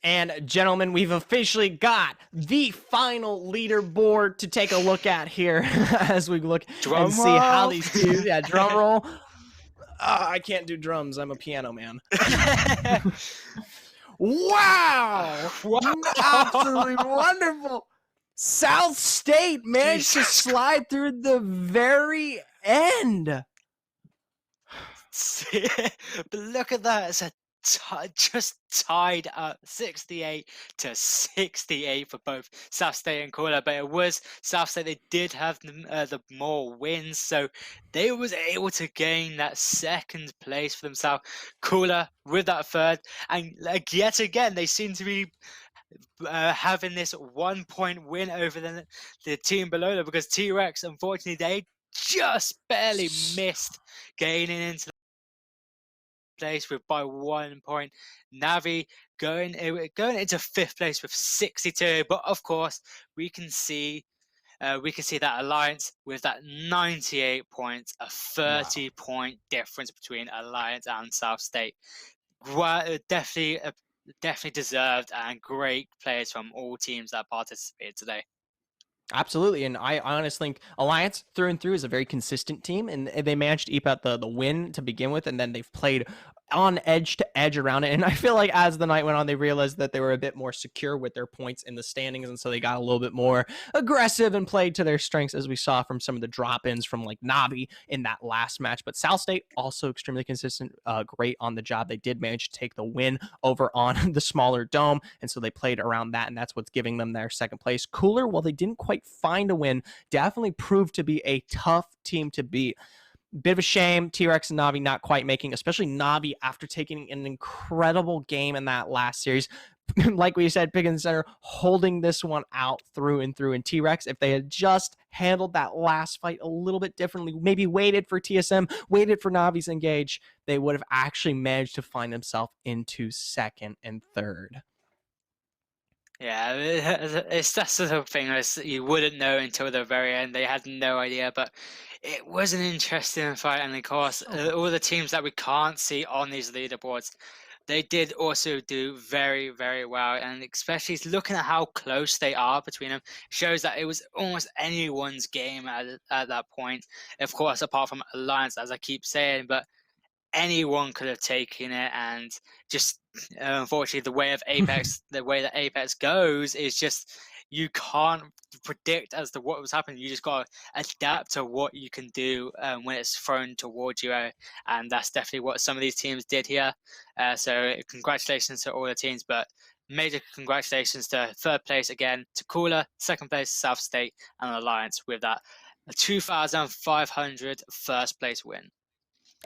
And gentlemen, we've officially got the final leaderboard to take a look at here as we look and see how these two, drum roll. I can't do drums. I'm a piano man. Wow! Absolutely wonderful. South State managed to slide through the very end. But look at that. It's a just tied up 68-68 for both South State and Cooler, but it was South State. They did have the more wins, so they was able to gain that second place for themselves. Cooler with that third, and like yet again, they seem to be having this 1 point win over the team below them, because T-Rex, unfortunately, they just barely missed gaining into place with by 1 point. Navi going into fifth place with 62, but of course we can see that Alliance with that 98 points, a 30-point difference between Alliance and South State. Definitely, definitely deserved, and great players from all teams that participated today. Absolutely, and I honestly think Alliance through and through is a very consistent team, and they managed to eke out the win to begin with, and then they've played on edge to edge around it. And I feel like as the night went on, they realized that they were a bit more secure with their points in the standings, and so they got a little bit more aggressive and played to their strengths, as we saw from some of the drop-ins from like Navi in that last match. But South State also extremely consistent, great on the job. They did manage to take the win over on the smaller dome, and so they played around that, and that's what's giving them their second place. Cooler, while they didn't quite find a win, definitely proved to be a tough team to beat. Bit of a shame, T-Rex and Navi not quite making, especially Navi after taking an incredible game in that last series. Like we said, Pickens Center holding this one out through and through. And T-Rex, if they had just handled that last fight a little bit differently, maybe waited for TSM, waited for Navi's engage, they would have actually managed to find themselves into second and third. Yeah, it's that sort of thing you wouldn't know until the very end. They had no idea, but it was an interesting fight. And of course, all the teams that we can't see on these leaderboards, they did also do very, very well. And especially looking at how close they are between them, shows that it was almost anyone's game at that point. Of course, apart from Alliance, as I keep saying, but anyone could have taken it. And just unfortunately, the way that Apex goes is just you can't predict as to what was happening. You just got to adapt to what you can do when it's thrown towards you, and that's definitely what some of these teams did here. So congratulations to all the teams, but major congratulations to third place again to Cooler, second place South State, and Alliance with that 2,500 first place win.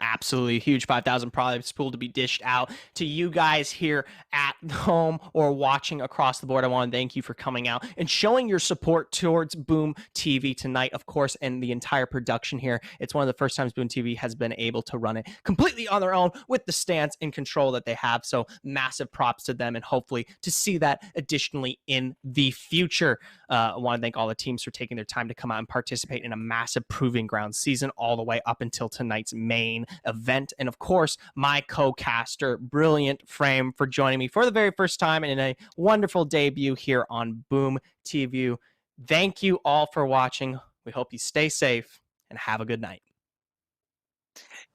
Absolutely huge 5,000 prize pool to be dished out to you guys here at home or watching across the board. I want to thank you for coming out and showing your support towards Boom TV tonight, of course, and the entire production here. It's one of the first times Boom TV has been able to run it completely on their own with the stance and control that they have. So massive props to them, and hopefully to see that additionally in the future. I want to thank all the teams for taking their time to come out and participate in a massive proving ground season all the way up until tonight's main event. And of course, my co-caster, Brilliant Frame, for joining me for the very first time and in a wonderful debut here on Boom TV. Thank you all for watching. We hope you stay safe and have a good night.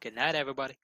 Good night, everybody.